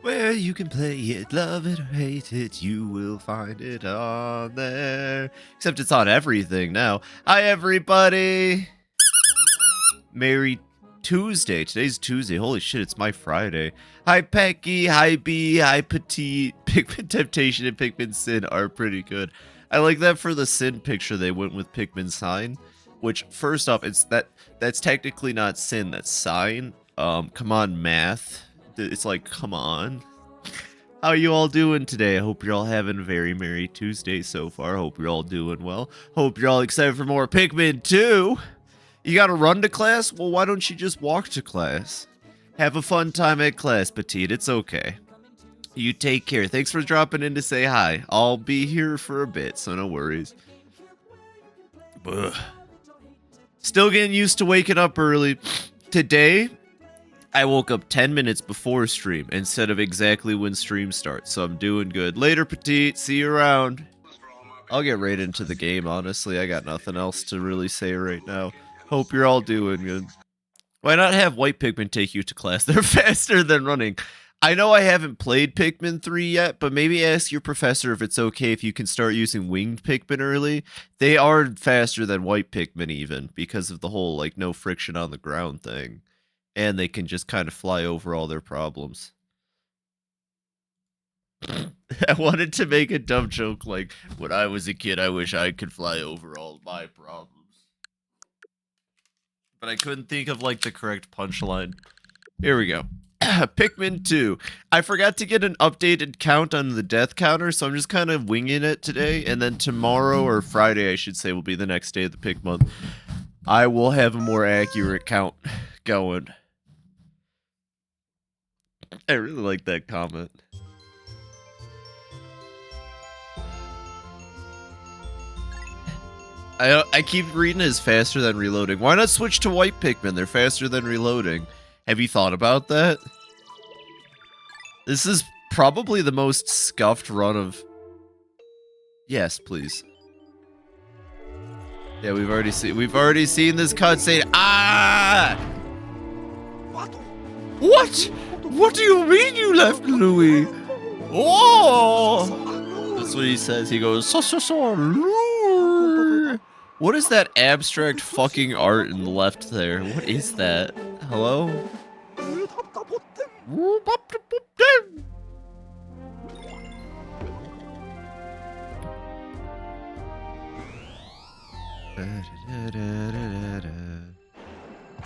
where you can play it, love it or hate it, you will find it on there. Except it's on everything now. Hi, everybody. Merry Tuesday. Today's Tuesday. Holy shit, it's my Friday. Hi, Pecky. Hi, B. Hi, Petite. Pikmin Temptation and Pikmin Sin are pretty good. I like that for the Sin picture they went with Pikmin Sign, which, first off, that's technically not Sin, that's Sign. Come on, math. It's like, come on. How you all doing today? I hope you're all having a very Merry Tuesday so far. Hope you're all doing well. Hope you're all excited for more Pikmin 2. You gotta run to class? Well, why don't you just walk to class? Have a fun time at class, Petite. It's okay. You take care. Thanks for dropping in to say hi. I'll be here for a bit, so no worries. Ugh. Still getting used to waking up early. Today, I woke up 10 minutes before stream instead of exactly when stream starts, so I'm doing good. Later, Petite. See you around. I'll get right into the game, honestly. I got nothing else to really say right now. Hope you're all doing good. Why not have white Pikmin take you to class? They're faster than running. I know I haven't played Pikmin 3 yet, but maybe ask your professor if it's okay if you can start using winged Pikmin early. They are faster than white Pikmin even, because of the whole, like, no friction on the ground thing. And they can just kind of fly over all their problems. I wanted to make a dumb joke like, when I was a kid, I wish I could fly over all my problems. But I couldn't think of, like, the correct punchline. Here we go. Pikmin 2. I forgot to get an updated count on the death counter, so I'm just kind of winging it today. And then tomorrow, or Friday, I should say, will be the next day of the Pikmonth. I will have a more accurate count going. I really like that comment. I keep reading as faster than reloading. Why not switch to white Pikmin? They're faster than reloading. Have you thought about that? This is probably the most scuffed run of... Yes, please. Yeah, we've already seen this cutscene. Ah! What? What do you mean you left Louie? Oh! That's what he says. He goes, Louie. What is that abstract fucking art in the left there? What is that? Hello?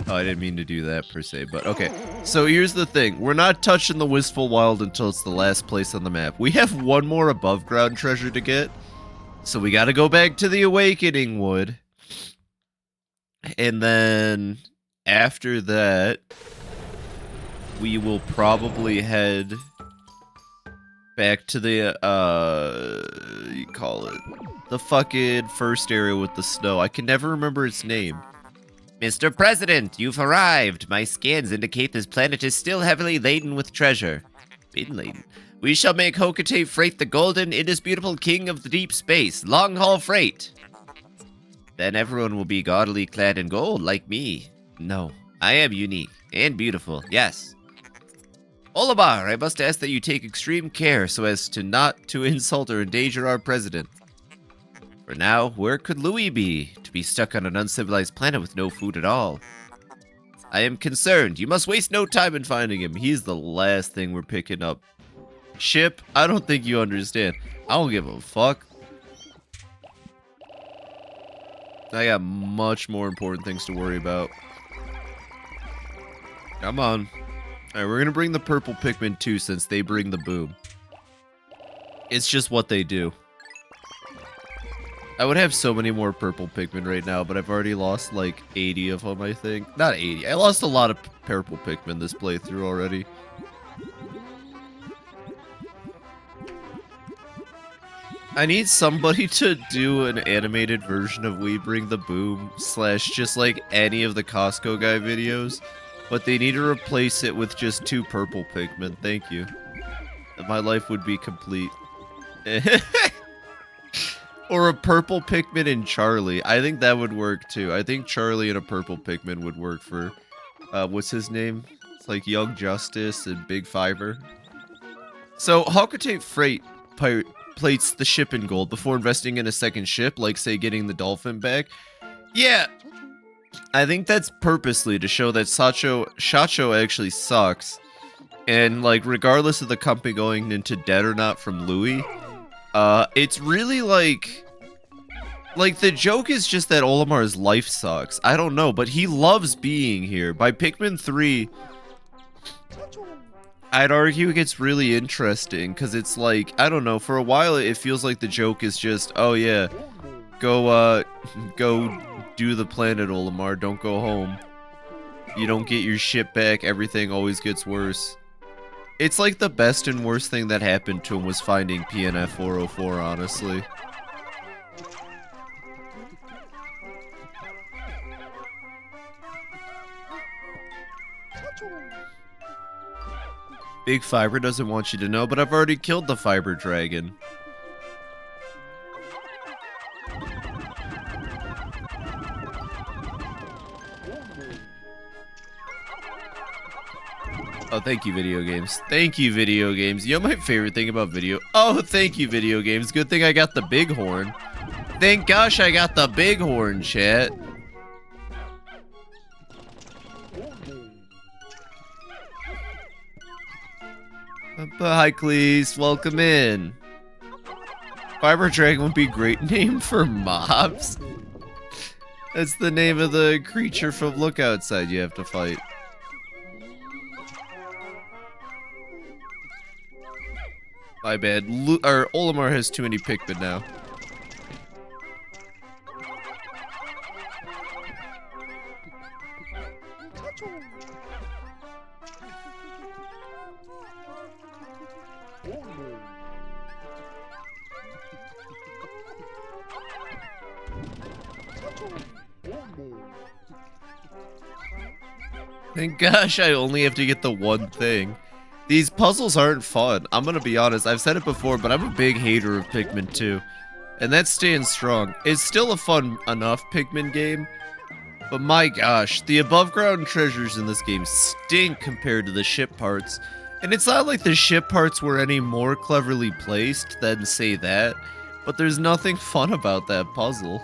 Oh, I didn't mean to do that per se, but okay. So here's the thing. We're not touching the Wistful Wild until it's the last place on the map. We have one more above ground treasure to get. So we gotta go back to the Awakening Wood. And then after that, we will probably head back to the, you call it, the fucking first area with the snow. I can never remember its name. Mr. President, you've arrived. My scans indicate this planet is still heavily laden with treasure. Been laden. We shall make Hokate Freight the golden, indisputable king of the deep space. Long-haul freight. Then everyone will be gaudily clad in gold, like me. No, I am unique and beautiful, yes. Olabar, I must ask that you take extreme care so as to not to insult or endanger our president. For now, where could Louie be? To be stuck on an uncivilized planet with no food at all. I am concerned. You must waste no time in finding him. He's the last thing we're picking up. Ship, I don't think you understand. I don't give a fuck. I got much more important things to worry about. Come on. Alright, we're gonna bring the purple Pikmin too, since they bring the boom. It's just what they do. I would have so many more purple Pikmin right now, but I've already lost like 80 of them, I think. Not 80. I lost a lot of purple Pikmin this playthrough already. I need somebody to do an animated version of We Bring the Boom / just like any of the Costco guy videos. But they need to replace it with just 2 purple Pikmin. Thank you. My life would be complete. Or a purple Pikmin and Charlie. I think that would work too. I think Charlie and a purple Pikmin would work for, what's his name? It's like Young Justice and Big Fiber. So, Hakate Freight plates the ship in gold before investing in a second ship, like, say, getting the dolphin back. Yeah, I think that's purposely to show that Shacho actually sucks. And, like, regardless of the company going into debt or not from Louie, it's really, like, the joke is just that Olimar's life sucks. I don't know, but he loves being here. By Pikmin 3, I'd argue it gets really interesting, because it's like, I don't know, for a while it feels like the joke is just, oh yeah, go do the planet, Olimar, don't go home. You don't get your ship back, everything always gets worse. It's like the best and worst thing that happened to him was finding PNF 404, honestly. Big Fiber doesn't want you to know, but I've already killed the Fiber Dragon. Oh, thank you, video games. Thank you, video games. You know my favorite thing about video... Oh, thank you, video games. Good thing I got the big horn. Thank gosh I got the big horn, chat. Hi, Cleese. Welcome in. Fiber Dragon would be a great name for mobs. That's the name of the creature from Look Outside you have to fight. My bad. Olimar has too many Pikmin now. Thank gosh I only have to get the one thing. These puzzles aren't fun. I'm gonna be honest, I've said it before, but I'm a big hater of Pikmin 2. And that stands strong. It's still a fun enough Pikmin game, but my gosh, the above ground treasures in this game stink compared to the ship parts. And it's not like the ship parts were any more cleverly placed than say that, but there's nothing fun about that puzzle.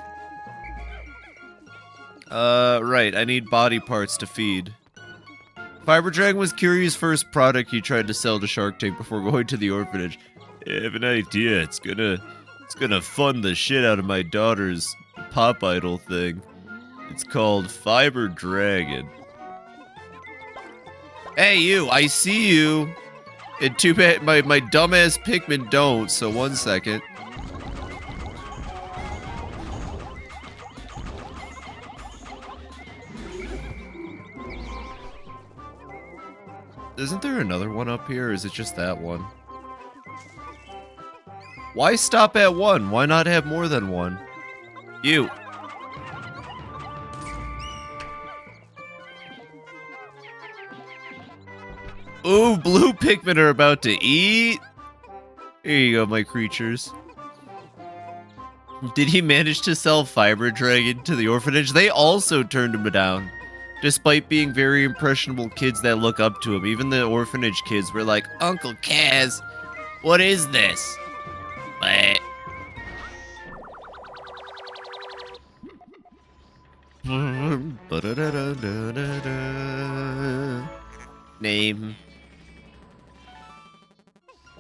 Right, I need body parts to feed. Fiber Dragon was Curio's first product he tried to sell to Shark Tank before going to the orphanage. I have an idea. It's gonna fund the shit out of my daughter's pop idol thing. It's called Fiber Dragon. Hey you, I see you. And too bad my dumbass Pikmin don't, so 1 second. Isn't there another one up here, or is it just that one? Why stop at one? Why not have more than one? You. Ooh, blue Pikmin are about to eat. Here you go, my creatures. Did he manage to sell Fiber Dragon to the orphanage? They also turned him down. Despite being very impressionable kids that look up to him, even the orphanage kids were like, Uncle Kaz, what is this? But name.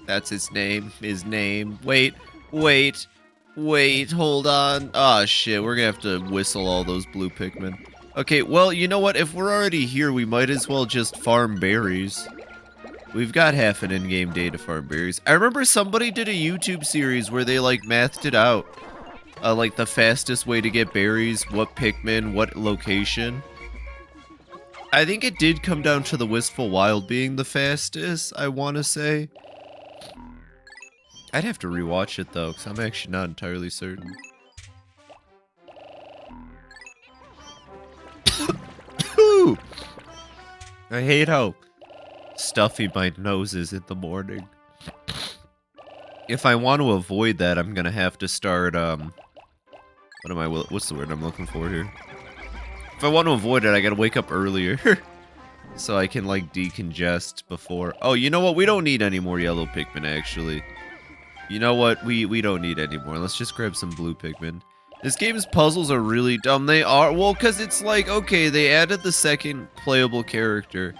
That's his name. His name. Wait, hold on. Ah, shit, we're gonna have to whistle all those blue Pikmin. Okay, well, you know what? If we're already here, we might as well just farm berries. We've got half an in-game day to farm berries. I remember somebody did a YouTube series where they, like, mathed it out. Like, the fastest way to get berries, what Pikmin, what location. I think it did come down to the Wistful Wild being the fastest, I want to say. I'd have to rewatch it, though, because I'm actually not entirely certain. I hate how stuffy my nose is in the morning. If I want to avoid that, I'm gonna have to start, what's the word I'm looking for here? If I want to avoid it, I gotta wake up earlier. so I can like decongest before. Oh, you know what? We don't need any more yellow Pikmin actually. You know what? We don't need any more. Let's just grab some blue Pikmin. This game's puzzles are really dumb. They are, well, because it's like, okay, they added the second playable character,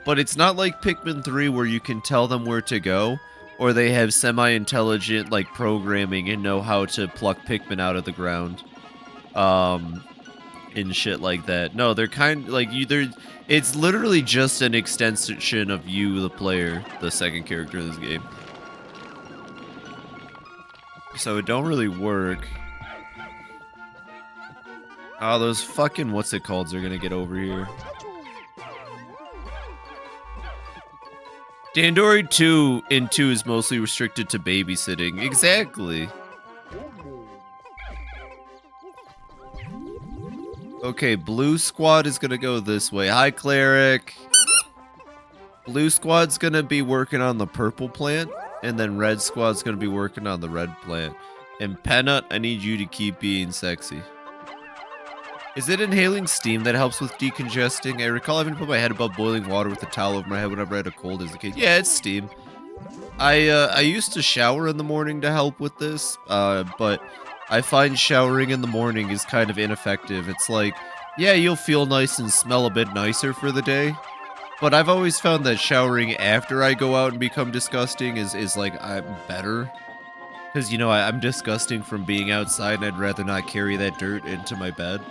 but it's not like Pikmin 3 where you can tell them where to go, or they have semi-intelligent, like, programming and know how to pluck Pikmin out of the ground. And shit like that. No, they're kind of, like, it's literally just an extension of you, the player, the second character in this game. So it don't really work. Oh, those fucking what's-it-calls are gonna get over here. Dandori 2 in 2 is mostly restricted to babysitting. Exactly. Okay, blue squad is gonna go this way. Hi, cleric. Blue squad's gonna be working on the purple plant, and then red squad's gonna be working on the red plant. And Peanut, I need you to keep being sexy. Is it inhaling steam that helps with decongesting? I recall having to put my head above boiling water with a towel over my head whenever I had a cold as a kid. Yeah, it's steam. I used to shower in the morning to help with this, but I find showering in the morning is kind of ineffective. It's like, yeah, you'll feel nice and smell a bit nicer for the day, but I've always found that showering after I go out and become disgusting is like, I'm better. Because, you know, I'm disgusting from being outside and I'd rather not carry that dirt into my bed.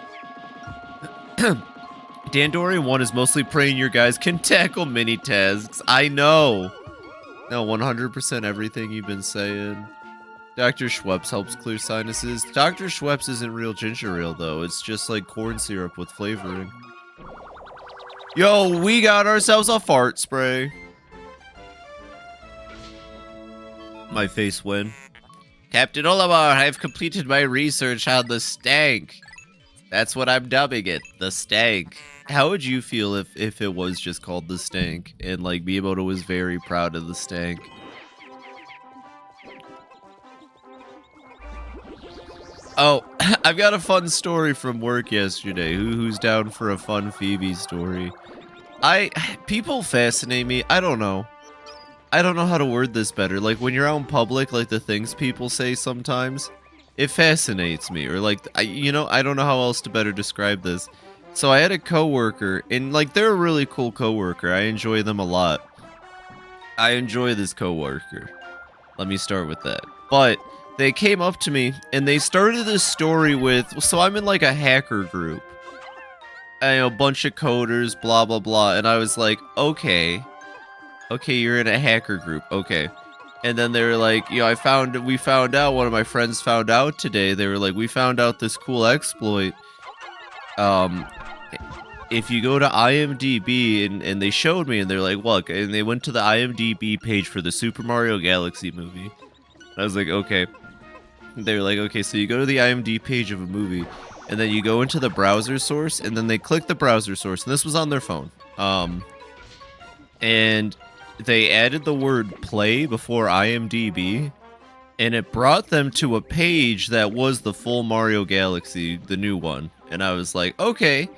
Dandori 1 is mostly praying your guys can tackle mini tasks. I know. No, 100% everything you've been saying. Dr. Schweppes helps clear sinuses. Dr. Schweppes isn't real ginger ale, though. It's just like corn syrup with flavoring. Yo, we got ourselves a fart spray. My face win. Captain Olimar, I've completed my research on the stank. That's what I'm dubbing it, the stank. How would you feel if it was just called the stank and like Miyamoto was very proud of the stank? Oh, I've got a fun story from work yesterday. Who's down for a fun Fibi story? People fascinate me. I don't know how to word this better. Like when you're out in public, like the things people say sometimes, it fascinates me. Or like, I don't know how else to better describe this. So I had a coworker, and like they're a really cool coworker. I enjoy them a lot. I enjoy this coworker. Let me start with that. But they came up to me and they started this story with, so I'm in like a hacker group. And, a bunch of coders, blah, blah, blah. And I was like, okay, you're in a hacker group. Okay. And then they were like, we found out, one of my friends found out today. They were like, we found out this cool exploit. If you go to IMDb, and they showed me, and they're like, look, and they went to the IMDb page for the Super Mario Galaxy movie. And I was like, okay. They were like, okay, so you go to the IMDb page of a movie, and then you go into the browser source, and then they click the browser source, and this was on their phone. And they added the word play before IMDb, and it brought them to a page that was the full Mario Galaxy, the new one. And I was like, okay.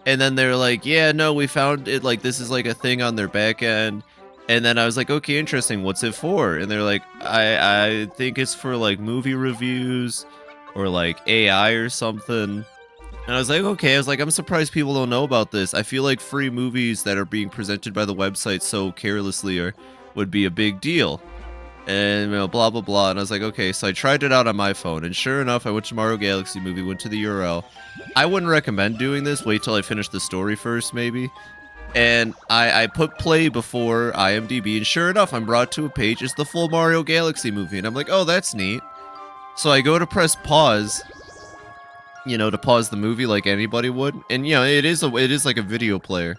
And then they're like, yeah, no, we found it, like, this is like a thing on their back end. And then I was like, okay, interesting, what's it for? And they're like, I think it's for, like, movie reviews or, like, AI or something. And I was like, okay, I'm surprised people don't know about this. I feel like free movies that are being presented by the website so carelessly would be a big deal. And, blah, blah, blah. And I was like, okay, so I tried it out on my phone. And sure enough, I went to Mario Galaxy movie, went to the URL. I wouldn't recommend doing this. Wait till I finish the story first, maybe. And I put play before IMDb. And sure enough, I'm brought to a page. It's the full Mario Galaxy movie. And I'm like, oh, that's neat. So I go to press pause, to pause the movie like anybody would. And, it is like a video player.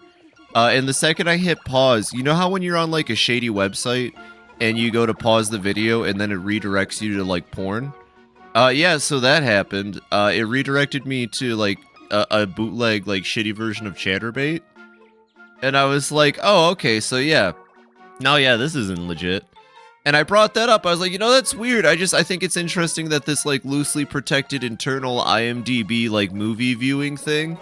And the second I hit pause, you know how when you're on like a shady website and you go to pause the video and then it redirects you to like porn? Yeah, so that happened. It redirected me to like a bootleg, like shitty version of Chatterbait. And I was like, oh, okay, so yeah. No, yeah, this isn't legit. And I brought that up. I was like, that's weird. I think it's interesting that this like loosely protected internal IMDb like movie viewing thing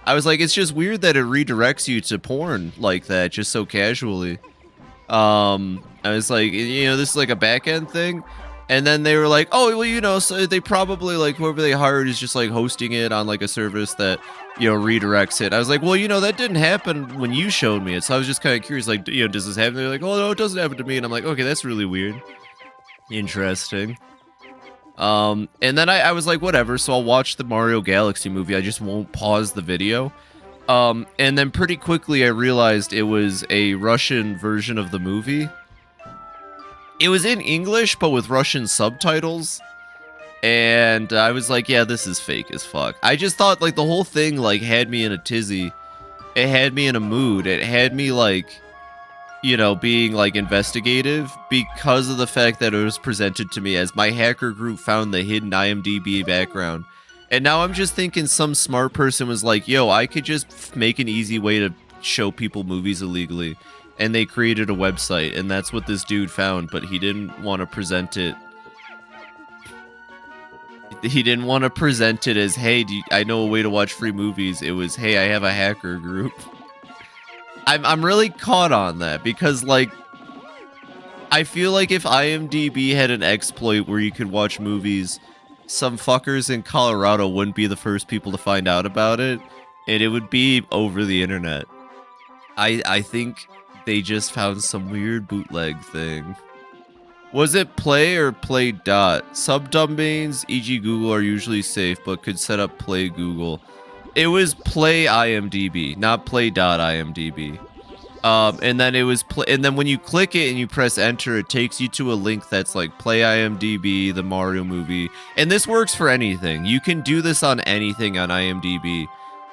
I was like, it's just weird that it redirects you to porn like that, just so casually. I was like, you know, this is like a back end thing. And then they were like, oh, well, you know, so they probably, like, whoever they hired is just, like, hosting it on, like, a service that, you know, redirects it. I was like, well, you know, that didn't happen when you showed me it. So I was just kind of curious, like, you know, does this happen? They're like, oh, no, it doesn't happen to me. And I'm like, okay, that's really weird. Interesting. And then I was like, whatever. So I'll watch the Mario Galaxy movie. I just won't pause the video. And then pretty quickly I realized it was a Russian version of the movie. It was in English, but with Russian subtitles. And I was like, yeah, this is fake as fuck. I just thought, like, the whole thing, like, had me in a tizzy. It had me in a mood. It had me, like, you know, being, like, investigative because of the fact that it was presented to me as my hacker group found the hidden IMDb background. And now I'm just thinking some smart person was like, yo, I could just make an easy way to show people movies illegally. And they created a website, and that's what this dude found, but he didn't want to present it. He didn't want to present it as, hey, I know a way to watch free movies. It was, hey, I have a hacker group. I'm really caught on that, because, like, I feel like if IMDb had an exploit where you could watch movies, some fuckers in Colorado wouldn't be the first people to find out about it, and it would be over the internet. I think they just found some weird bootleg thing. Was it play or play dot? Subdomains, e.g. Google, are usually safe, but could set up play Google. It was play IMDb, not play.imdb. And then it was and then when you click it and you press enter, it takes you to a link that's like play IMDb, the Mario movie. And this works for anything. You can do this on anything on IMDb.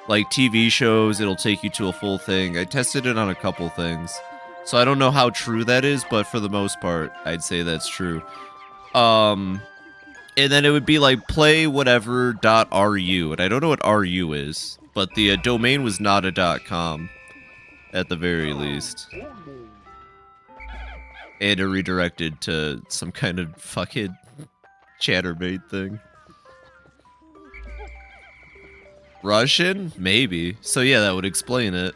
Like TV shows, it'll take you to a full thing. I tested it on a couple things. So I don't know how true that is, but for the most part, I'd say that's true. And then it would be like play whatever .ru, and I don't know what .ru is, but the domain was not a .com at the very least. And it redirected to some kind of fucking chatterbait thing. Russian? Maybe. So yeah, that would explain it.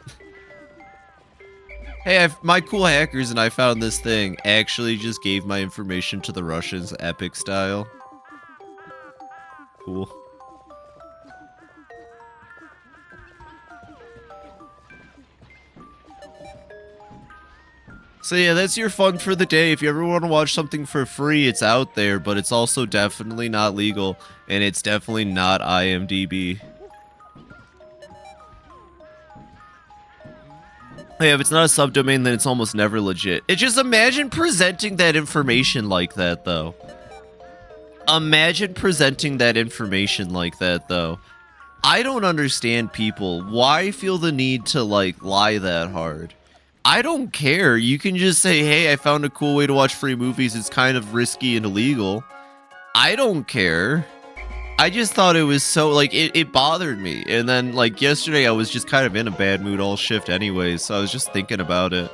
Hey, my cool hackers and I found this thing actually just gave my information to the Russians, epic style. Cool. So yeah, that's your fun for the day. If you ever want to watch something for free, it's out there, but it's also definitely not legal, and it's definitely not IMDb. Hey, if it's not a subdomain, then it's almost never legit. Just imagine presenting that information like that, though. Imagine presenting that information like that, though. I don't understand people. Why feel the need to, like, lie that hard? I don't care. You can just say, hey, I found a cool way to watch free movies. It's kind of risky and illegal. I don't care. I just thought it was so, like, it bothered me. And then, like, yesterday I was just kind of in a bad mood all shift anyways, so I was just thinking about it.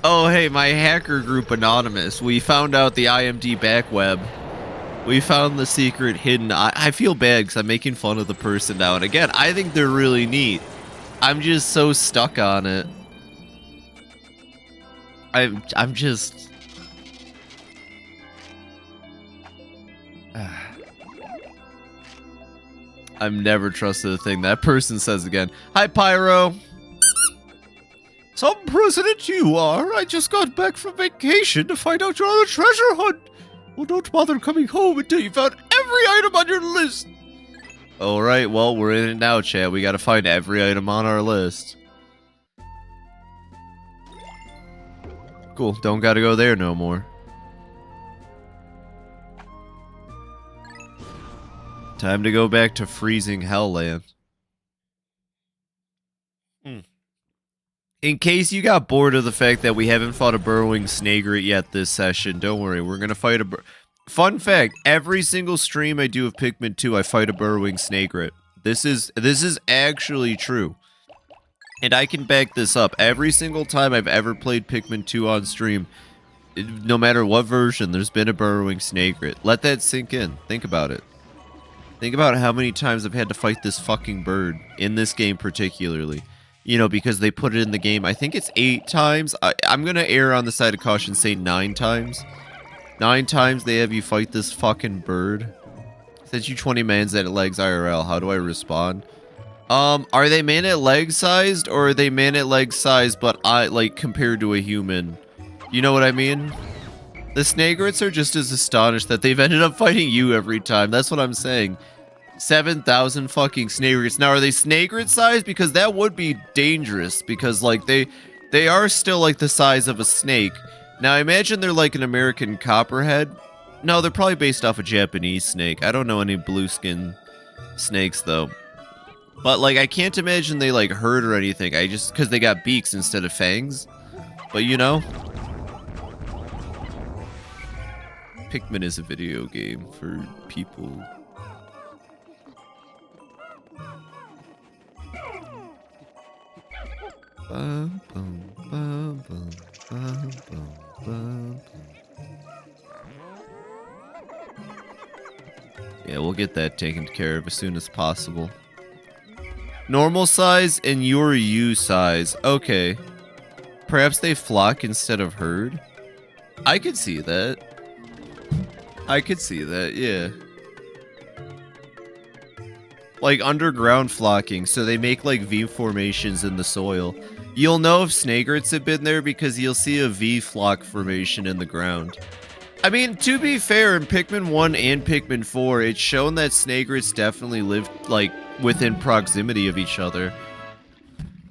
Oh, hey, my hacker group Anonymous. We found out the IMD back web. We found the secret hidden. I feel bad because I'm making fun of the person now. And again, I think they're really neat. I'm just so stuck on it. I'm just... I'm never trusted a thing that person says again. Hi, Pyro. Some president you are. I just got back from vacation to find out you're on a treasure hunt. Well, don't bother coming home until you found every item on your list. Alright, well, we're in it now, chat. We gotta find every item on our list. Cool, don't gotta go there no more. Time to go back to freezing Hellland. In case you got bored of the fact that we haven't fought a burrowing snagret yet this session, don't worry, we're gonna fight a Fun fact, every single stream I do of Pikmin 2, I fight a burrowing snagret. This is actually true. And I can back this up. Every single time I've ever played Pikmin 2 on stream, No matter what version, there's been a burrowing snake. Let that sink in. Think about it. Think about how many times I've had to fight this fucking bird in this game particularly. You know, because they put it in the game. I think it's 8 times. I'm going to err on the side of caution, say 9 times. 9 times they have you fight this fucking bird. Since you 20 mans at legs IRL, how do I respond? Are they man at leg sized, or are they man at leg sized but like compared to a human? You know what I mean? The snagrets are just as astonished that they've ended up fighting you every time. That's what I'm saying. 7,000 fucking snagrets. Now, are they snagret sized? Because that would be dangerous, because like they are still like the size of a snake. Now, I imagine they're like an American copperhead. No, they're probably based off a Japanese snake. I don't know any blue skin snakes though. But like, I can't imagine they like hurt or anything. Because they got beaks instead of fangs. But you know, Pikmin is a video game for people. Bum, bum, bum, bum, bum, bum, bum. Yeah, we'll get that taken care of as soon as possible. Normal size and your U size. Okay. Perhaps they flock instead of herd? I could see that. I could see that, yeah. Like underground flocking, so they make like V formations in the soil. You'll know if snagrets have been there because you'll see a V flock formation in the ground. I mean, to be fair, in Pikmin 1 and Pikmin 4, it's shown that snagrets definitely live like within proximity of each other.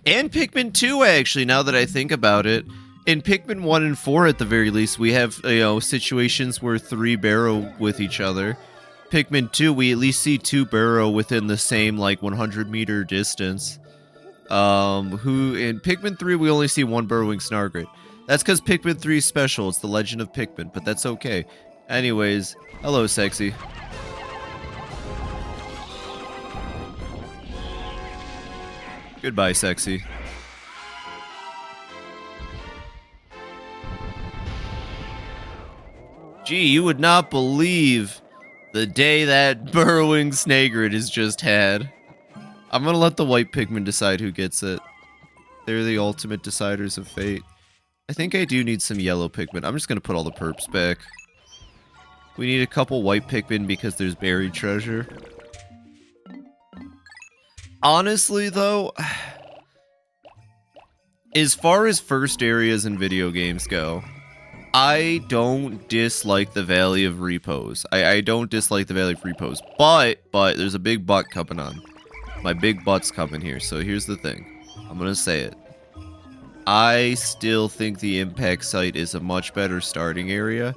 And Pikmin 2, actually, now that I think about it. In Pikmin 1 and 4, at the very least, we have, you know, situations where 3 burrow with each other. Pikmin 2, we at least see 2 burrow within the same, like, 100-meter distance. In Pikmin 3, we only see 1 burrowing snagret. That's because Pikmin 3 is special. It's the Legend of Pikmin, but that's okay. Anyways, hello, sexy. Goodbye, sexy. Gee, you would not believe the day that burrowing snagret is just had. I'm gonna let the white Pikmin decide who gets it. They're the ultimate deciders of fate. I think I do need some yellow Pikmin. I'm just gonna put all the perps back. We need a couple white Pikmin because there's buried treasure. Honestly, though, as far as first areas in video games go, I don't dislike the Valley of Repose. I don't dislike the Valley of Repose, but there's a big but coming on. My big butt's coming here, so here's the thing. I'm gonna say it. I still think the impact site is a much better starting area.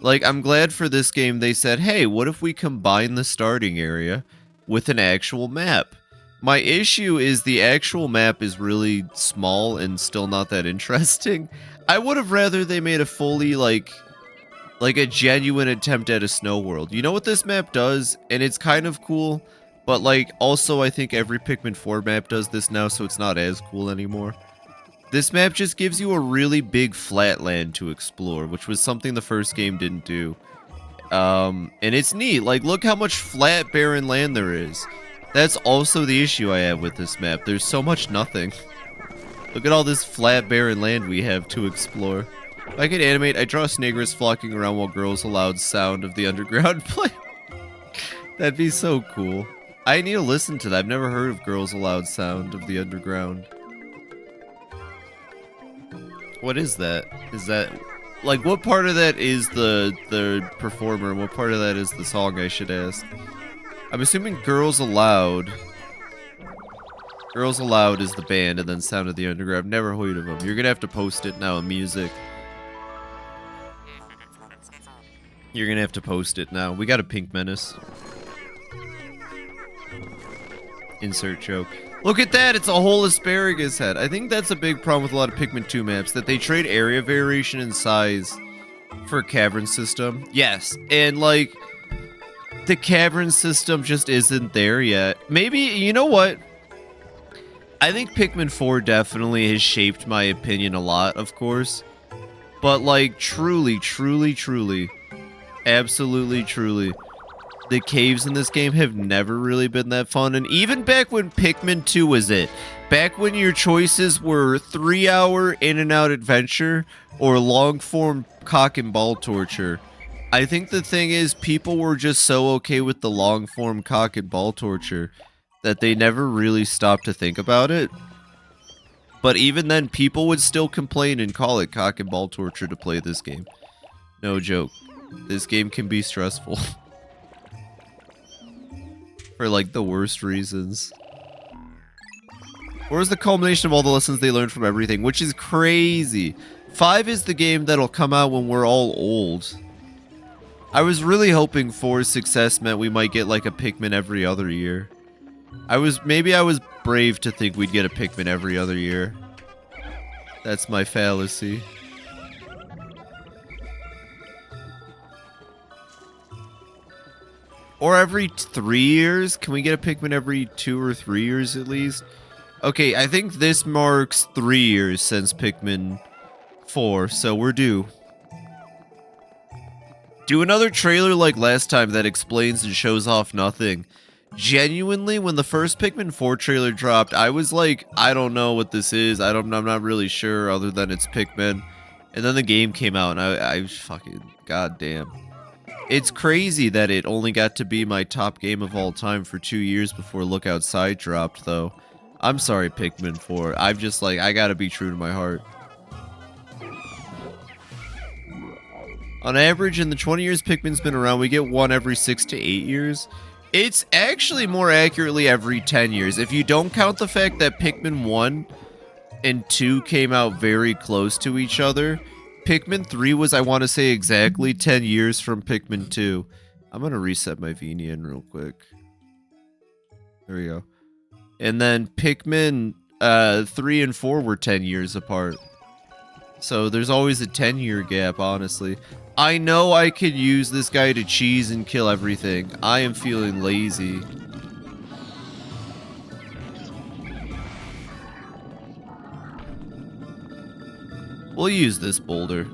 Like, I'm glad for this game they said, hey, what if we combine the starting area with an actual map? My issue is the actual map is really small and still not that interesting. I would have rather they made a fully, like a genuine attempt at a snow world. You know what this map does? And it's kind of cool, but, like, also I think every Pikmin 4 map does this now, so it's not as cool anymore. This map just gives you a really big flat land to explore, which was something the first game didn't do. And it's neat. Like, look how much flat, barren land there is. That's also the issue I have with this map. There's so much nothing. Look at all this flat, barren land we have to explore. If I could animate, I draw snagrets flocking around while girls aloud sound of the underground play. That'd be so cool. I need to listen to that. I've never heard of girls aloud sound of the underground. What is that? Is that... like, what part of that is the performer, and what part of that is the song, I should ask? I'm assuming Girls Aloud. Girls Aloud is the band, and then Sound of the Underground. I've never heard of them. You're gonna have to post it now in music. You're gonna have to post it now. We got a Pink Menace. Insert joke. Look at that! It's a whole asparagus head. I think that's a big problem with a lot of Pikmin 2 maps, that they trade area variation and size for cavern system. Yes, and like, the cavern system just isn't there yet. Maybe, you know what? I think Pikmin 4 definitely has shaped my opinion a lot, of course. But like truly, absolutely truly, the caves in this game have never really been that fun. And even back when Pikmin 2 was it, back when your choices were 3-hour in and out adventure or long form cock and ball torture, I think the thing is people were just so okay with the long form cock and ball torture that they never really stopped to think about it. But even then, people would still complain and call it cock and ball torture to play this game. No joke. This game can be stressful. For like the worst reasons. Or is the culmination of all the lessons they learned from everything, which is crazy. 5 is the game that'll come out when we're all old. I was really hoping 4's success meant we might get like a Pikmin every other year. Maybe I was brave to think we'd get a Pikmin every other year. That's my fallacy. Or every 3 years? Can we get a Pikmin every 2 or 3 years at least? Okay, I think this marks 3 years since Pikmin 4, so we're due. Do another trailer like last time that explains and shows off nothing. Genuinely, when the first Pikmin 4 trailer dropped, I was like, I don't know what this is. I'm not really sure other than it's Pikmin. And then the game came out and I fucking, goddamn. It's crazy that it only got to be my top game of all time for 2 years before Look Outside dropped, though. I'm sorry, Pikmin 4. I'm just like, I gotta be true to my heart. On average, in the 20 years Pikmin's been around, we get one every 6 to 8 years. It's actually more accurately every 10 years. If you don't count the fact that Pikmin 1 and 2 came out very close to each other, Pikmin 3 was, I want to say, exactly 10 years from Pikmin 2. I'm going to reset my Venian real quick. There we go. And then Pikmin 3 and 4 were 10 years apart. So there's always a 10-year gap, honestly. I know I could use this guy to cheese and kill everything. I am feeling lazy. We'll use this boulder.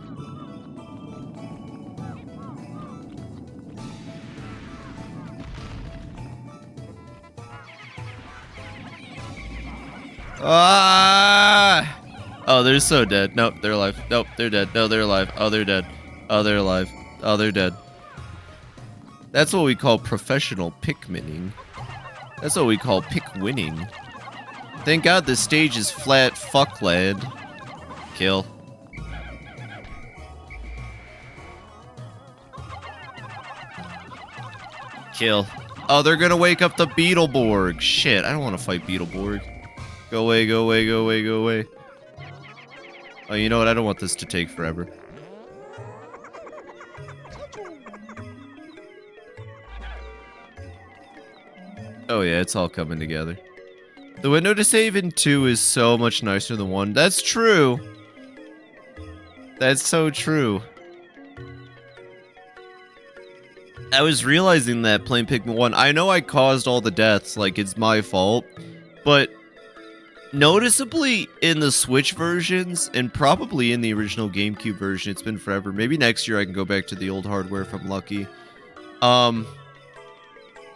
Ah! Oh, they're so dead. Nope, they're alive. Nope, they're dead. No, they're alive. Oh, they're dead. Oh, they're alive. Oh, they're dead. That's what we call professional Pikmining. That's what we call pick winning. Thank God this stage is flat, fuck lad. Kill. Kill. Oh, they're gonna wake up the Beetleborg. Shit, I don't want to fight Beetleborg. Go away, go away, go away, go away. Oh, you know what? I don't want this to take forever. Oh yeah, it's all coming together. The window to save in 2 is so much nicer than 1. That's true. That's so true. I was realizing that playing Pikmin 1, I know I caused all the deaths, like it's my fault, but noticeably in the Switch versions, and probably in the original GameCube version, it's been forever. Maybe next year I can go back to the old hardware if I'm lucky.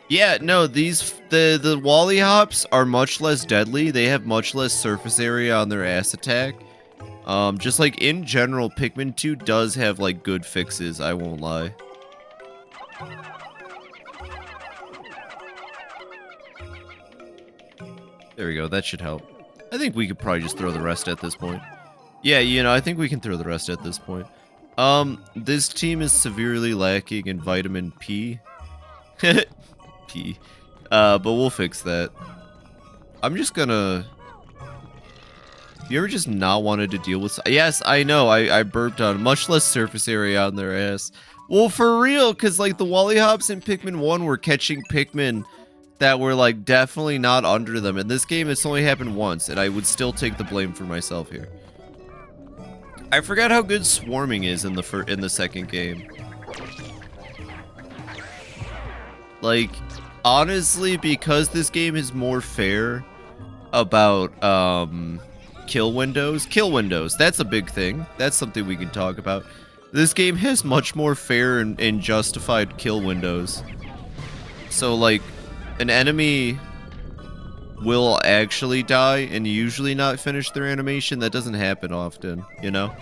Yeah, no, the Wally Hops are much less deadly. They have much less surface area on their ass attack. Just like in general, Pikmin 2 does have like good fixes, I won't lie. There we go, that should help. I think we could probably just throw the rest at this point. Yeah, you know, I think we can throw the rest at this point. This team is severely lacking in vitamin P. P. But we'll fix that. I'm just gonna... You ever just not wanted to deal with... Yes, I know, I burped on much less surface area on their ass. Well, for real, because, like, the Wally Hops in Pikmin 1 were catching Pikmin that were, like, definitely not under them. In this game, it's only happened once, and I would still take the blame for myself here. I forgot how good swarming is in the second game. Like, honestly, because this game is more fair about, Kill windows? Kill windows. That's a big thing. That's something we can talk about. This game has much more fair and justified kill windows. So, like, an enemy will actually die and usually not finish their animation. That doesn't happen often, you know?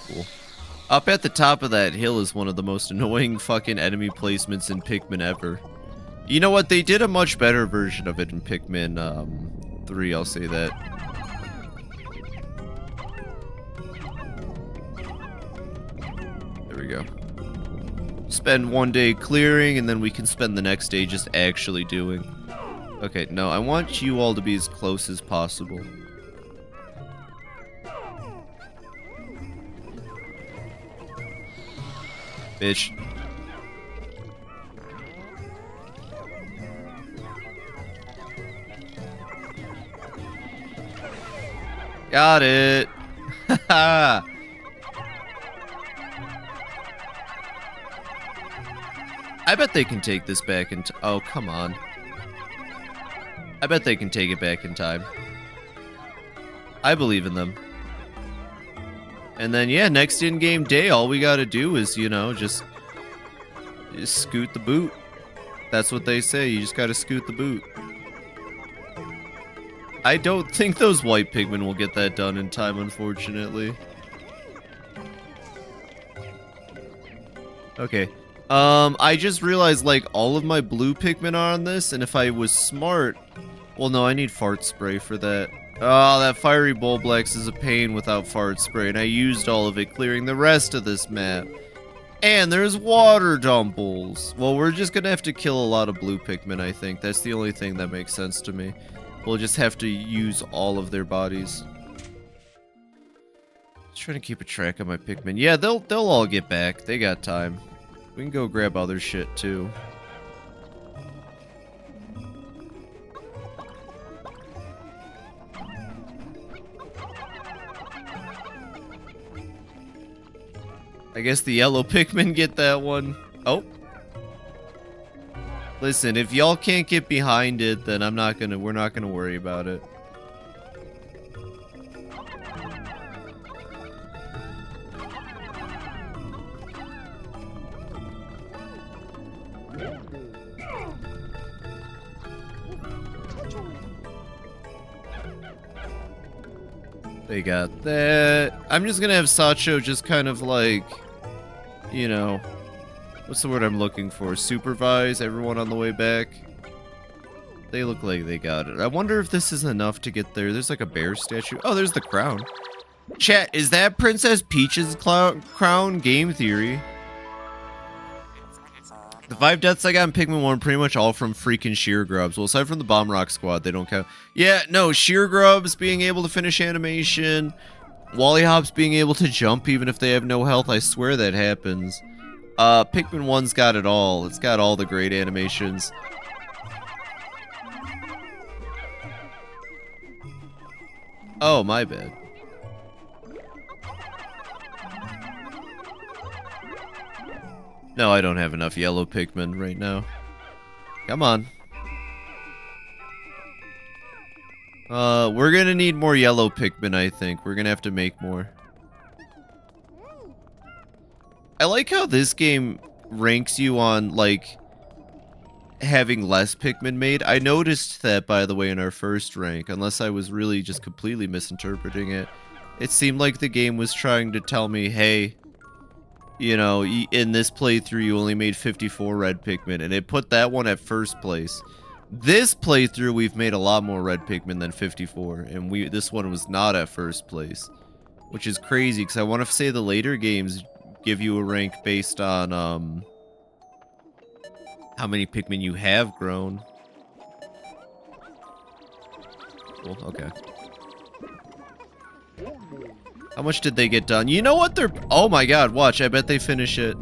Cool. Up at the top of that hill is one of the most annoying fucking enemy placements in Pikmin ever. You know what? They did a much better version of it in Pikmin 3, I'll say that. There we go. Spend one day clearing, and then we can spend the next day just actually doing. Okay, no, I want you all to be as close as possible. Bitch. Got it. Haha. I bet they can take this back in oh, come on. I bet they can take it back in time. I believe in them. And then, yeah, next in-game day, all we gotta do is, you know, just scoot the boot. That's what they say, you just gotta scoot the boot. I don't think those white Pikmin will get that done in time, unfortunately. Okay. I just realized, like, all of my blue Pikmin are on this, and if I was smart... Well, no, I need fart spray for that. Oh, that fiery Bulblax is a pain without fart spray, and I used all of it clearing the rest of this map. And there's water dumbles. Well, we're just gonna have to kill a lot of blue Pikmin, I think. That's the only thing that makes sense to me. We'll just have to use all of their bodies. Just trying to keep a track of my Pikmin. Yeah, they'll all get back. They got time. We can go grab other shit, too. I guess the yellow Pikmin get that one. Oh. Listen, if y'all can't get behind it, then we're not gonna worry about it. They got that. I'm just gonna have Sacho just kind of like, you know, what's the word I'm looking for? Supervise everyone on the way back. They look like they got it. I wonder if this is enough to get there. There's like a bear statue. Oh, there's the crown. Chat, is that Princess Peach's crown? Game theory. The 5 deaths I got in Pikmin 1 pretty much all from freaking sheer grubs. Well, aside from the Bomb Rock Squad, they don't count. Yeah, no, sheer grubs being able to finish animation. Wally Hops being able to jump even if they have no health. I swear that happens. Pikmin 1's got it all. It's got all the great animations. Oh, my bad. No, I don't have enough yellow Pikmin right now. Come on. We're gonna need more yellow Pikmin, I think. We're gonna have to make more. I like how this game ranks you on, like, having less Pikmin made. I noticed that, by the way, in our first rank, unless I was really just completely misinterpreting it. It seemed like the game was trying to tell me, hey, you know, in this playthrough you only made 54 red Pikmin, and it put that one at first place. This playthrough we've made a lot more red Pikmin than 54, and this one was not at first place, which is crazy because I want to say the later games give you a rank based on how many Pikmin you have grown. Cool, okay. How much did they get done? You know what they're... Oh my god, watch. I bet they finish it.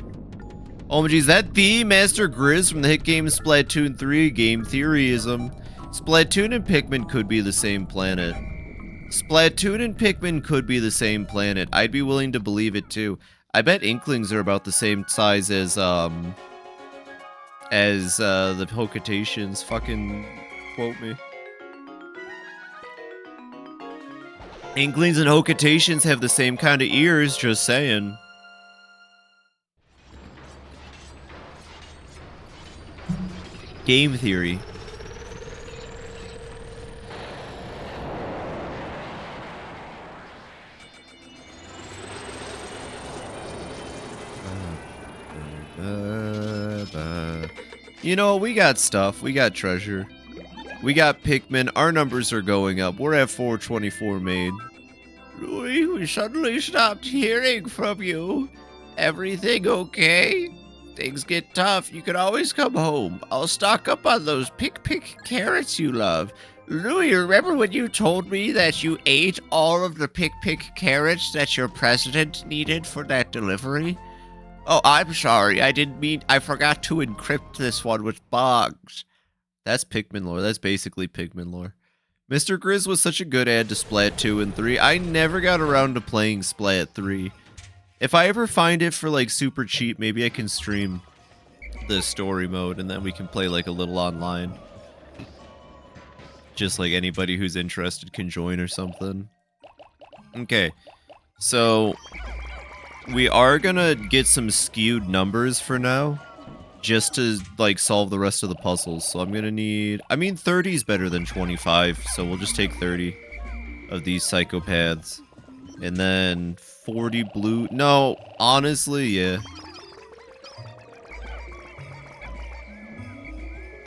Oh my geez, that the Master Grizz from the hit game Splatoon 3 game theoryism. Splatoon and Pikmin could be the same planet. Splatoon and Pikmin could be the same planet. I'd be willing to believe it too. I bet Inklings are about the same size as the Hokatations. Fucking quote me. Inklings and Hokatations have the same kind of ears, just saying. Game theory. You know, we got stuff. We got treasure. We got Pikmin. Our numbers are going up. We're at 424 made. Louie, we suddenly stopped hearing from you. Everything okay? Things get tough. You can always come home. I'll stock up on those pick carrots you love. Louie, remember when you told me that you ate all of the pick carrots that your president needed for that delivery? Oh, I'm sorry. I didn't mean... I forgot to encrypt this one with bugs. That's Pikmin lore. That's basically Pikmin lore. Mr. Grizz was such a good add to Splat 2 and 3. I never got around to playing Splat 3. If I ever find it for, like, super cheap, maybe I can stream the story mode, and then we can play, like, a little online. Just, like, anybody who's interested can join or something. Okay. So... we are gonna get some skewed numbers for now, just to, like, solve the rest of the puzzles. So I'm gonna need... I mean, 30 is better than 25, so we'll just take 30 of these psychopaths. And then 40 blue... no, honestly, yeah.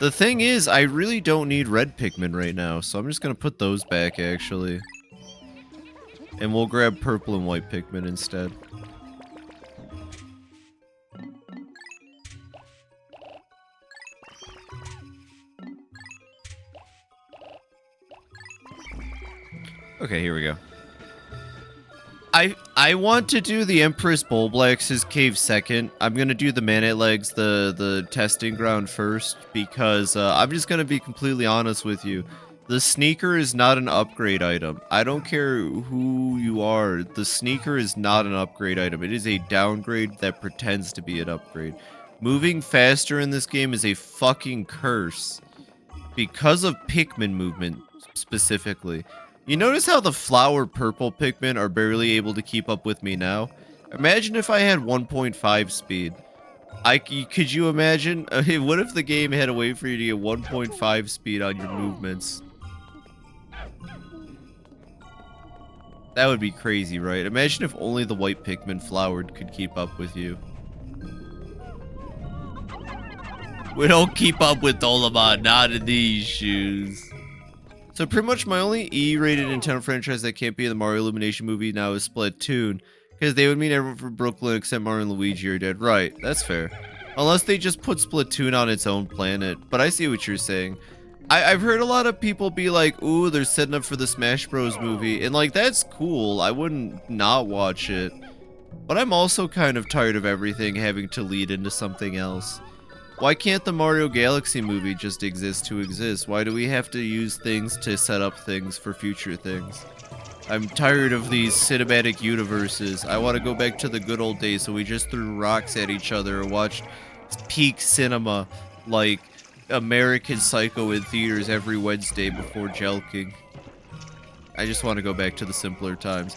The thing is, I really don't need red Pikmin right now, so I'm just gonna put those back, actually. And we'll grab purple and white Pikmin instead. Okay, here we go. I want to do the Empress Bulblax's cave second. I'm gonna do the Manate Legs, the testing ground first, because I'm just gonna be completely honest with you. The sneaker is not an upgrade item. I don't care who you are. The sneaker is not an upgrade item. It is a downgrade that pretends to be an upgrade. Moving faster in this game is a fucking curse. Because of Pikmin movement, specifically. You notice how the flower purple Pikmin are barely able to keep up with me now? Imagine if I had 1.5 speed. Could you imagine? What if the game had a way for you to get 1.5 speed on your movements? That would be crazy, right? Imagine if only the white Pikmin flowered could keep up with you. We don't keep up with Dolomon, not in these shoes. So pretty much my only E-rated Nintendo franchise that can't be in the Mario Illumination movie now is Splatoon, because they would mean everyone from Brooklyn except Mario and Luigi are dead. Right, that's fair. Unless they just put Splatoon on its own planet, but I see what you're saying. I've heard a lot of people be like, ooh, they're setting up for the Smash Bros. Movie, and like, that's cool. I wouldn't not watch it. But I'm also kind of tired of everything having to lead into something else. Why can't the Mario Galaxy movie just exist to exist? Why do we have to use things to set up things for future things? I'm tired of these cinematic universes. I want to go back to the good old days so we just threw rocks at each other or watched peak cinema like American Psycho in theaters every Wednesday before jelking. I just want to go back to the simpler times.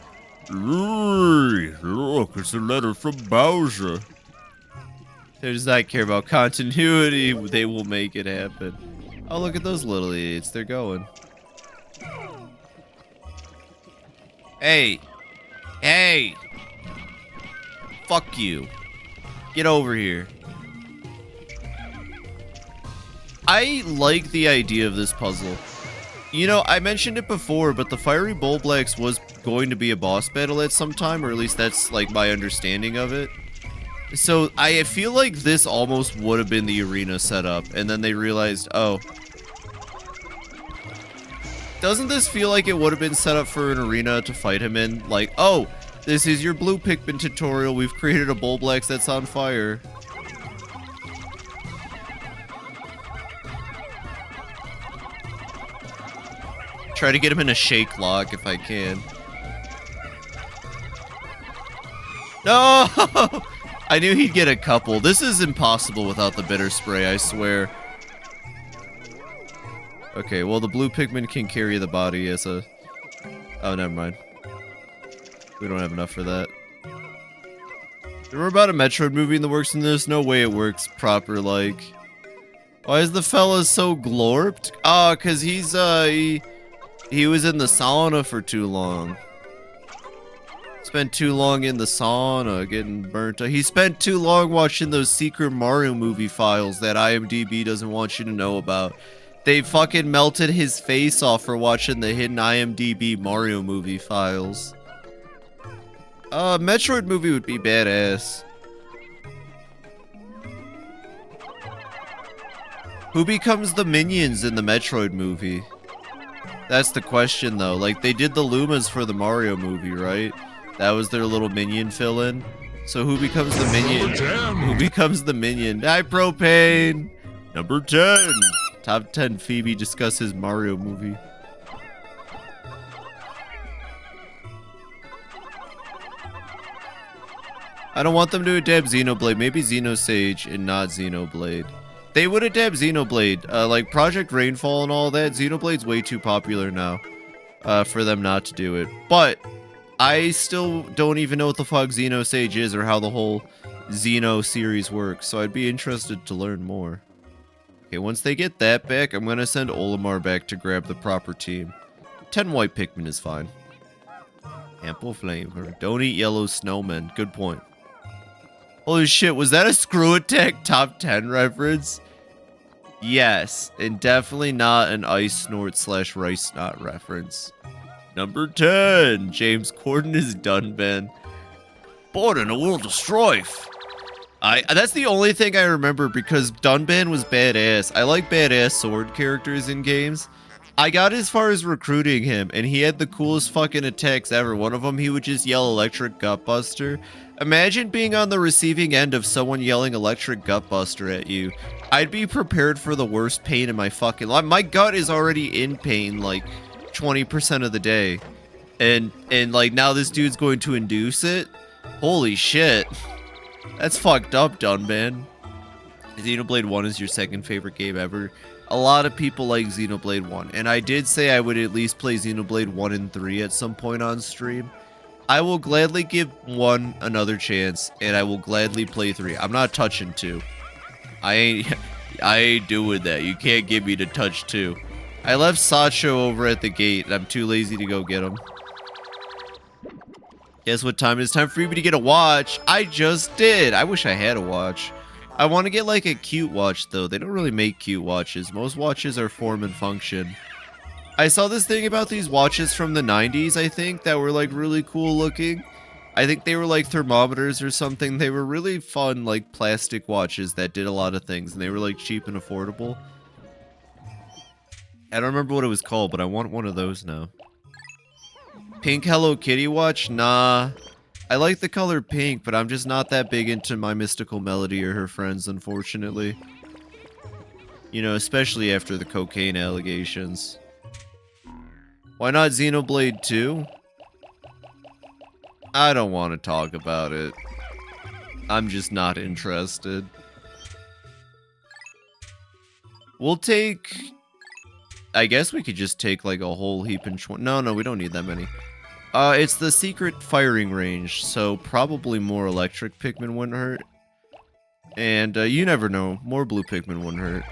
Look, it's a letter from Bowser. They does not care about continuity. They will make it happen. Oh, look at those little idiots. They're going. Hey. Hey. Fuck you. Get over here. I like the idea of this puzzle. You know, I mentioned it before, but the Fiery Bulblax was going to be a boss battle at some time, or at least that's like my understanding of it. So I feel like this almost would have been the arena setup, and then they realized, oh. Doesn't this feel like it would have been set up for an arena to fight him in? Like, oh, this is your blue Pikmin tutorial. We've created a Bulblax that's on fire. Try to get him in a shake lock if I can. No! I knew he'd get a couple. This is impossible without the bitter spray, I swear. Okay, well, the blue Pikmin can carry the body as a... Oh, never mind. We don't have enough for that. Remember about a Metroid movie in the works in this? No way it works proper, like... Why is the fella so glorped? Oh, cause he's, he was in the sauna for too long. Spent too long in the sauna, getting burnt out. He spent too long watching those secret Mario movie files that IMDb doesn't want you to know about. They fucking melted his face off for watching the hidden IMDb Mario movie files. Metroid movie would be badass. Who becomes the minions in the Metroid movie? That's the question, though. Like, they did the Lumas for the Mario movie, right? That was their little minion fill-in. So who becomes the minion? Who becomes the minion? Die Propane! Number 10! Top 10 Phoebe discusses Mario movie. I don't want them to adapt Xenoblade. Maybe Xenosage and not Xenoblade. They would adapt Xenoblade. Like Project Rainfall and all that. Xenoblade's way too popular now for them not to do it. But I still don't even know what the fuck Xenosage is or how the whole Xeno series works. So I'd be interested to learn more. Okay, once they get that back, I'm going to send Olimar back to grab the proper team. 10 white Pikmin is fine. Ample flavor. Don't eat yellow snowmen. Good point. Holy shit, was that a Screw Attack top 10 reference? Yes, and definitely not an Ice Snort / Rice Snot reference. Number 10, James Corden is Dunban. Born in a world of strife. That's the only thing I remember because Dunban was badass. I like badass sword characters in games. I got as far as recruiting him, and he had the coolest fucking attacks ever. One of them, he would just yell Electric Gutbuster. Imagine being on the receiving end of someone yelling Electric Gutbuster at you. I'd be prepared for the worst pain in my fucking life. My gut is already in pain, like, 20% of the day. And like, now this dude's going to induce it? Holy shit. That's fucked up, Dunban. Xenoblade 1 is your second favorite game ever. A lot of people like Xenoblade 1, and I did say I would at least play Xenoblade 1 and 3 at some point on stream. I will gladly give 1 another chance, and I will gladly play 3. I'm not touching 2. I ain't doing that. You can't get me to touch 2. I left Sacho over at the gate, and I'm too lazy to go get him. Guess what time it is? Time for you to get a watch. I just did. I wish I had a watch. I want to get like a cute watch though. They don't really make cute watches. Most watches are form and function. I saw this thing about these watches from the 90s, I think, that were like really cool looking. I think they were like thermometers or something. They were really fun, like plastic watches that did a lot of things, and they were like cheap and affordable. I don't remember what it was called, but I want one of those now. Pink Hello Kitty watch? Nah. I like the color pink, but I'm just not that big into My Mystical Melody or her friends, unfortunately. You know, especially after the cocaine allegations. Why not Xenoblade 2? I don't want to talk about it. I'm just not interested. We'll take... I guess we could just take like a whole heap and... No, we don't need that many. It's the secret firing range, so probably more electric Pikmin wouldn't hurt. And, you never know, more blue Pikmin wouldn't hurt.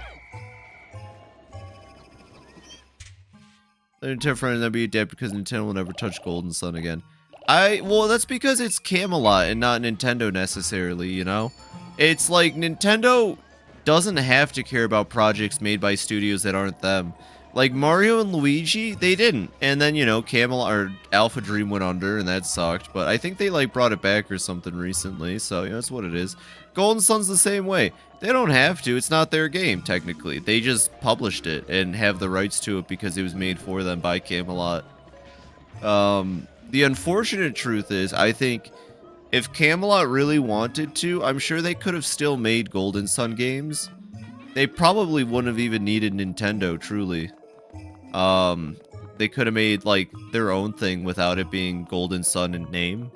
Nintendo friend that'd be a dead because Nintendo will never touch Golden Sun again. Well, that's because it's Camelot and not Nintendo necessarily, you know? It's like, Nintendo doesn't have to care about projects made by studios that aren't them. Like, Mario and Luigi, they didn't. And then, you know, Camelot or Alpha Dream went under, and that sucked. But I think they, like, brought it back or something recently. So, you know, that's what it is. Golden Sun's the same way. They don't have to. It's not their game, technically. They just published it and have the rights to it because it was made for them by Camelot. The unfortunate truth is, I think, if Camelot really wanted to, I'm sure they could have still made Golden Sun games. They probably wouldn't have even needed Nintendo, truly. They could have made, like, their own thing without it being Golden Sun in name.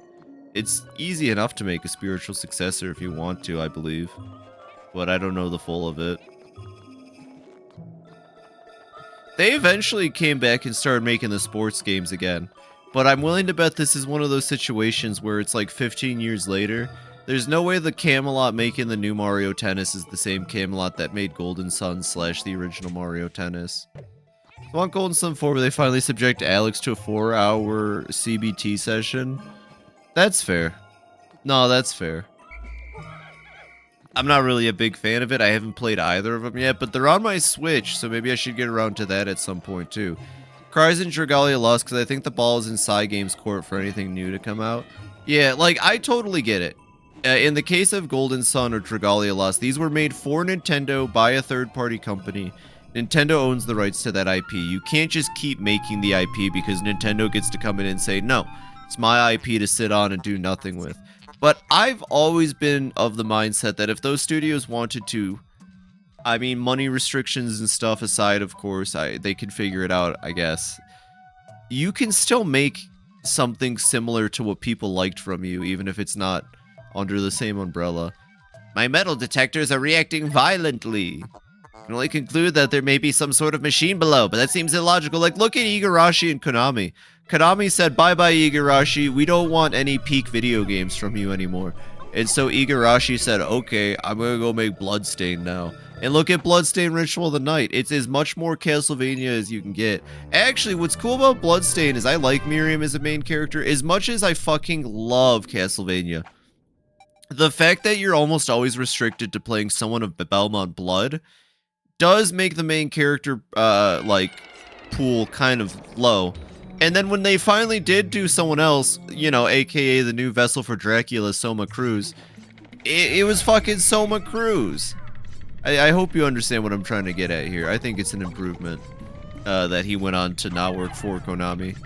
It's easy enough to make a spiritual successor if you want to, I believe. But I don't know the full of it. They eventually came back and started making the sports games again. But I'm willing to bet this is one of those situations where it's like 15 years later. There's no way the Camelot making the new Mario Tennis is the same Camelot that made Golden Sun / the original Mario Tennis. I want Golden Sun 4 where they finally subject Alex to a 4-hour CBT session. That's fair. No, that's fair. I'm not really a big fan of it. I haven't played either of them yet, but they're on my Switch, so maybe I should get around to that at some point too. Cries and Dragalia lost because I think the ball is in Cygames court for anything new to come out. Yeah, like, I totally get it. In the case of Golden Sun or Dragalia Lost, these were made for Nintendo by a third-party company. Nintendo owns the rights to that IP. You can't just keep making the IP because Nintendo gets to come in and say, no, it's my IP to sit on and do nothing with. But I've always been of the mindset that if those studios wanted to, I mean, money restrictions and stuff aside, of course, they can figure it out, I guess. You can still make something similar to what people liked from you, even if it's not under the same umbrella. My metal detectors are reacting violently. I can only conclude that there may be some sort of machine below, but that seems illogical. Like, look at Igarashi and Konami. Konami said, bye-bye, Igarashi. We don't want any peak video games from you anymore. And so Igarashi said, okay, I'm gonna go make Bloodstain now. And look at Bloodstain Ritual of the Night. It's as much more Castlevania as you can get. Actually, what's cool about Bloodstain is I like Miriam as a main character as much as I fucking love Castlevania. The fact that you're almost always restricted to playing someone of Belmont blood does make the main character, like, pool kind of low. And then when they finally did do someone else, you know, aka the new vessel for Dracula, Soma Cruz, it was fucking Soma Cruz. I hope you understand what I'm trying to get at here. I think it's an improvement that he went on to not work for Konami.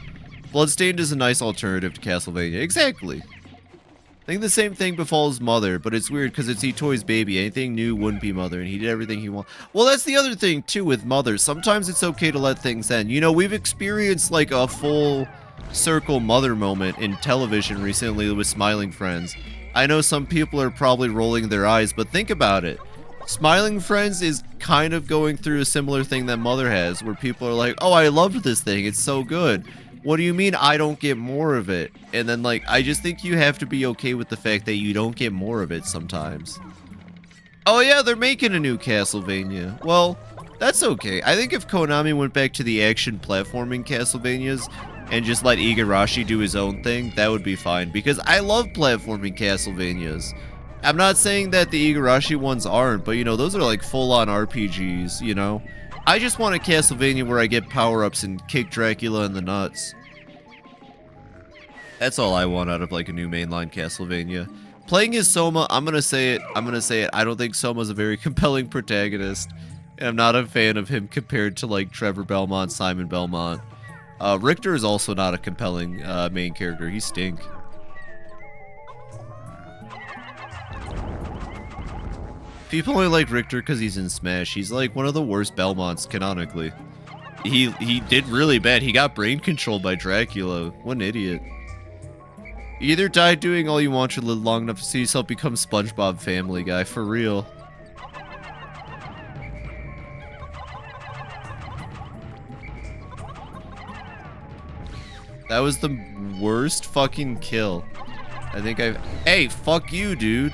Bloodstained is a nice alternative to Castlevania. Exactly. I think the same thing befalls Mother, but it's weird because it's Itoi's baby. Anything new wouldn't be Mother, and he did everything he wanted. Well, that's the other thing, too, with Mother. Sometimes it's okay to let things end. You know, we've experienced, like, a full circle Mother moment in television recently with Smiling Friends. I know some people are probably rolling their eyes, but think about it. Smiling Friends is kind of going through a similar thing that Mother has, where people are like, oh, I loved this thing. It's so good. What do you mean I don't get more of it? And then, like, I just think you have to be okay with the fact that you don't get more of it sometimes. Oh yeah, they're making a new Castlevania. Well, that's okay. I think if Konami went back to the action platforming Castlevanias and just let Igarashi do his own thing, that would be fine. Because I love platforming Castlevanias. I'm not saying that the Igarashi ones aren't, but, you know, those are like full-on RPGs, you know? I just want a Castlevania where I get power-ups and kick Dracula in the nuts. That's all I want out of, like, a new mainline Castlevania. Playing as Soma, I'm gonna say it, I don't think Soma's a very compelling protagonist. And I'm not a fan of him compared to, like, Trevor Belmont, Simon Belmont. Richter is also not a compelling main character. He stink. People only like Richter because he's in Smash. He's like one of the worst Belmonts canonically. He did really bad. He got brain controlled by Dracula. What an idiot. You either die doing all you want or live long enough to see yourself become SpongeBob Family Guy. For real. That was the worst fucking kill. I think I've... Hey, fuck you, dude.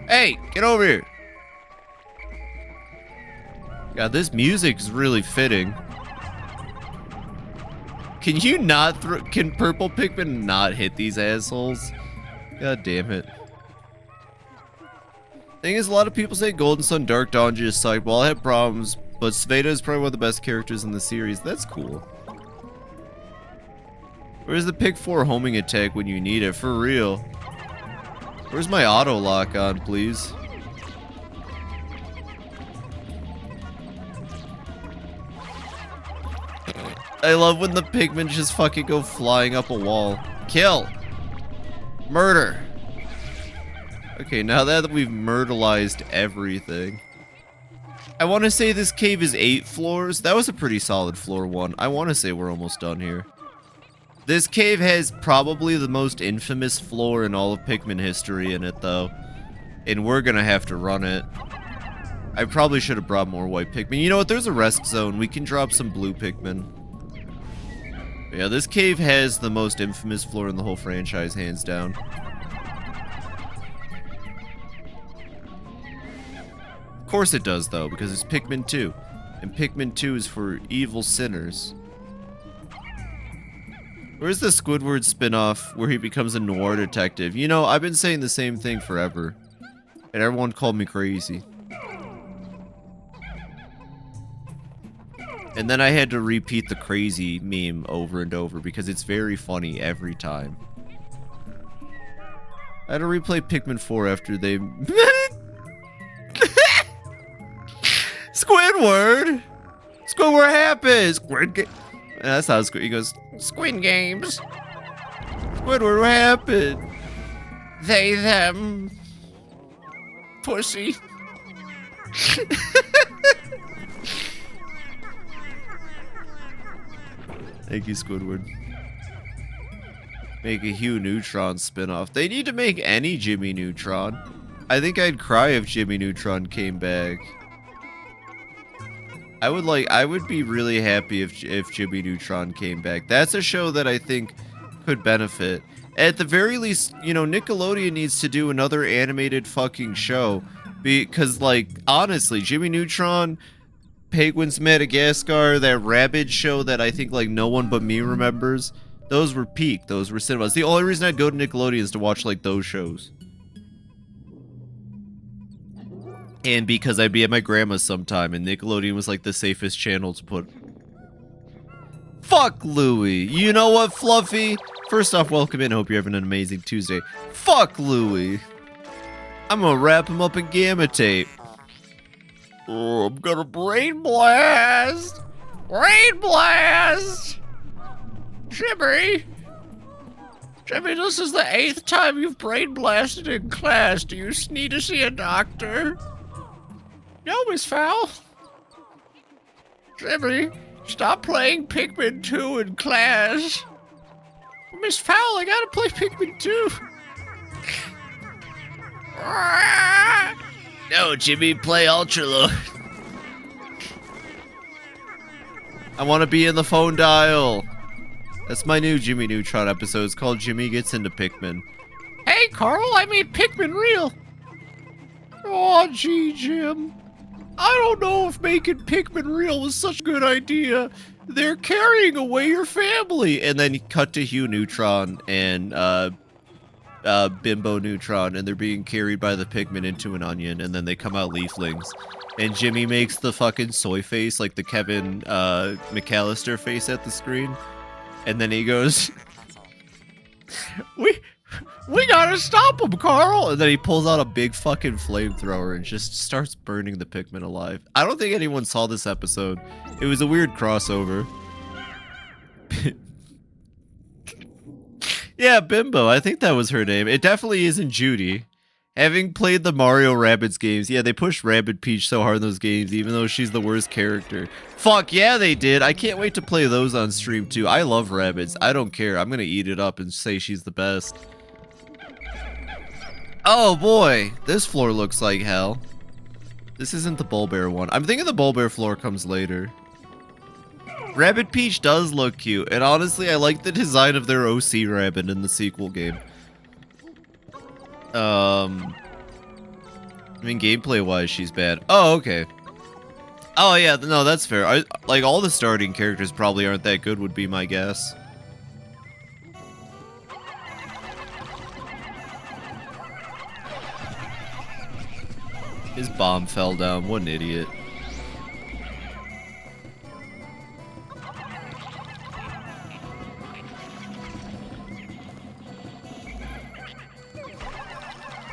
Hey, get over here. God, this music is really fitting. Can you not can Purple Pikmin not hit these assholes? God damn it. Thing is, a lot of people say Golden Sun Dark Dawn just sucked. Well, I had problems, but Sveta is probably one of the best characters in the series. That's cool. Where's the Pick 4 homing attack when you need it? For real. Where's my auto lock on, please? I love when the Pikmin just fucking go flying up a wall. Kill! Murder! Okay, now that we've murderized everything. I want to say this cave is 8 floors. That was a pretty solid floor 1. I want to say we're almost done here. This cave has probably the most infamous floor in all of Pikmin history in it, though. And we're gonna have to run it. I probably should have brought more white Pikmin. You know what? There's a rest zone. We can drop some blue Pikmin. But yeah, this cave has the most infamous floor in the whole franchise, hands down. Of course it does, though, because it's Pikmin 2. And Pikmin 2 is for evil sinners. Where's the Squidward spin-off where he becomes a noir detective? You know, I've been saying the same thing forever. And everyone called me crazy. And then I had to repeat the crazy meme over and over because it's very funny every time. I had to replay Pikmin 4 after they... Squidward! Squidward happened! Squid Game... That's how Squid... He goes, Squid Games. Squidward, what happened? They, them... Pussy. Thank you, Squidward. Make a Hugh Neutron spin-off. They need to make any Jimmy Neutron. I think I'd cry if Jimmy Neutron came back. I would be really happy if Jimmy Neutron came back. That's a show that I think could benefit. At the very least, you know, Nickelodeon needs to do another animated fucking show. Because, like, honestly, Jimmy Neutron, Penguins Madagascar, that Rabbids show that I think, like, no one but me remembers, those were peak. Those were cinemas. The only reason I'd go to Nickelodeon is to watch, like, those shows. And because I'd be at my grandma's sometime, and Nickelodeon was, like, the safest channel to put. Fuck Louie. You know what, Fluffy? First off, welcome in. Hope you're having an amazing Tuesday. Fuck Louie. I'm gonna wrap him up in gamma tape. Oh, I'm gonna brain blast. Brain blast. Jimmy. Jimmy, this is the 8th time you've brain blasted in class. Do you need to see a doctor? No, Miss Fowl. Jimmy, stop playing Pikmin 2 in class. Miss Fowl, I gotta play Pikmin 2. No, Jimmy, play Ultra Lord. I want to be in the phone dial. That's my new Jimmy Neutron episode. It's called Jimmy Gets Into Pikmin. Hey, Carl, I made Pikmin real. Oh, gee, Jim. I don't know if making Pikmin real was such a good idea. They're carrying away your family. And then you cut to Hugh Neutron and Bimbo Neutron, and they're being carried by the Pikmin into an onion, and then they come out leaflings. And Jimmy makes the fucking soy face, like the Kevin McAllister face at the screen. And then he goes, we gotta stop him, Carl! And then he pulls out a big fucking flamethrower and just starts burning the Pikmin alive. I don't think anyone saw this episode. It was a weird crossover. Yeah, Bimbo. I think that was her name. It definitely isn't Judy. Having played the Mario Rabbids games, yeah, they pushed Rabbid Peach so hard in those games, even though she's the worst character. Fuck yeah, they did. I can't wait to play those on stream too. I love Rabbids. I don't care. I'm gonna eat it up and say she's the best. Oh boy, this floor looks like hell. This isn't the Bulbear one. I'm thinking the Bulbear floor comes later. Rabbid Peach does look cute, and honestly, I like the design of their OC Rabbid in the sequel game. I mean, gameplay-wise, she's bad. Oh, okay. Oh, yeah, no, that's fair. Like, all the starting characters probably aren't that good, would be my guess. His bomb fell down. What an idiot.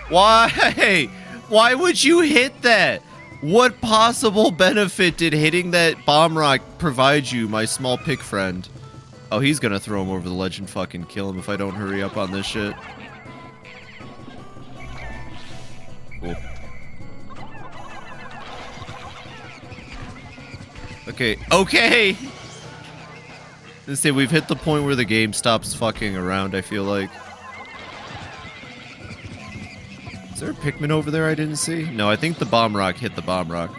Why? Why would you hit that? What possible benefit did hitting that bomb rock provide you, my small pig friend? Oh, he's gonna throw him over the ledge and fucking kill him if I don't hurry up on this shit. Cool. Okay, okay! Let's say we've hit the point where the game stops fucking around, I feel like. Is there a Pikmin over there I didn't see? No, I think the bomb rock hit the bomb rock.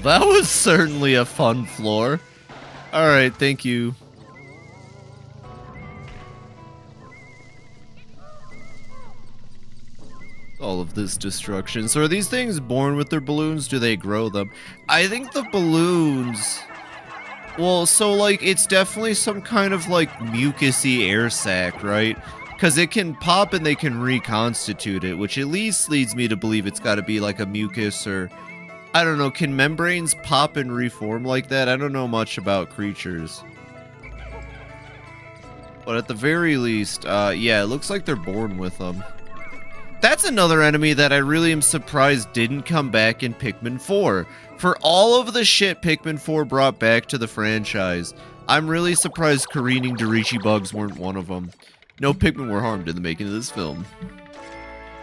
Well, that was certainly a fun floor. Alright, thank you. All of this destruction. So are these things born with their balloons? Do they grow them? I think the balloons... Well, so like, it's definitely some kind of like mucusy air sac, right? Because it can pop and they can reconstitute it, which at least leads me to believe it's got to be like a mucus or... I don't know, can membranes pop and reform like that? I don't know much about creatures. But at the very least, yeah, it looks like they're born with them. That's another enemy that I really am surprised didn't come back in Pikmin 4. For all of the shit Pikmin 4 brought back to the franchise, I'm really surprised careening Dorichi bugs weren't one of them. No Pikmin were harmed in the making of this film.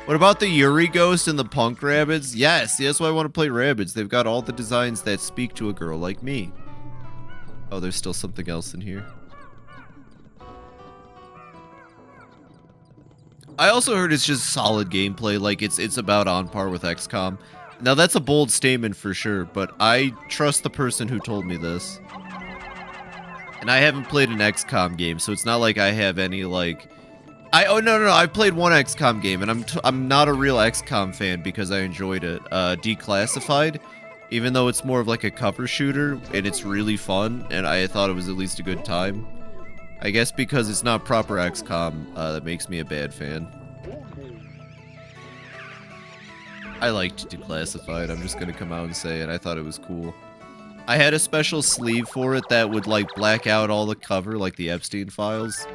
What about the Yuri Ghost and the Punk Rabbids? Yes, that's why I want to play Rabbids. They've got all the designs that speak to a girl like me. Oh, there's still something else in here. I also heard it's just solid gameplay, like it's about on par with XCOM. Now that's a bold statement for sure, but I trust the person who told me this. And I haven't played an XCOM game, so it's not like I have any like... Oh no, I played one XCOM game, and I'm not a real XCOM fan because I enjoyed it. Declassified, even though it's more of like a cover shooter, and it's really fun, and I thought it was at least a good time. I guess because it's not proper XCOM, that makes me a bad fan. I liked Declassified, I'm just gonna come out and say it, I thought it was cool. I had a special sleeve for it that would like black out all the cover, like the Epstein files.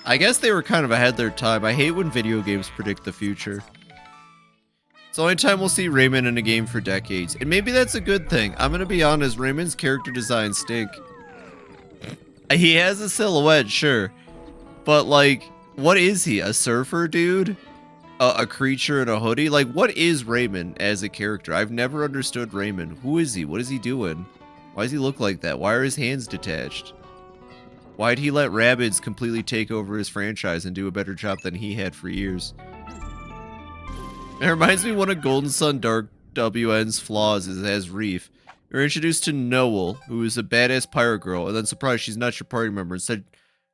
I guess they were kind of ahead of their time. I hate when video games predict the future. It's the only time we'll see Raymond in a game for decades, and maybe that's a good thing. I'm gonna be honest, Raymond's character designs stink. He has a silhouette, sure. But, like, what is he? A surfer dude? A creature in a hoodie? Like, what is Raymond as a character? I've never understood Raymond. Who is he? What is he doing? Why does he look like that? Why are his hands detached? Why'd he let Rabbids completely take over his franchise and do a better job than he had for years? It reminds me one of Golden Sun Dark WN's flaws is as Reef. You're introduced to Noel, who is a badass pirate girl, and then surprised she's not your party member. Instead,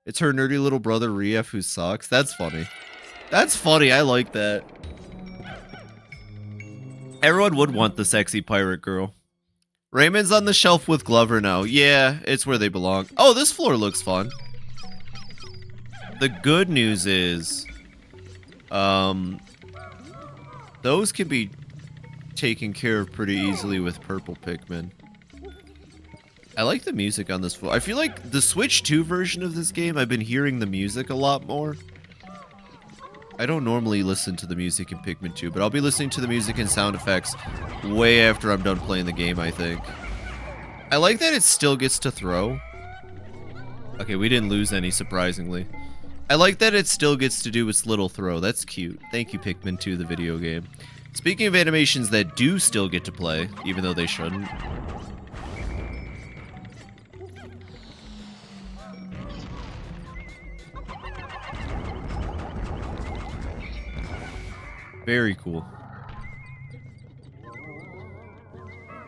it's her nerdy little brother Rief who sucks. That's funny. That's funny, I like that. Everyone would want the sexy pirate girl. Raymond's on the shelf with Glover now. Yeah, it's where they belong. Oh, this floor looks fun. The good news is, those can be taken care of pretty easily with purple Pikmin. I like the music on this floor. I feel like the Switch 2 version of this game, I've been hearing the music a lot more. I don't normally listen to the music in Pikmin 2, but I'll be listening to the music and sound effects way after I'm done playing the game, I think. I like that it still gets to throw. Okay, we didn't lose any, surprisingly. I like that it still gets to do its little throw. That's cute. Thank you, Pikmin 2, the video game. Speaking of animations that do still get to play, even though they shouldn't. Very cool.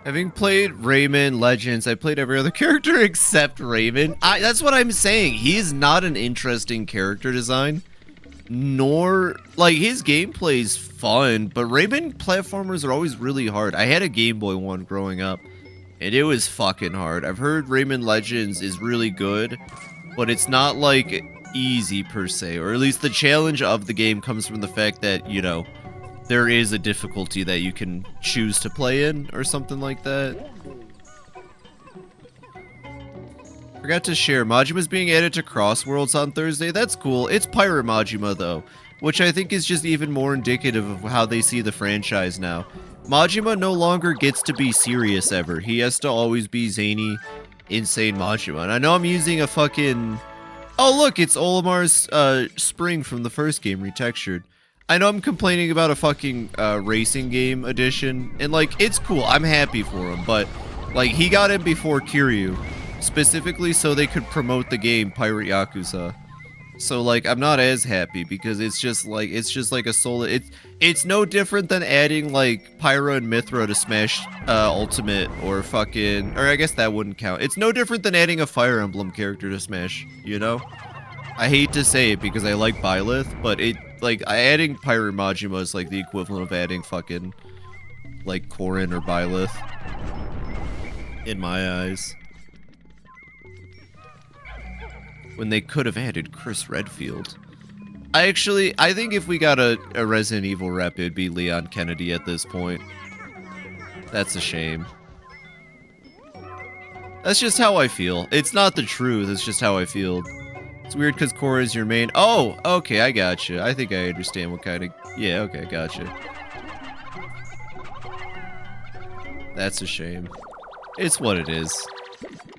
Having played Rayman Legends, I played every other character except Rayman. That's what I'm saying. He is not an interesting character design. Nor, like, his gameplay's fun, but Rayman platformers are always really hard. I had a Game Boy one growing up, and it was fucking hard. I've heard Rayman Legends is really good, but it's not, like, easy per se, or at least the challenge of the game comes from the fact that, you know, there is a difficulty that you can choose to play in, or something like that. I Forgot to share. Majima's being added to Crossworlds on Thursday. That's cool. It's Pirate Majima, though, which I think is just even more indicative of how they see the franchise now. Majima no longer gets to be serious ever. He has to always be zany, insane Majima. And I know I'm using a fucking... Oh, look, it's Olimar's spring from the first game, retextured. I know I'm complaining about a fucking racing game edition, and, like, it's cool. I'm happy for him, but, like, he got in before Kiryu, specifically so they could promote the game Pirate Yakuza. So, like, I'm not as happy because it's just like a solo. It's no different than adding, like, Pyra and Mithra to Smash Ultimate or fucking... Or I guess that wouldn't count. It's no different than adding a Fire Emblem character to Smash, you know? I hate to say it because I like Byleth, but adding Pirate Majima is, like, the equivalent of adding fucking, like, Corrin or Byleth. In my eyes. When they could have added Chris Redfield. I think if we got a Resident Evil rep, it'd be Leon Kennedy at this point. That's a shame. That's just how I feel. It's not the truth, it's just how I feel. It's weird because Korra is your main... Oh, okay, I gotcha. I think I understand what kind of... Yeah, okay, gotcha. That's a shame. It's what it is.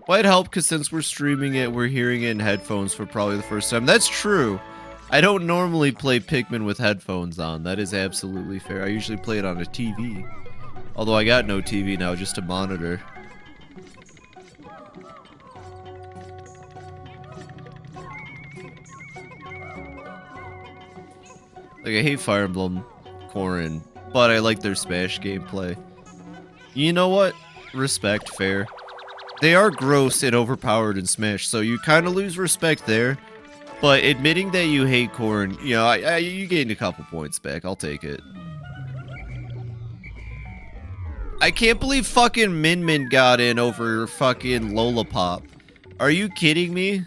Might help because since we're streaming it, we're hearing it in headphones for probably the first time. That's true. I don't normally play Pikmin with headphones on. That is absolutely fair. I usually play it on a TV. Although I got no TV now, just a monitor. Like, I hate Fire Emblem Corrin, but I like their Smash gameplay. You know what? Respect, fair. They are gross and overpowered in Smash, so you kind of lose respect there. But admitting that you hate Corrin, you know, you gained a couple points back. I'll take it. I can't believe fucking Min Min got in over fucking Lollipop. Are you kidding me?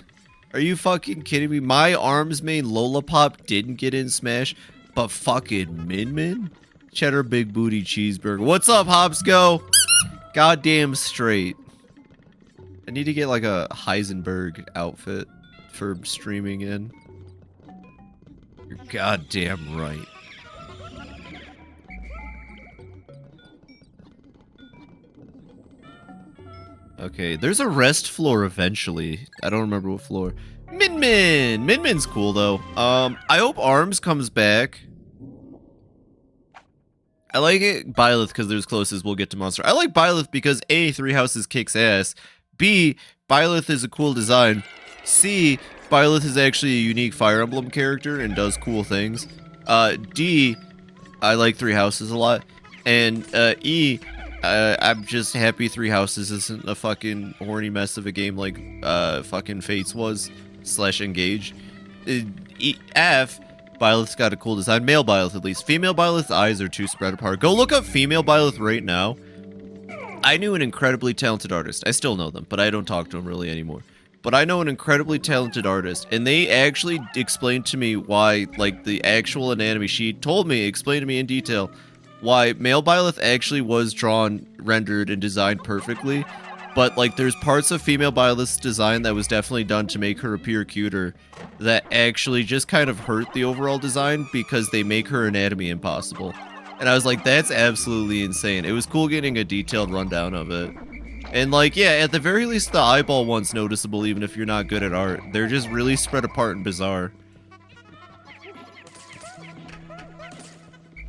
Are you fucking kidding me? My ARMS main Lollipop didn't get in Smash, but fucking Min Min? Cheddar Big Booty Cheeseburger. What's up, Hopsco? Goddamn straight. I need to get like a Heisenberg outfit for streaming in. You're goddamn right. Okay, there's a rest floor eventually. I don't remember what floor. Min Min! Min Min's cool though. I hope ARMS comes back. I like it Byleth because there's closest we'll get to Monster. I like Byleth because A, Three Houses kicks ass. B, Byleth is a cool design. C, Byleth is actually a unique Fire Emblem character and does cool things. D, I like Three Houses a lot. And E, I'm just happy Three Houses isn't a fucking horny mess of a game like fucking Fates was, / Engage. F, Byleth's got a cool design. Male Byleth at least. Female Byleth's eyes are too spread apart. Go look up female Byleth right now. I knew an incredibly talented artist. I still know them, but I don't talk to them really anymore. But I know an incredibly talented artist, and they actually explained to me why, like, the actual anatomy, she explained to me in detail why male Byleth actually was drawn, rendered, and designed perfectly, but, like, there's parts of female Byleth's design that was definitely done to make her appear cuter that actually just kind of hurt the overall design because they make her anatomy impossible. And I was like, that's absolutely insane. It was cool getting a detailed rundown of it. And, like, yeah, at the very least, the eyeball one's noticeable even if you're not good at art. They're just really spread apart and bizarre.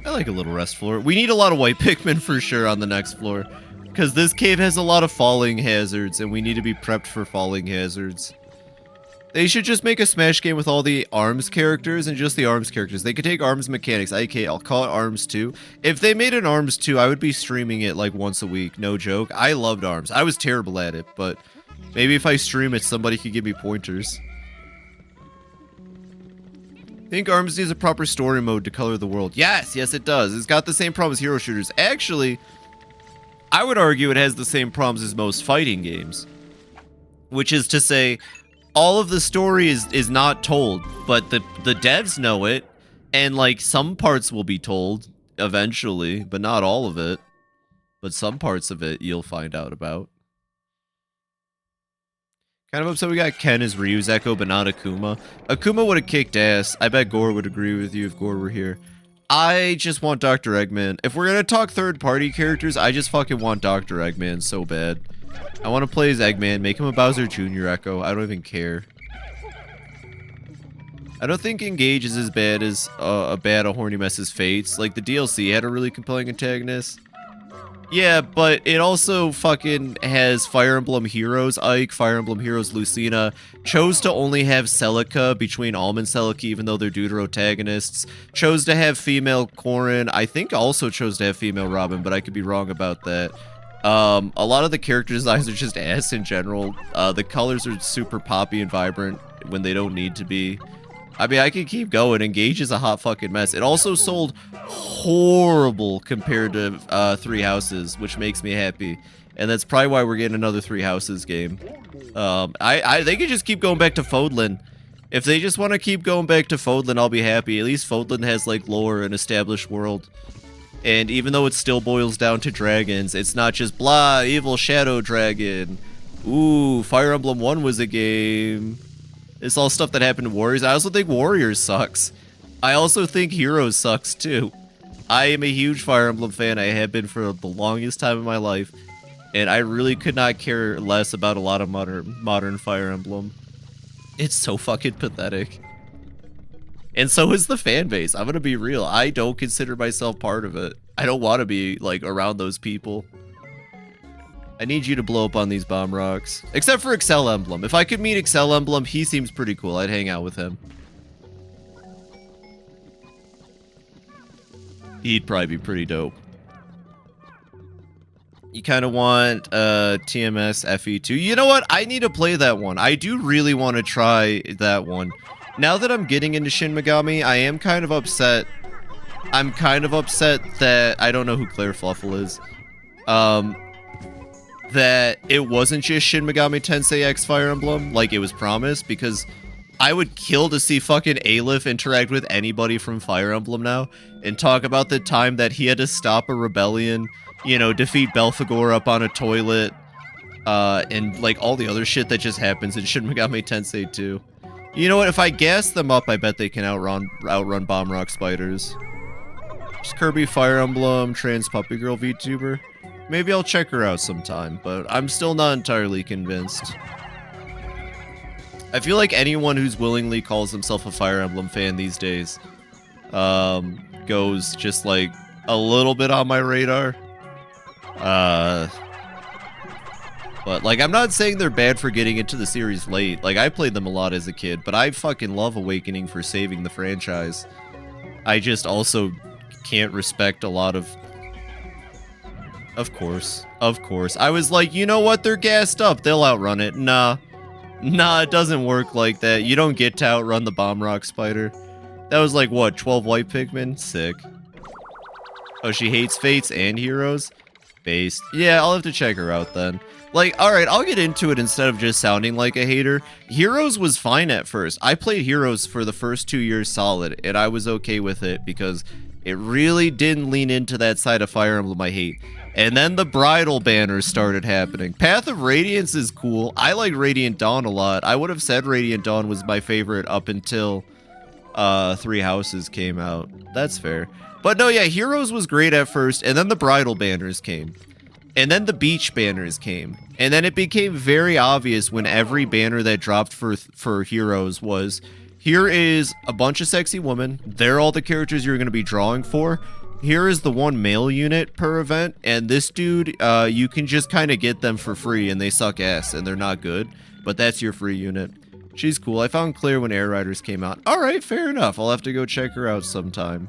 I like a little rest floor. We need a lot of white Pikmin for sure on the next floor. Because this cave has a lot of falling hazards, and we need to be prepped for falling hazards. They should just make a Smash game with all the ARMS characters and just the ARMS characters. They could take ARMS mechanics. Okay, I'll call it ARMS 2. If they made an ARMS 2, I would be streaming it like once a week. No joke. I loved ARMS. I was terrible at it, but maybe if I stream it, somebody could give me pointers. I think ARMS needs a proper story mode to color the world. Yes, yes it does. It's got the same problem as hero shooters. Actually, I would argue it has the same problems as most fighting games. Which is to say, all of the story is not told, but the devs know it, and like some parts will be told eventually, but not all of it. But some parts of it you'll find out about. Kind of upset we got Ken as Ryu's Echo, but not Akuma. Akuma would have kicked ass. I bet Gore would agree with you if Gore were here. I just want Dr. Eggman. If we're gonna talk third-party characters, I just fucking want Dr. Eggman so bad. I want to play as Eggman, make him a Bowser Jr. Echo. I don't even care. I don't think Engage is as bad as a horny mess as Fates. Like, the DLC had a really compelling antagonist. Yeah, but it also fucking has Fire Emblem Heroes Ike, Fire Emblem Heroes Lucina, chose to only have Celica between Alm and Celica even though they're deuterotagonists, chose to have female Corrin, I think also chose to have female Robin, but I could be wrong about that. A lot of the character designs are just ass in general. The colors are super poppy and vibrant when they don't need to be. I mean, I could keep going. Engage is a hot fucking mess. It also sold horrible compared to Three Houses, which makes me happy. And that's probably why we're getting another Three Houses game. They could just keep going back to Fodlan. If they just want to keep going back to Fodlan, I'll be happy. At least Fodlan has, like, lore and established world. And even though it still boils down to dragons, it's not just blah, evil shadow dragon. Ooh, Fire Emblem 1 was a game. It's all stuff that happened to Warriors. I also think Warriors sucks. I also think Heroes sucks too. I am a huge Fire Emblem fan. I have been for the longest time in my life. And I really could not care less about a lot of modern Fire Emblem. It's so fucking pathetic. And so is the fan base. I'm gonna be real. I don't consider myself part of it. I don't want to be, like, around those people. I need you to blow up on these bomb rocks. Except for Excel Emblem. If I could meet Excel Emblem, he seems pretty cool. I'd hang out with him. He'd probably be pretty dope. You kind of want TMS FE2. You know what? I need to play that one. I do really want to try that one. Now that I'm getting into Shin Megami, I am kind of upset. I'm kind of upset that I don't know who Claire Fluffle is. That it wasn't just Shin Megami Tensei X Fire Emblem like it was promised, because I would kill to see fucking Aleph interact with anybody from Fire Emblem now and talk about the time that he had to stop a rebellion, you know, defeat Belphegor up on a toilet, and like all the other shit that just happens in Shin Megami Tensei 2. You know what? If I gas them up, I bet they can outrun Bomb Rock Spiders. Just Kirby Fire Emblem Trans Puppy Girl VTuber. Maybe I'll check her out sometime, but I'm still not entirely convinced. I feel like anyone who's willingly calls himself a Fire Emblem fan these days goes just like a little bit on my radar. But, like, I'm not saying they're bad for getting into the series late. Like, I played them a lot as a kid, but I fucking love Awakening for saving the franchise. I just also can't respect a lot of... Of course. I was like, you know what? They're gassed up. They'll outrun it. Nah, it doesn't work like that. You don't get to outrun the Bomb Rock Spider. That was like, what, 12 white Pikmin? Sick. Oh, she hates Fates and Heroes? Based. Yeah, I'll have to check her out then. Like, alright, I'll get into it instead of just sounding like a hater. Heroes was fine at first. I played Heroes for the first 2 years solid, and I was okay with it because it really didn't lean into that side of Fire Emblem I hate. And then the bridal banners started happening. Path of Radiance is cool. I like Radiant Dawn a lot. I would have said Radiant Dawn was my favorite up until Three Houses came out. That's fair. But no, yeah, Heroes was great at first, and then the bridal banners came. And then the beach banners came. And then it became very obvious when every banner that dropped for Heroes was, here is a bunch of sexy women. They're all the characters you're going to be drawing for. Here is the one male unit per event. And this dude, you can just kind of get them for free and they suck ass and they're not good. But that's your free unit. She's cool. I found Claire when Air Riders came out. Alright, fair enough. I'll have to go check her out sometime.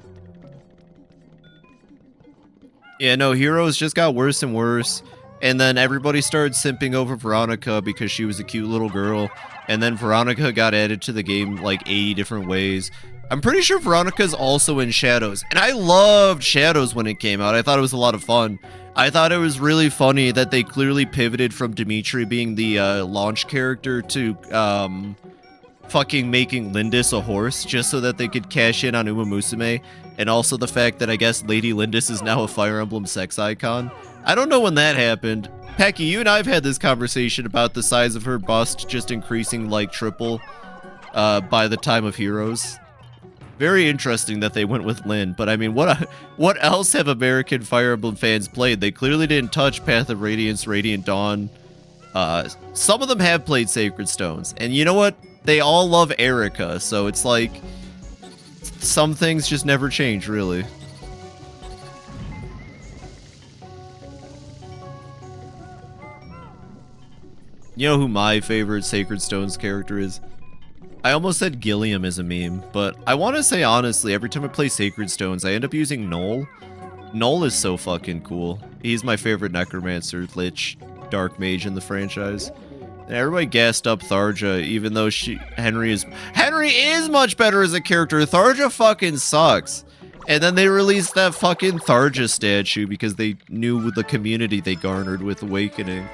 Yeah, no, Heroes just got worse and worse. And then everybody started simping over Veronica because she was a cute little girl. And then Veronica got added to the game like 80 different ways. I'm pretty sure Veronica's also in Shadows. And I loved Shadows when it came out. I thought it was a lot of fun. I thought it was really funny that they clearly pivoted from Dimitri being the launch character to fucking making Lindis a horse just so that they could cash in on Uma Musume. And also the fact that I guess Lady Lindis is now a Fire Emblem sex icon. I don't know when that happened. Pecky, you and I have had this conversation about the size of her bust just increasing like triple by the time of Heroes. Very interesting that they went with Lynn, but I mean, what else have American Fire Emblem fans played? They clearly didn't touch Path of Radiance, Radiant Dawn. Some of them have played Sacred Stones, and you know what? They all love Erica, so it's like some things just never change, really. You know who my favorite Sacred Stones character is? I almost said Gilliam as a meme, but I want to say honestly, every time I play Sacred Stones, I end up using Noel. Noel is so fucking cool. He's my favorite Necromancer, Lich, Dark Mage in the franchise. And everybody gassed up Tharja, even though Henry is much better as a character. Tharja fucking sucks. And then they released that fucking Tharja statue because they knew the community they garnered with Awakening.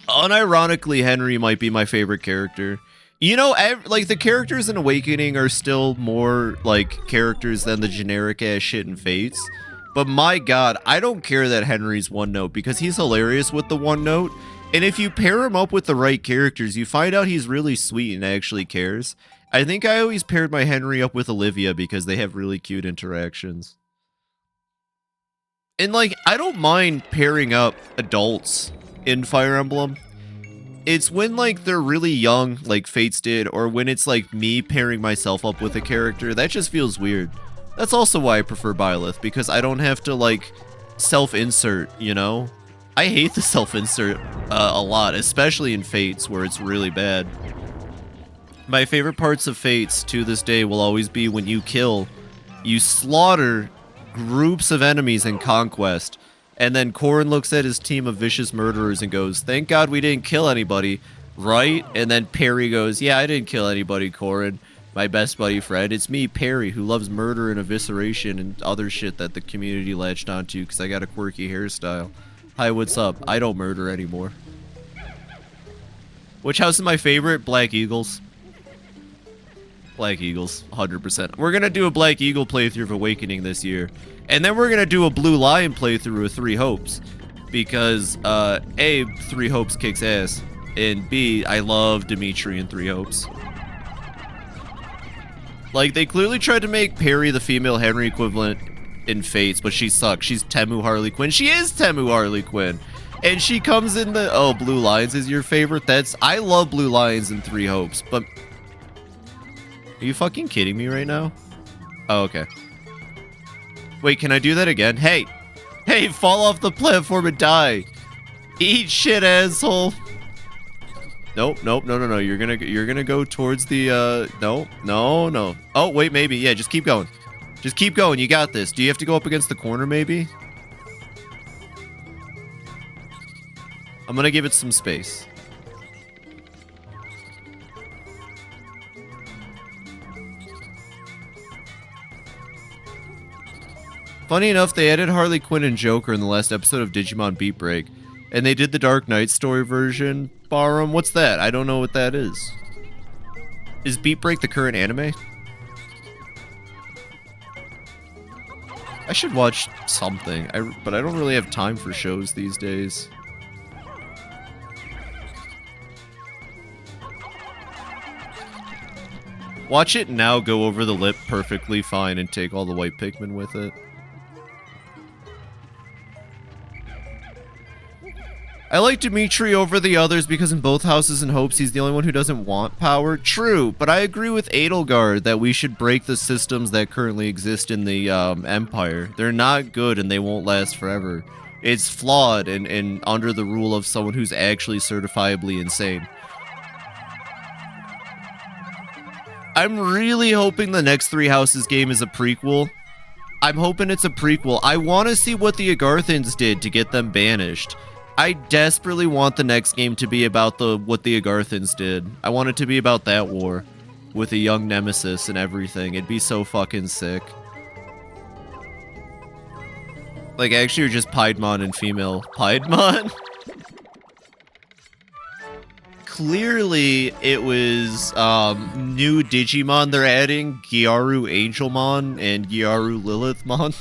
Unironically, Henry might be my favorite character. You know, like, the characters in Awakening are still more, like, characters than the generic-ass shit in Fates. But my god, I don't care that Henry's one note, because he's hilarious with the one note. And if you pair him up with the right characters, you find out he's really sweet and actually cares. I think I always paired my Henry up with Olivia because they have really cute interactions. And, like, I don't mind pairing up adults in Fire Emblem. It's when, like, they're really young, like Fates did, or when it's, like, me pairing myself up with a character. That just feels weird. That's also why I prefer Byleth, because I don't have to, like, self-insert, you know? I hate the self-insert a lot, especially in Fates, where it's really bad. My favorite parts of Fates, to this day, will always be when you slaughter groups of enemies in Conquest, and then Corrin looks at his team of vicious murderers and goes, "Thank God we didn't kill anybody, right?" And then Perry goes, "Yeah, I didn't kill anybody, Corrin. My best buddy Fred. It's me, Perry, who loves murder and evisceration and other shit that the community latched onto because I got a quirky hairstyle. Hi, what's up? I don't murder anymore." Which house is my favorite? Black Eagles. Black Eagles, 100%. We're gonna do a Black Eagle playthrough of Awakening this year. And then we're gonna do a Blue Lion playthrough of Three Hopes. Because, A, Three Hopes kicks ass. And B, I love Dimitri in Three Hopes. Like, they clearly tried to make Perry the female Henry equivalent in Fates, but she sucks. She's Temu Harley Quinn. She is Temu Harley Quinn. And she comes in the... Oh, Blue Lions is your favorite? I love Blue Lions in Three Hopes, but... Are you fucking kidding me right now? Oh, okay. Wait, can I do that again? Hey! Hey, fall off the platform and die! Eat shit, asshole! Nope, nope, no. You're gonna go towards the, no. Oh, wait, maybe. Yeah, just keep going. Just keep going. You got this. Do you have to go up against the corner, maybe? I'm gonna give it some space. Funny enough, they added Harley Quinn and Joker in the last episode of Digimon Beat Break. And they did the Dark Knight story version. Barum, what's that? I don't know what that is. Is Beat Break the current anime? I should watch something, but I don't really have time for shows these days. Watch it now go over the lip perfectly fine and take all the white Pikmin with it. I like Dimitri over the others because in both Houses and Hopes he's the only one who doesn't want power. True, but I agree with Edelgard that we should break the systems that currently exist in the Empire. They're not good and they won't last forever. It's flawed and under the rule of someone who's actually certifiably insane. I'm really hoping the next Three Houses game is a prequel. I'm hoping it's a prequel. I want to see what the Agarthans did to get them banished. I desperately want the next game to be about what the Agarthans did. I want it to be about that war. With a young nemesis and everything. It'd be so fucking sick. Like, actually, you're just Piedmon and female Piedmon? Clearly, it was new Digimon they're adding. Gyaru Angelmon and Gyaru Lilithmon.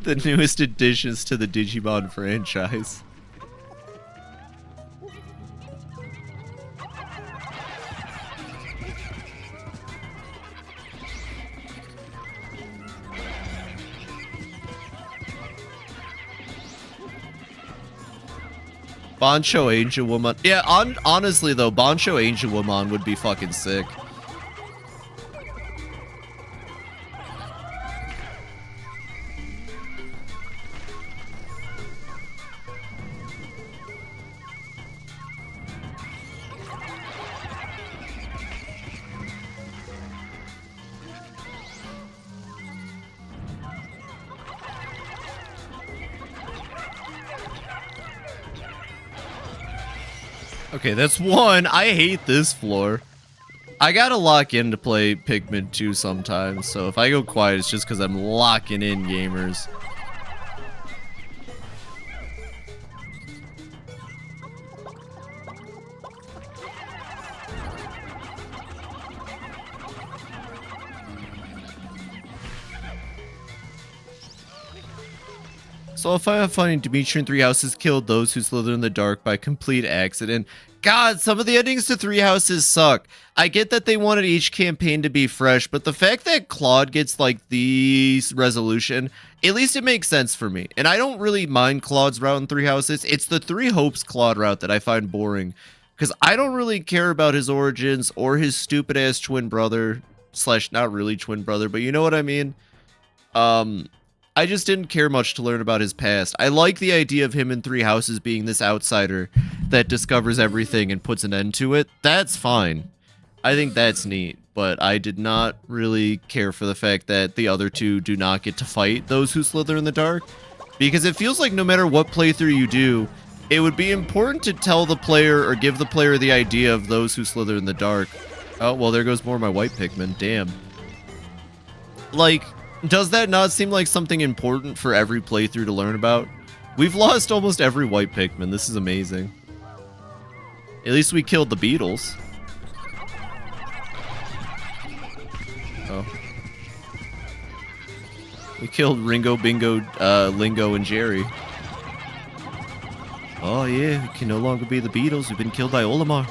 The newest additions to the Digimon franchise. Bancho Angel Woman. Yeah, honestly though, Bancho Angel Woman would be fucking sick. Okay, that's one. I hate this floor. I gotta lock in to play Pikmin 2 sometimes, so if I go quiet, it's just because I'm locking in, gamers. So I find it funny, Dimitri in Three Houses killed those who slither in the dark by complete accident. God, some of the endings to Three Houses suck. I get that they wanted each campaign to be fresh, but the fact that Claude gets, like, the resolution, at least it makes sense for me. And I don't really mind Claude's route in Three Houses. It's the Three Hopes Claude route that I find boring, because I don't really care about his origins or his stupid-ass twin brother, slash not really twin brother, but you know what I mean? I just didn't care much to learn about his past. I like the idea of him in Three Houses being this outsider that discovers everything and puts an end to it. That's fine. I think that's neat, but I did not really care for the fact that the other two do not get to fight those who slither in the dark, because it feels like no matter what playthrough you do, it would be important to tell the player or give the player the idea of those who slither in the dark. Oh, well, there goes more of my white Pikmin. Damn. Like, does that not seem like something important for every playthrough to learn about? We've lost almost every white Pikmin. This is amazing. At least we killed the beetles. Oh. We killed Ringo, Bingo, Lingo, and Jerry. Oh yeah, we can no longer be the Beatles. We've been killed by Olimar.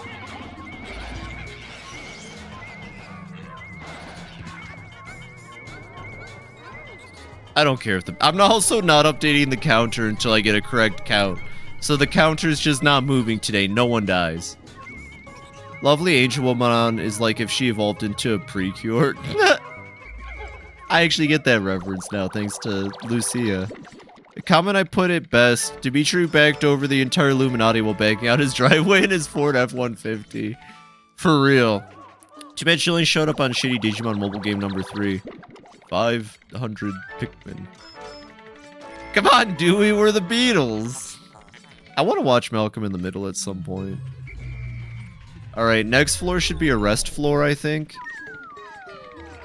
I don't care if I'm also not updating the counter until I get a correct count. So the counter's just not moving today. No one dies. Lovely Angel Woman is like if she evolved into a Precure. I actually get that reference now, thanks to Lucia. The comment I put it best, Dimitri backed over the entire Illuminati while backing out his driveway in his Ford F-150. For real. Too bad she only showed up on shitty Digimon mobile game number 3. 500 Pikmin. Come on, Dewey, we're the Beatles. I want to watch Malcolm in the Middle at some point. Alright, next floor should be a rest floor, I think.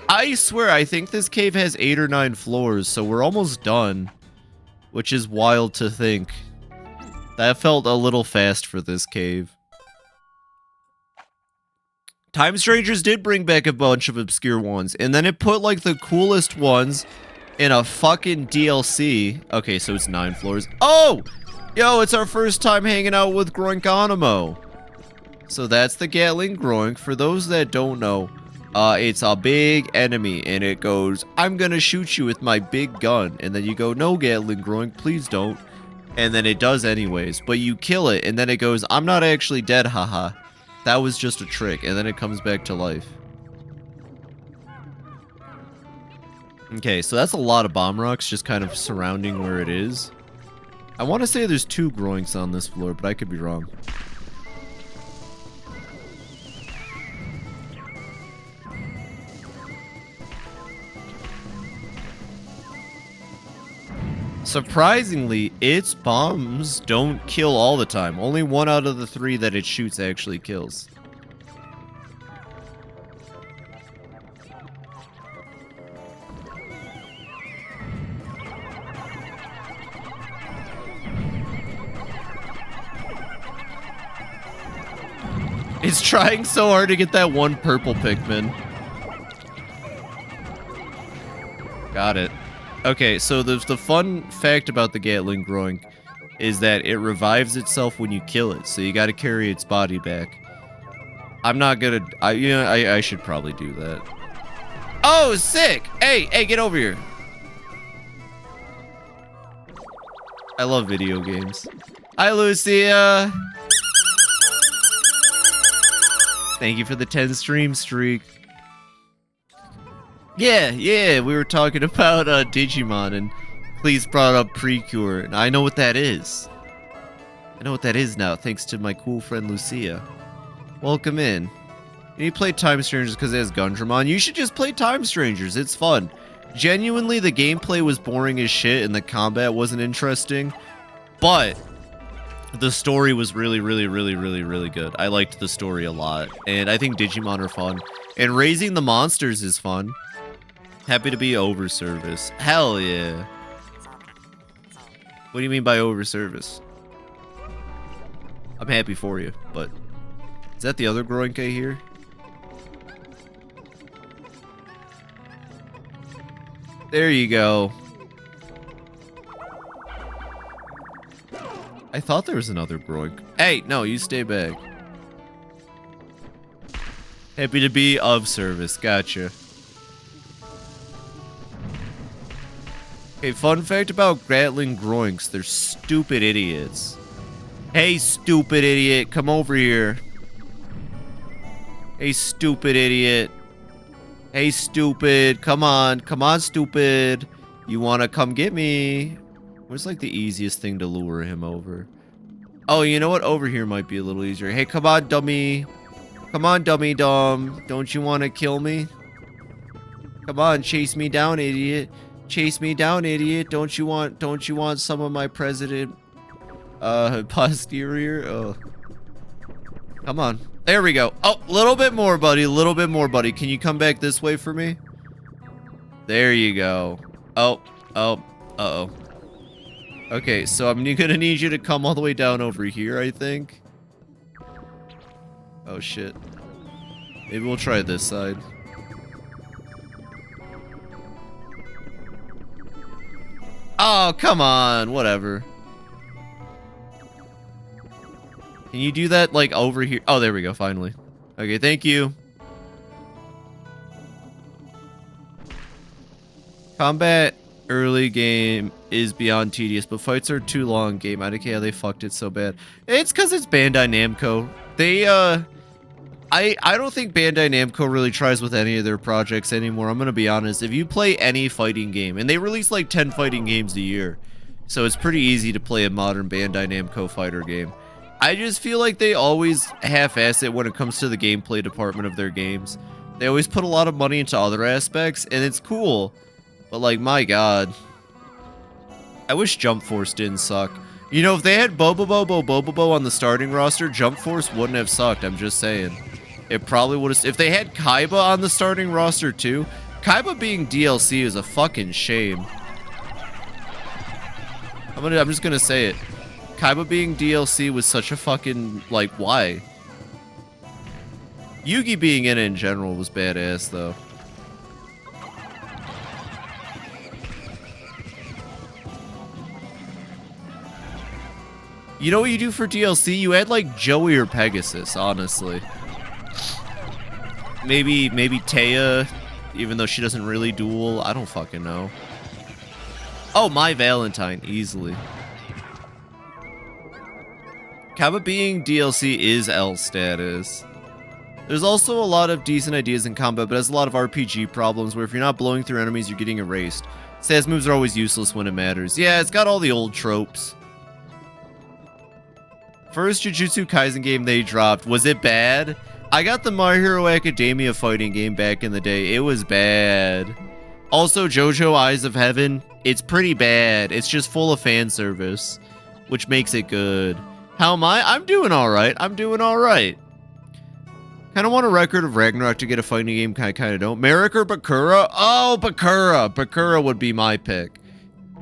I swear, I think this cave has 8 or 9 floors, so we're almost done. Which is wild to think. That felt a little fast for this cave. Time Strangers did bring back a bunch of obscure ones, and then it put, like, the coolest ones in a fucking DLC. Okay, so it's 9 floors. Oh! Yo, it's our first time hanging out with Groinkanimo. So that's the Gatling Groink. For those that don't know, it's a big enemy, and it goes, I'm gonna shoot you with my big gun. And then you go, no, Gatling Groink, please don't. And then it does anyways, but you kill it, and then it goes, I'm not actually dead, haha. That was just a trick, and then it comes back to life. Okay, so that's a lot of bomb rocks just kind of surrounding where it is. I want to say there's 2 Groinks on this floor, but I could be wrong. Surprisingly, its bombs don't kill all the time. Only 1 out of the 3 that it shoots actually kills. It's trying so hard to get that 1 purple Pikmin. Got it. Okay, so the fun fact about the Gatling Groink is that it revives itself when you kill it, so you gotta carry its body back. I'm not gonna... I should probably do that. Oh, sick! Hey, get over here. I love video games. Hi, Lucia! Thank you for the 10 stream streak. Yeah, we were talking about Digimon, and Please brought up Precure, and I know what that is. I know what that is now, thanks to my cool friend Lucia. Welcome in. You play Time Strangers because it has Gundramon. You should just play Time Strangers, it's fun. Genuinely, the gameplay was boring as shit, and the combat wasn't interesting, but the story was really good. I liked the story a lot, and I think Digimon are fun. And raising the monsters is fun. Happy to be over service. Hell yeah. What do you mean by over service? I'm happy for you, but... Is that the other Groinke here? There you go. I thought there was another Groink. Hey, no, you stay back. Happy to be of service. Gotcha. Okay, fun fact about Gatling Groinks. They're stupid idiots. Hey, stupid idiot. Come over here. Hey, stupid idiot. Hey, stupid. Come on. Come on, stupid. You want to come get me? What's like the easiest thing to lure him over? Oh, you know what? Over here might be a little easier. Hey, come on, dummy. Come on, dummy dumb. Don't you want to kill me? Come on, chase me down, idiot. Chase me down, idiot. Don't you want some of my president posterior? Oh. Come on. There we go. Oh, a little bit more, buddy. A little bit more, buddy. Can you come back this way for me? There you go. Oh. Uh-oh. Okay, so I'm gonna need you to come all the way down over here, I think. Oh, shit. Maybe we'll try this side. Oh, come on. Whatever. Can you do that, like, over here? Oh, there we go, finally. Okay, thank you. Combat early game is beyond tedious, but fights are too long game. I don't care how they fucked it so bad. It's because it's Bandai Namco. They, I don't think Bandai Namco really tries with any of their projects anymore. I'm gonna be honest. If you play any fighting game, and they release like 10 fighting games a year, so it's pretty easy to play a modern Bandai Namco fighter game. I just feel like they always half-ass it when it comes to the gameplay department of their games. They always put a lot of money into other aspects, and it's cool. But like, my god. I wish Jump Force didn't suck. You know, if they had Bobobo on the starting roster, Jump Force wouldn't have sucked, I'm just saying. It probably would have... If they had Kaiba on the starting roster too, Kaiba being DLC is a fucking shame. I'm just gonna say it. Kaiba being DLC was such a fucking... Like, why? Yugi being in it in general was badass, though. You know what you do for DLC? You add, like, Joey or Pegasus, honestly. Maybe Taya, even though she doesn't really duel. I don't fucking know. Oh, My Valentine, easily. Kaiba being DLC is L status. There's also a lot of decent ideas in combat, but it has a lot of RPG problems where if you're not blowing through enemies, you're getting erased. Saz moves are always useless when it matters. Yeah, it's got all the old tropes. First Jujutsu Kaisen game they dropped, was it bad? I got the My Hero Academia fighting game back in the day. It was bad. Also, JoJo Eyes of Heaven, it's pretty bad. It's just full of fan service, which makes it good. How am I? I'm doing alright. I'm doing alright. Kind of want a record of Ragnarok to get a fighting game. I kind of don't. Merrick or Bakura? Oh, Bakura. Bakura would be my pick.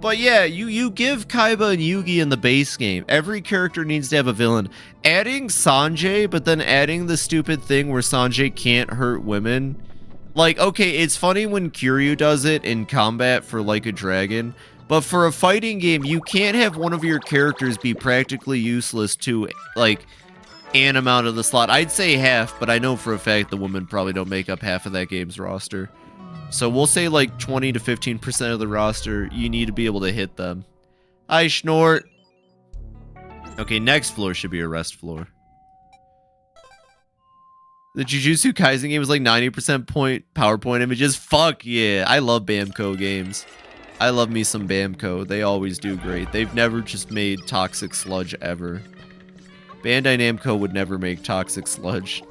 But yeah, you give Kaiba and Yugi in the base game. Every character needs to have a villain. Adding Sanjay, but then adding the stupid thing where Sanjay can't hurt women Like, okay, it's funny when Kiryu does it in combat for like a dragon, but for a fighting game, you can't have one of your characters be practically useless to, like, an amount of the slot. I'd say half, but I know for a fact the women probably don't make up half of that game's roster. So we'll say like 20 to 15% of the roster, you need to be able to hit them. Hi, Schnort. Okay, next floor should be a rest floor. The Jujutsu Kaisen game was like 90% PowerPoint images. Fuck yeah. I love Bamco games. I love me some Bamco. They always do great. They've never just made toxic sludge ever. Bandai Namco would never make toxic sludge.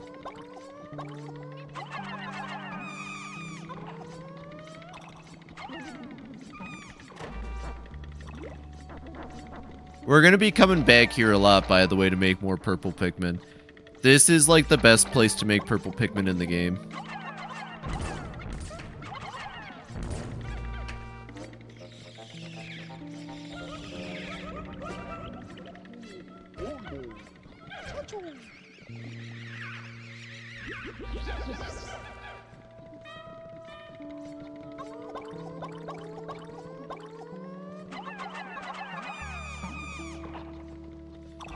We're gonna be coming back here a lot, by the way, to make more purple Pikmin. This is like the best place to make purple Pikmin in the game.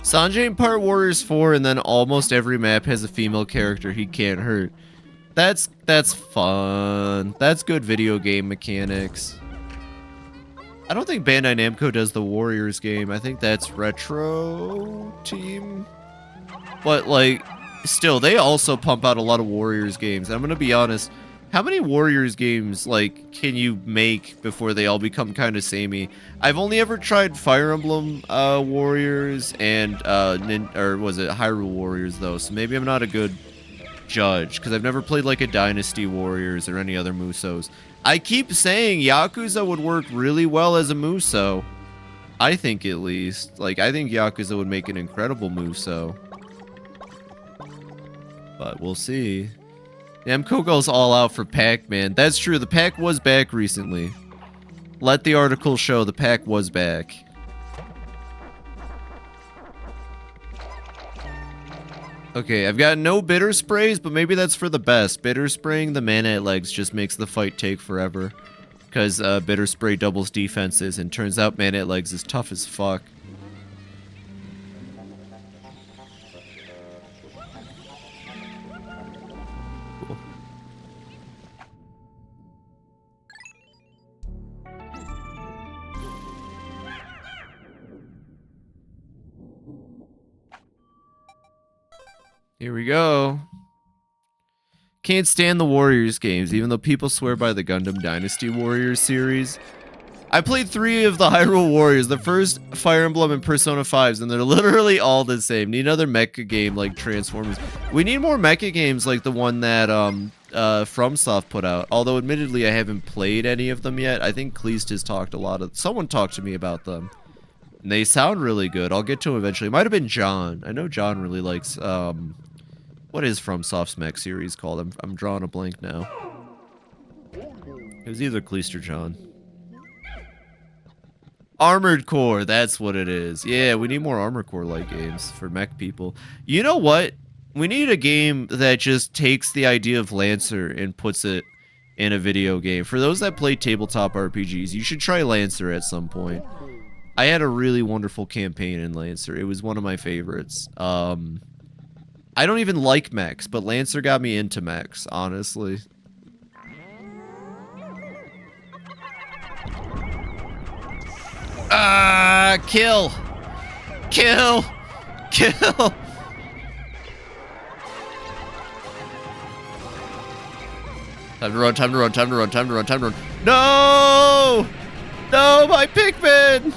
Sanjay in Part Warriors 4, and then almost every map has a female character he can't hurt. That's fun. That's good video game mechanics. I don't think Bandai Namco does the Warriors game. I think that's Retro Team. But, like, still, they also pump out a lot of Warriors games. I'm gonna be honest. How many Warriors games, like, can you make before they all become kind of samey? I've only ever tried Fire Emblem Warriors and, or was it Hyrule Warriors, though, so maybe I'm not a good judge, because I've never played, like, a Dynasty Warriors or any other Musos. I keep saying Yakuza would work really well as a Muso. I think, at least. Like, I think Yakuza would make an incredible Muso. But we'll see. Namco goes all out for Pac-Man. That's true, the pack was back recently. Let the article show the pack was back. Okay, I've got no bitter sprays, but maybe that's for the best. Bitter spraying the mana at legs just makes the fight take forever. Because bitter spray doubles defenses, and turns out mana at legs is tough as fuck. Here we go. Can't stand the Warriors games, even though people swear by the Gundam Dynasty Warriors series. I played 3 of the Hyrule Warriors, the first, Fire Emblem, and Persona 5s, and they're literally all the same. Need another mecha game like Transformers. We need more mecha games like the one that FromSoft put out. Although, admittedly, I haven't played any of them yet. I think Kleist has talked a lot of... Someone talked to me about them. And they sound really good. I'll get to them eventually. It might have been John. I know John really likes... what is FromSoft's mech series called? I'm drawing a blank now. It was either Kleist or John. Armored Core, that's what it is. Yeah, we need more Armored Core-like games for mech people. You know what? We need a game that just takes the idea of Lancer and puts it in a video game. For those that play tabletop RPGs, you should try Lancer at some point. I had a really wonderful campaign in Lancer. It was one of my favorites. I don't even like mechs, but Lancer got me into mechs, honestly. Kill! Kill! Kill! Time to run, time to run, time to run, time to run, time to run. No! No, my Pikmin!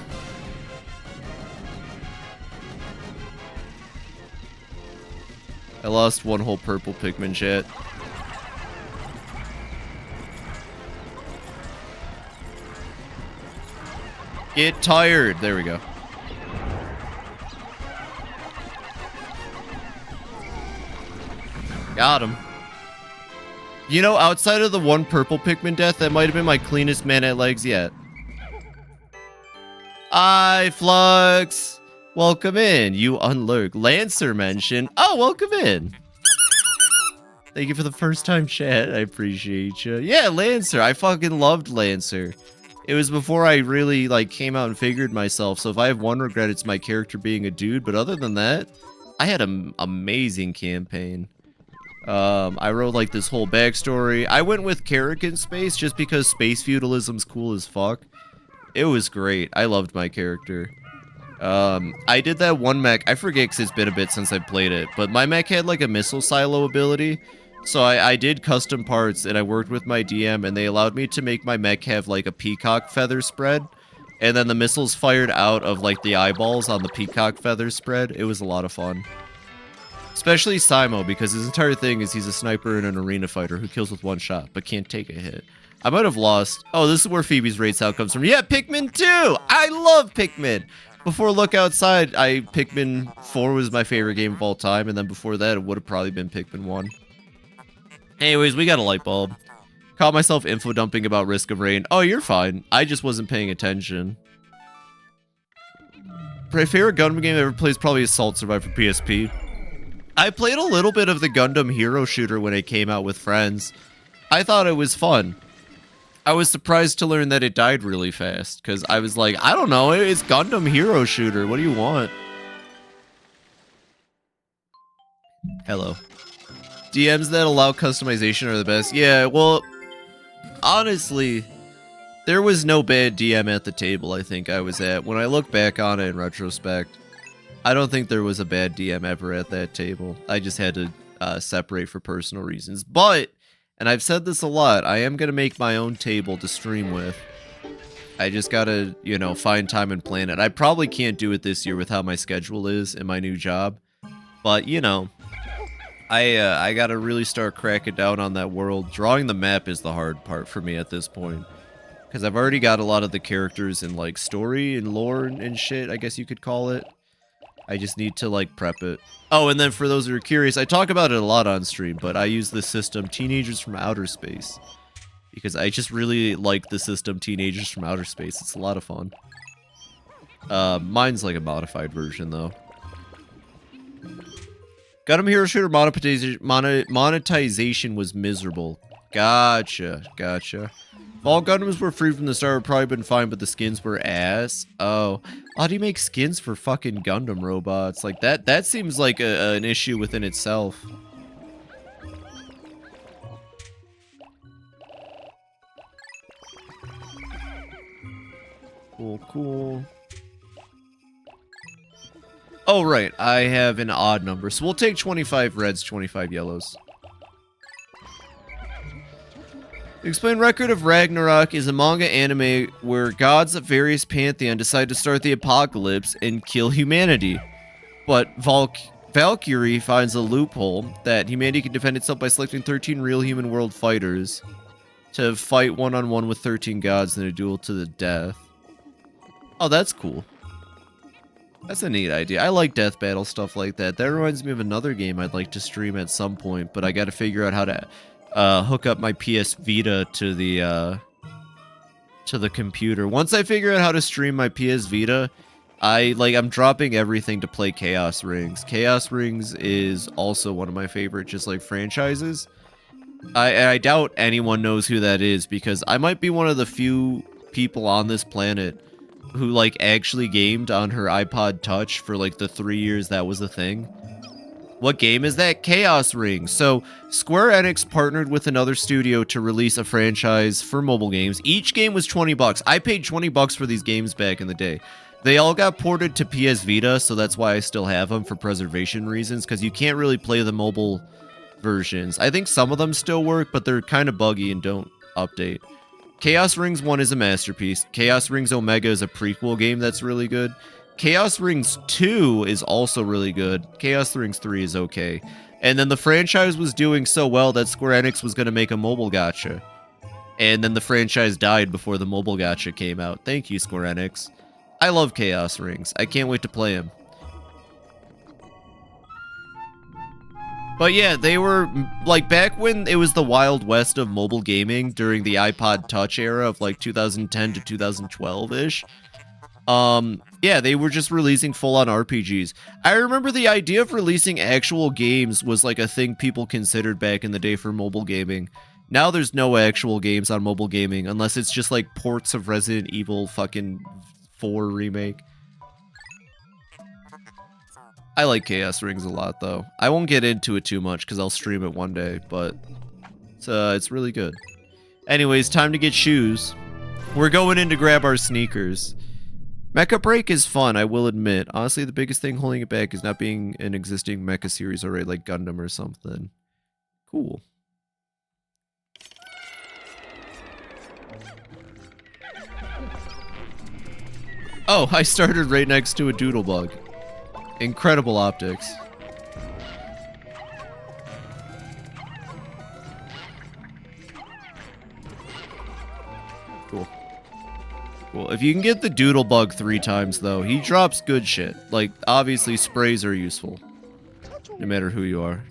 I lost one whole purple Pikmin, chat. Get tired. There we go. Got him. You know, outside of the one purple Pikmin death, that might have been my cleanest mana legs yet. Hi, Flux. Welcome in. You unlurk. Lancer mention. Oh, welcome in. Thank you for the first time chat. I appreciate you. Yeah, Lancer. I fucking loved Lancer. It was before I really like came out and figured myself. So if I have one regret, it's my character being a dude. But other than that, I had an amazing campaign. I wrote like this whole backstory. I went with Carrick in space just because space feudalism's cool as fuck. It was great. I loved my character. I did that one mech. I forget because it's been a bit since I played it, but my mech had like a missile silo ability. So I did custom parts and I worked with my DM and they allowed me to make my mech have like a peacock feather spread. And then the missiles fired out of like the eyeballs on the peacock feather spread. It was a lot of fun. Especially Simo, because his entire thing is he's a sniper and an arena fighter who kills with one shot, but can't take a hit. I might have lost. Oh, this is where Phoebe's raid sound comes from. Yeah, Pikmin 2! I love Pikmin! Before Look Outside, Pikmin 4 was my favorite game of all time, and then before that, it would have probably been Pikmin 1. Anyways, we got a light bulb. Caught myself info dumping about Risk of Rain. Oh, you're fine. I just wasn't paying attention. My favorite Gundam game I ever played is probably Assault Survivor for PSP. I played a little bit of the Gundam Hero Shooter when it came out with friends. I thought it was fun. I was surprised to learn that it died really fast, because I was like, I don't know, it's Gundam Hero Shooter, what do you want? Hello. DMs that allow customization are the best. Yeah, well, honestly, there was no bad DM at the table I think I was at. When I look back on it in retrospect, I don't think there was a bad DM ever at that table. I just had to separate for personal reasons. But, and I've said this a lot, I am going to make my own table to stream with. I just gotta, you know, find time and plan it. I probably can't do it this year with how my schedule is in my new job. But, you know, I gotta really start cracking down on that world. Drawing the map is the hard part for me at this point. Because I've already got a lot of the characters in, like, story and lore and shit, I guess you could call it. I just need to, like, prep it. Oh, and then for those who are curious, I talk about it a lot on stream, but I use the system Teenagers from Outer Space. Because I just really like the system Teenagers from Outer Space. It's a lot of fun. Mine's like a modified version, though. Gundam Hero Shooter monetization was miserable. Gotcha, gotcha. If all Gundams were free from the start, it would probably been fine, but the skins were ass. Oh. How do you make skins for fucking Gundam robots? Like, that seems like an issue within itself. Cool, cool. Oh, right. I have an odd number. So we'll take 25 reds, 25 yellows. Explain Record of Ragnarok is a manga anime where gods of various pantheon decide to start the apocalypse and kill humanity. But Valkyrie finds a loophole that humanity can defend itself by selecting 13 real human world fighters to fight one-on-one with 13 gods in a duel to the death. Oh, that's cool. That's a neat idea. I like death battle stuff like that. That reminds me of another game I'd like to stream at some point, but I gotta figure out how to hook up my PS Vita to the computer. Once I figure out how to stream my PS Vita, I'm dropping everything to play Chaos Rings. Chaos Rings is also one of my favorite just like franchises. I doubt anyone knows who that is because I might be one of the few people on this planet who like actually gamed on her iPod Touch for like the 3 years that was a thing. What game is that? Chaos Rings. So Square Enix partnered with another studio to release a franchise for mobile games. Each game was 20 bucks. I paid 20 bucks for these games back in the day. They all got ported to PS Vita, so that's why I still have them for preservation reasons, because you can't really play the mobile versions. I think some of them still work, but they're kind of buggy and don't update. Chaos Rings 1 is a masterpiece. Chaos Rings Omega is a prequel game that's really good. Chaos Rings 2 is also really good. Chaos Rings 3 is okay. And then the franchise was doing so well that Square Enix was going to make a mobile gacha. And then the franchise died before the mobile gacha came out. Thank you, Square Enix. I love Chaos Rings. I can't wait to play them. But yeah, they were, like, back when it was the Wild West of mobile gaming during the iPod Touch era of, like, 2010 to 2012-ish, Yeah, they were just releasing full-on RPGs. I remember the idea of releasing actual games was like a thing people considered back in the day for mobile gaming. Now there's no actual games on mobile gaming unless it's just like ports of Resident Evil fucking 4 remake. I like Chaos Rings a lot though. I won't get into it too much because I'll stream it one day, but it's really good. Anyways, time to get shoes. We're going in to grab our sneakers. Mecha Break is fun, I will admit. Honestly, the biggest thing holding it back is not being an existing mecha series already, like Gundam or something. Cool. Oh, I started right next to a Doodlebug. Incredible optics. Cool. Cool. If you can get the Doodlebug 3 times, though, he drops good shit. Like, obviously, sprays are useful. No matter who you are.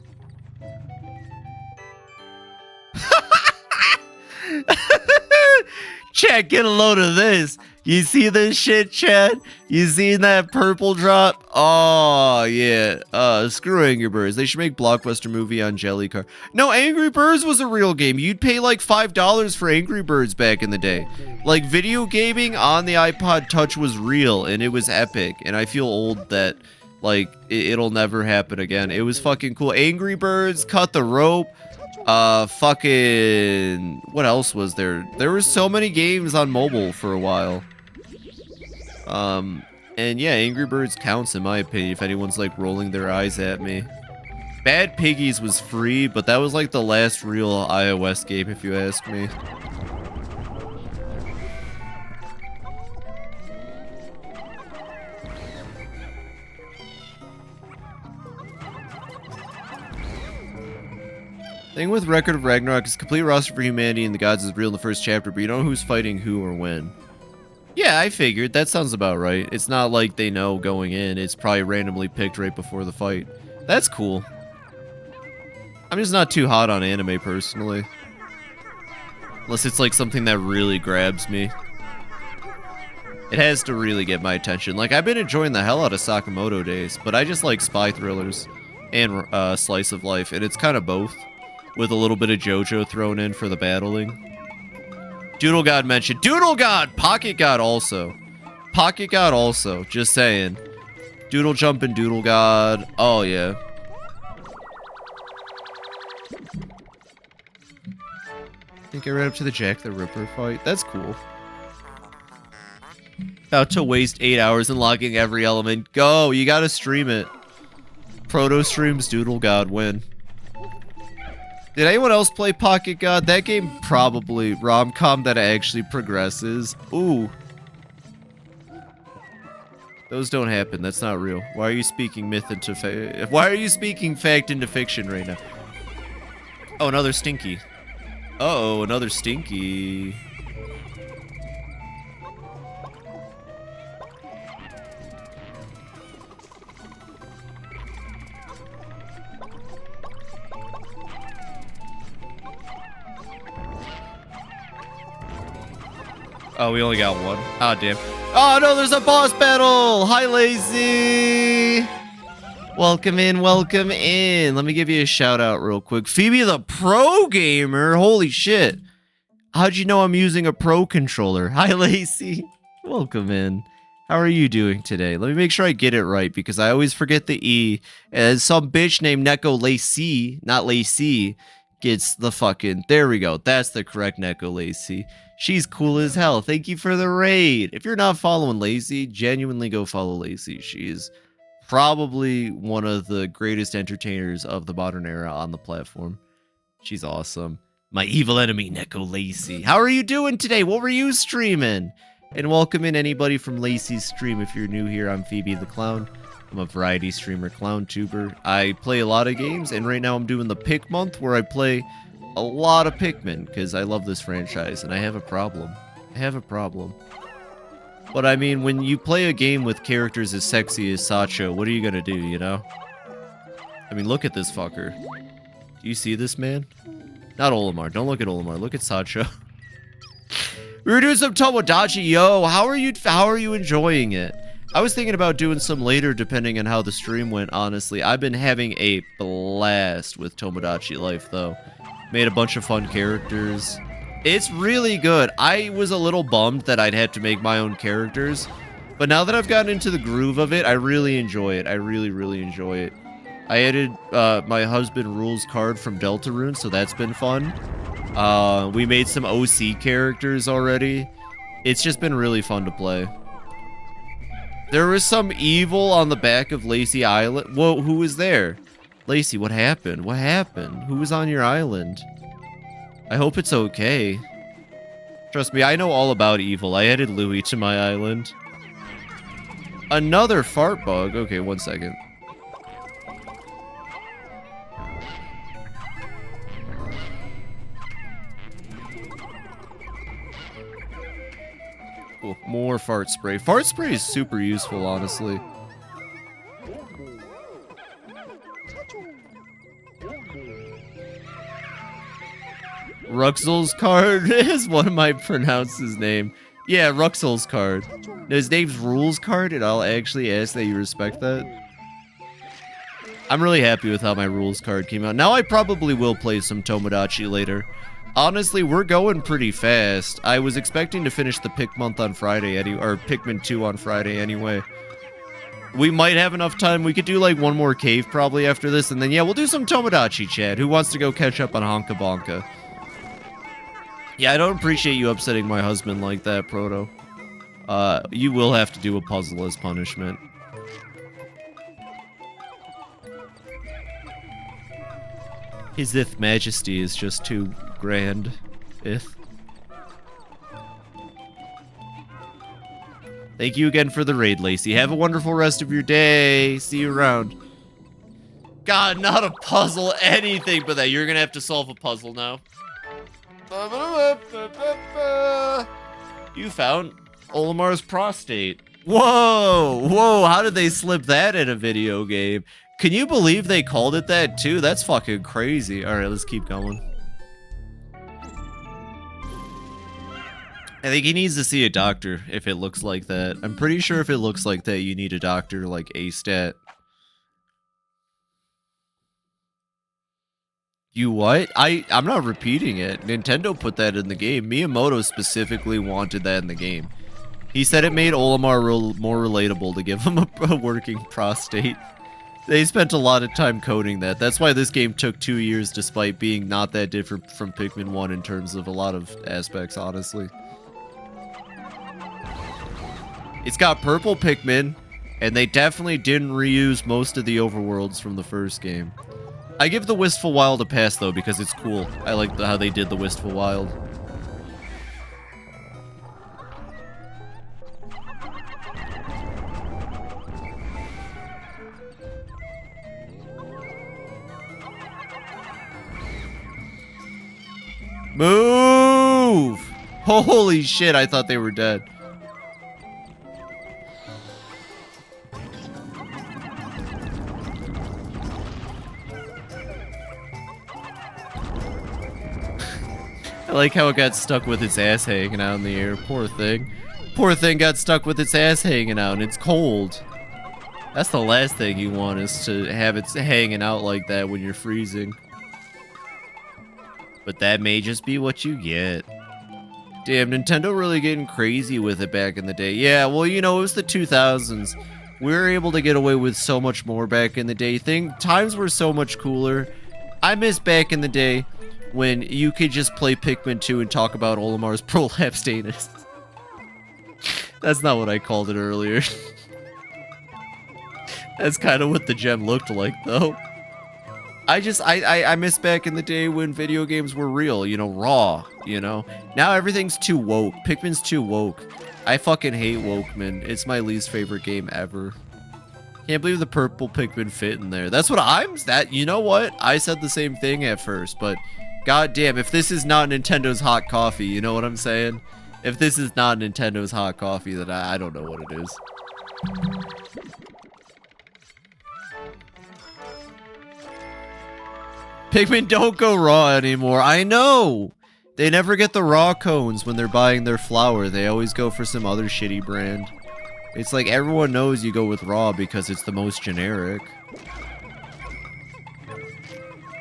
Chad, get a load of this. You see this shit, Chad? You seen that purple drop? Oh, yeah. Screw Angry Birds. They should make Blockbuster movie on Jelly Car. No, Angry Birds was a real game. You'd pay like $5 for Angry Birds back in the day. Like, video gaming on the iPod Touch was real, and it was epic. And I feel old that, like, it'll never happen again. It was fucking cool. Angry Birds, Cut the Rope. Fucking... What else was there? There were so many games on mobile for a while. And yeah, Angry Birds counts in my opinion if anyone's like rolling their eyes at me. Bad Piggies was free, but that was like the last real iOS game if you ask me. Thing with Record of Ragnarok is complete roster for humanity and the gods is real in the first chapter, but you don't know who's fighting who or when. Yeah, I figured. That sounds about right. It's not like they know going in. It's probably randomly picked right before the fight. That's cool. I'm just not too hot on anime, personally. Unless it's like something that really grabs me. It has to really get my attention. Like, I've been enjoying the hell out of Sakamoto Days, but I just like spy thrillers and slice of life, and it's kind of both, with a little bit of JoJo thrown in for the battling. Doodle God mentioned. Doodle God! Pocket God also. Pocket God also. Just saying. Doodle Jump and Doodle God. Oh, yeah. I think I ran up to the Jack the Ripper fight. That's cool. About to waste 8 hours unlocking every element. Go! You gotta stream it. Proto streams Doodle God win. Did anyone else play Pocket God? That game probably rom-com that actually progresses. Ooh. Those don't happen. That's not real. Why are you speaking myth into why are you speaking fact into fiction right now? Oh, another Stinky. Uh-oh, another Stinky. Oh, we only got one. Oh, damn. Oh, no, there's a boss battle! Hi, Lazy! Welcome in, welcome in. Let me give you a shout out real quick. Phoebe the Pro Gamer! Holy shit. How'd you know I'm using a Pro controller? Hi, Lacey. Welcome in. How are you doing today? Let me make sure I get it right, because I always forget the E. And some bitch named Neko Lacey, not Lacey, gets the fucking... There we go. That's the correct Neko Lacey. She's cool as hell. Thank you for the raid. If you're not following Lacey, genuinely go follow Lacey. She's probably one of the greatest entertainers of the modern era on the platform. She's awesome. My evil enemy, Neko Lacey. How are you doing today? What were you streaming? And welcome in anybody from Lacey's stream. If you're new here, I'm Phoebe the Clown. I'm a variety streamer, clown tuber. I play a lot of games, and right now I'm doing the PIKMONTH, where I play a lot of Pikmin, because I love this franchise, and I have a problem. I have a problem. But I mean, when you play a game with characters as sexy as Sacho, what are you gonna do, you know? I mean, look at this fucker. Do you see this man? Not Olimar. Don't look at Olimar. Look at Sacho. We were doing some Tomodachi. Yo, how are you enjoying it? I was thinking about doing some later depending on how the stream went, honestly. I've been having a blast with Tomodachi Life, though. Made a bunch of fun characters. It's really good. I was a little bummed that I'd have to make my own characters, but now that I've gotten into the groove of it, I really enjoy it. I really, really enjoy it. I added my husband Rules card from Deltarune, so that's been fun. We made some OC characters already. It's just been really fun to play. There was some evil on the back of Lacey Island. Whoa, who was there? Lacey, what happened? What happened? Who was on your island? I hope it's okay. Trust me, I know all about evil. I added Louie to my island. Another fart bug. Okay, 1 second. Cool. More fart spray. Fart spray is super useful, honestly. Ruxel's card is one of my pronounce his name. Yeah, Ruxel's card. His name's Rules card, and I'll actually ask that you respect that. I'm really happy with how my Rules card came out. Now I probably will play some Tomodachi later. Honestly, we're going pretty fast. I was expecting to finish the PIKMONTH on Friday, or Pikmin 2 on Friday anyway. We might have enough time. We could do like one more cave probably after this, and then yeah, we'll do some Tomodachi, Chad. Who wants to go catch up on Honka Bonka? Yeah, I don't appreciate you upsetting my husband like that, Proto. You will have to do a puzzle as punishment. His Ith Majesty is just too grand. Ith. Thank you again for the raid, Lacey. Have a wonderful rest of your day. See you around. God, not a puzzle, anything but that. You're gonna have to solve a puzzle now. You found Olimar's prostate. Whoa! Whoa, how did they slip that in a video game? Can you believe they called it that too? That's fucking crazy. Alright, let's keep going. I think he needs to see a doctor if it looks like that. I'm pretty sure if it looks like that, you need a doctor like A-stat. You what? I'm not repeating it. Nintendo put that in the game. Miyamoto specifically wanted that in the game. He said it made Olimar more relatable to give him a working prostate. They spent a lot of time coding that. That's why this game took 2 years despite being not that different from Pikmin 1 in terms of a lot of aspects, honestly. It's got purple Pikmin, and they definitely didn't reuse most of the overworlds from the first game. I give the Wistful Wild a pass, though, because it's cool. I like how they did the Wistful Wild. Move! Holy shit, I thought they were dead. I like how it got stuck with its ass hanging out in the air. Poor thing. Poor thing got stuck with its ass hanging out, and it's cold. That's the last thing you want, is to have it hanging out like that when you're freezing. But that may just be what you get. Damn, Nintendo really getting crazy with it back in the day. Yeah, well, you know, it was the 2000s. We were able to get away with so much more back in the day. Times were so much cooler. I miss back in the day when you could just play Pikmin 2 and talk about Olimar's prolapsed anus. That's not what I called it earlier. That's kind of what the gem looked like, though. I miss back in the day when video games were real, you know, raw, you know? Now everything's too woke. Pikmin's too woke. I fucking hate Wokeman. It's my least favorite game ever. Can't believe the purple Pikmin fit in there. That's what you know what? I said the same thing at first, but goddamn, if this is not Nintendo's hot coffee, you know what I'm saying? If this is not Nintendo's hot coffee, then I don't know what it is. Pikmin don't go raw anymore. I know. They never get the raw cones when they're buying their flour. They always go for some other shitty brand. It's like everyone knows you go with raw because it's the most generic.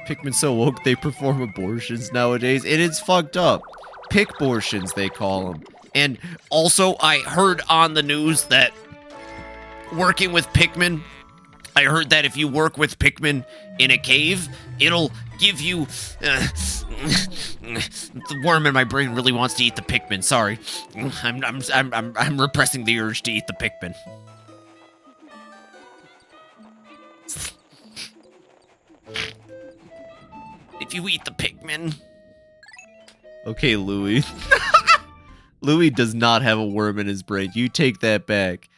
Pikmin so woke they perform abortions nowadays. It is fucked up. Pick-bortions, they call them. And also, I heard on the news that working with Pikmin, I heard that if you work with Pikmin in a cave, it'll give you... the worm in my brain really wants to eat the Pikmin. Sorry. I'm repressing the urge to eat the Pikmin. If you eat the Pikmin... Okay, Louie. Louie does not have a worm in his brain. You take that back.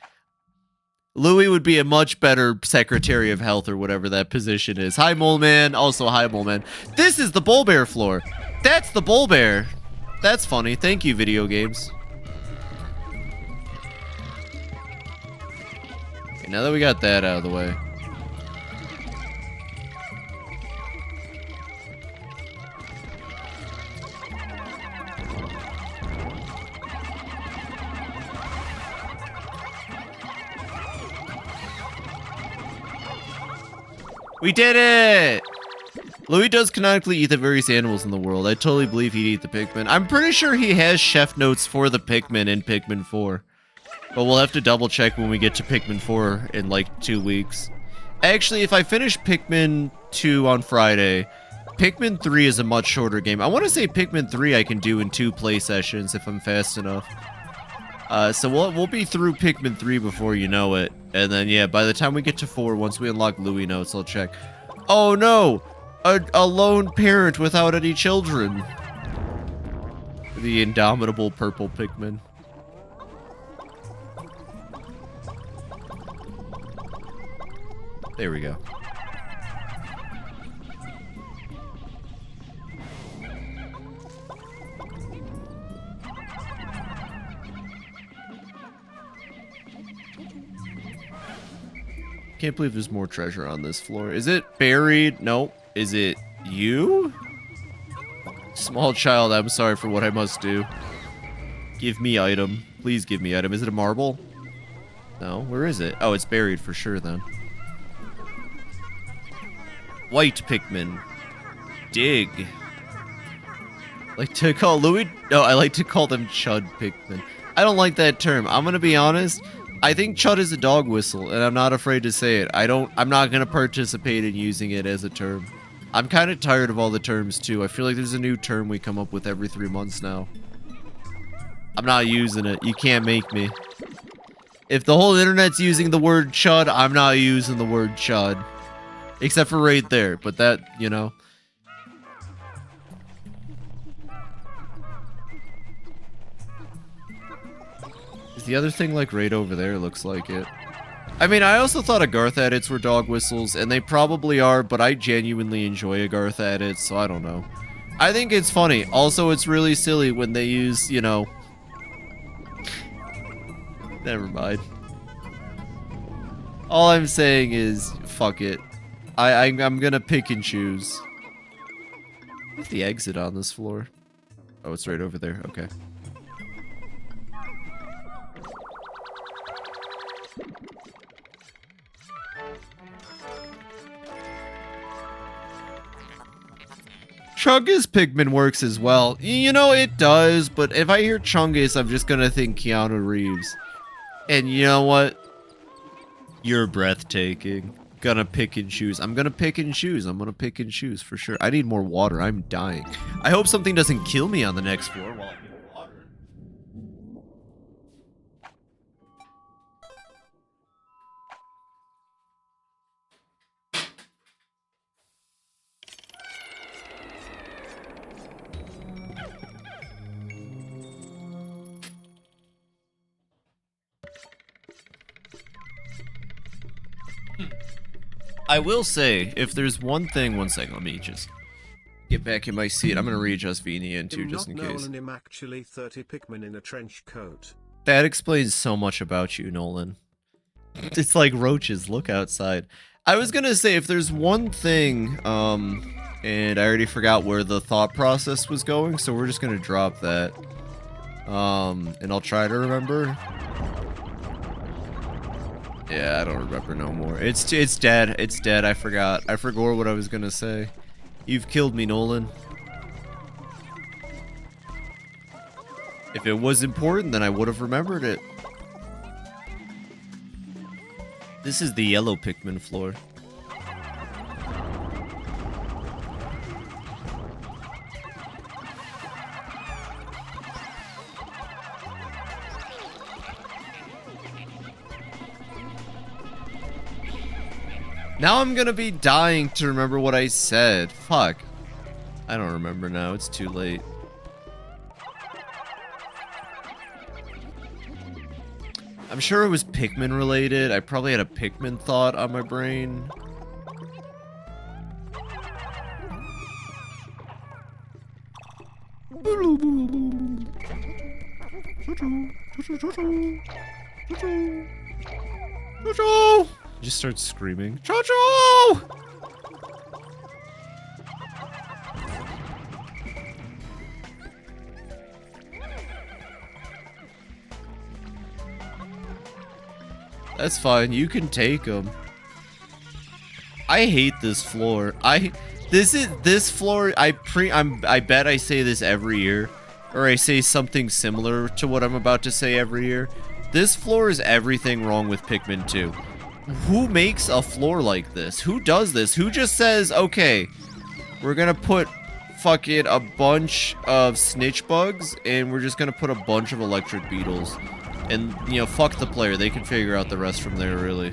Louie would be a much better Secretary of Health or whatever that position is. Hi, Mole Man. Also, hi, Mole Man. This is the Bull Bear floor. That's the Bull Bear. That's funny. Thank you, video games. Okay, now that we got that out of the way. We did it! Louie does canonically eat the various animals in the world. I totally believe he'd eat the Pikmin. I'm pretty sure he has chef notes for the Pikmin in Pikmin 4. But we'll have to double check when we get to Pikmin 4 in like 2 weeks. Actually, if I finish Pikmin 2 on Friday, Pikmin 3 is a much shorter game. I want to say Pikmin 3 I can do in 2 play sessions if I'm fast enough. So we'll be through Pikmin 3 before you know it. And then, yeah, by the time we get to 4, once we unlock Louie notes, I'll check. Oh, no! A lone parent without any children. The indomitable purple Pikmin. There we go. Can't believe there's more treasure on this floor. Is it buried? No. Is it you? Small child, I'm sorry for what I must do. Give me item. Please give me item. Is it a marble? No. Where is it? Oh, it's buried for sure then. White Pikmin. Dig. Like to call Louie... No, I like to call them Chud Pikmin. I don't like that term. I'm gonna be honest. I think Chud is a dog whistle, and I'm not afraid to say it. I'm not gonna participate in using it as a term. I'm kind of tired of all the terms, too. I feel like there's a new term we come up with every 3 months now. I'm not using it. You can't make me. If the whole internet's using the word Chud, I'm not using the word Chud. Except for right there, but that, you know... The other thing, like, right over there looks like it. I mean, I also thought Agarth edits were dog whistles, and they probably are, but I genuinely enjoy Agarth edits, so I don't know. I think it's funny. Also, it's really silly when they use, you know... Never mind. All I'm saying is, fuck it. I'm gonna pick and choose. What's the exit on this floor? Oh, it's right over there. Okay. Chungus Pikmin works as well. You know, it does, but if I hear Chungus, I'm just gonna think Keanu Reeves. And you know what? You're breathtaking. Gonna pick and choose. I'm gonna pick and choose. I'm gonna pick and choose for sure. I need more water. I'm dying. I hope something doesn't kill me on the next floor while I get water. I will say, if there's one thing, one second, let me just get back in my seat. I'm gonna readjust VNN too, just in case. Nolan, actually 30 Pikmin in a trench coat. That explains so much about you, Nolan. It's like roaches, look outside. I was gonna say, if there's one thing, And I already forgot where the thought process was going, so we're just gonna drop that. And I'll try to remember. Yeah, I don't remember no more. It's dead. It's dead. I forgot. I forgot what I was gonna say. You've killed me, Nolan. If it was important, then I would have remembered it. This is the yellow Pikmin floor. Now I'm gonna be dying to remember what I said. Fuck. I don't remember now. It's too late. I'm sure it was Pikmin related. I probably had a Pikmin thought on my brain. Just starts screaming. Cho-cho! That's fine. You can take them. I hate this floor. This floor. I bet I say this every year, or I say something similar to what I'm about to say every year. This floor is everything wrong with Pikmin 2. Who makes a floor like this? Who does this? Who just says, okay, we're gonna put fucking a bunch of snitch bugs, and we're just gonna put a bunch of electric beetles. And, you know, fuck the player. They can figure out the rest from there, really.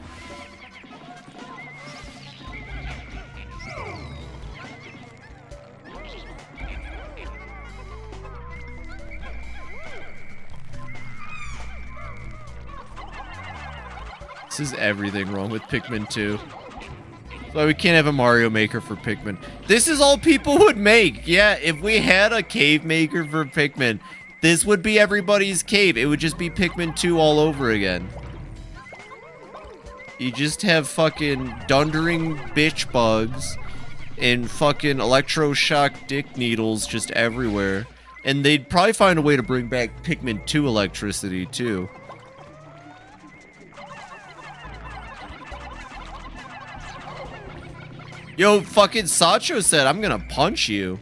This is everything wrong with Pikmin 2. So we can't have a Mario Maker for Pikmin. This is all people would make. Yeah, if we had a cave maker for Pikmin, this would be everybody's cave. It would just be Pikmin 2 all over again. You just have fucking dundering bitch bugs and fucking electroshock dick needles just everywhere. And they'd probably find a way to bring back Pikmin 2 electricity, too. Yo, fucking Sacho said, I'm gonna punch you.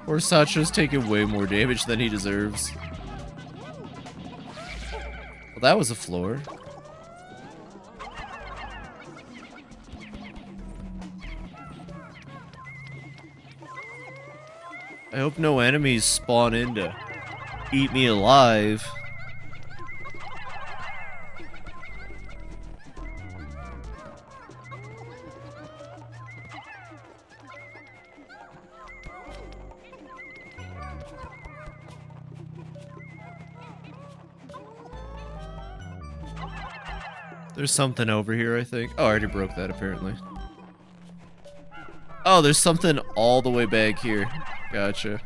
Or Sacho's taking way more damage than he deserves. Well, that was a floor. I hope no enemies spawn in to eat me alive. There's something over here, I think. Oh, I already broke that, apparently. Oh, there's something all the way back here. Gotcha.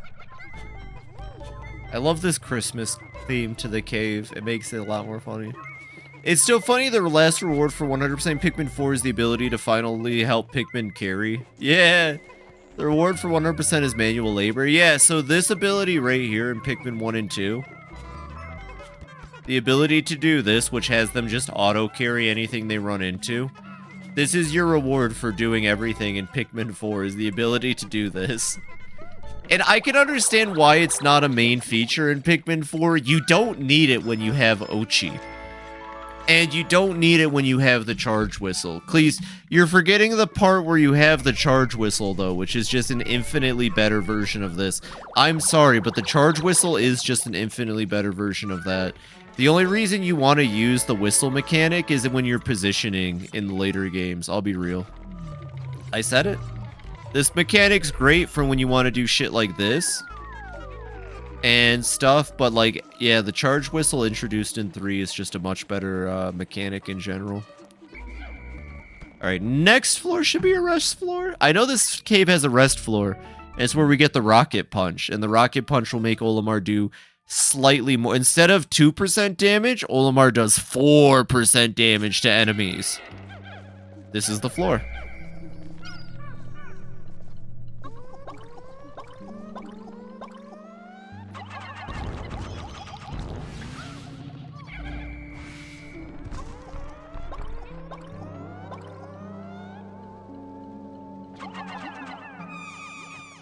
I love this Christmas theme to the cave. It makes it a lot more funny. It's still funny the last reward for 100% Pikmin 4 is the ability to finally help Pikmin carry. Yeah! The reward for 100% is manual labor. Yeah, so this ability right here in Pikmin 1 and 2... the ability to do this, which has them just auto-carry anything they run into. This is your reward for doing everything in Pikmin 4, is the ability to do this. And I can understand why it's not a main feature in Pikmin 4. You don't need it when you have Ochi. And you don't need it when you have the charge whistle. Please, you're forgetting the part where you have the charge whistle, though, which is just an infinitely better version of this. I'm sorry, but the charge whistle is just an infinitely better version of that. The only reason you want to use the whistle mechanic is when you're positioning in the later games. I'll be real. I said it. This mechanic's great for when you want to do shit like this. and stuff, but like, yeah, the charge whistle introduced in 3 is just a much better mechanic in general. All right, next floor should be a rest floor. I know this cave has a rest floor, and it's where we get the rocket punch, and the rocket punch will make Olimar do slightly more. Instead of 2% damage, Olimar does 4% damage to enemies. This is the floor.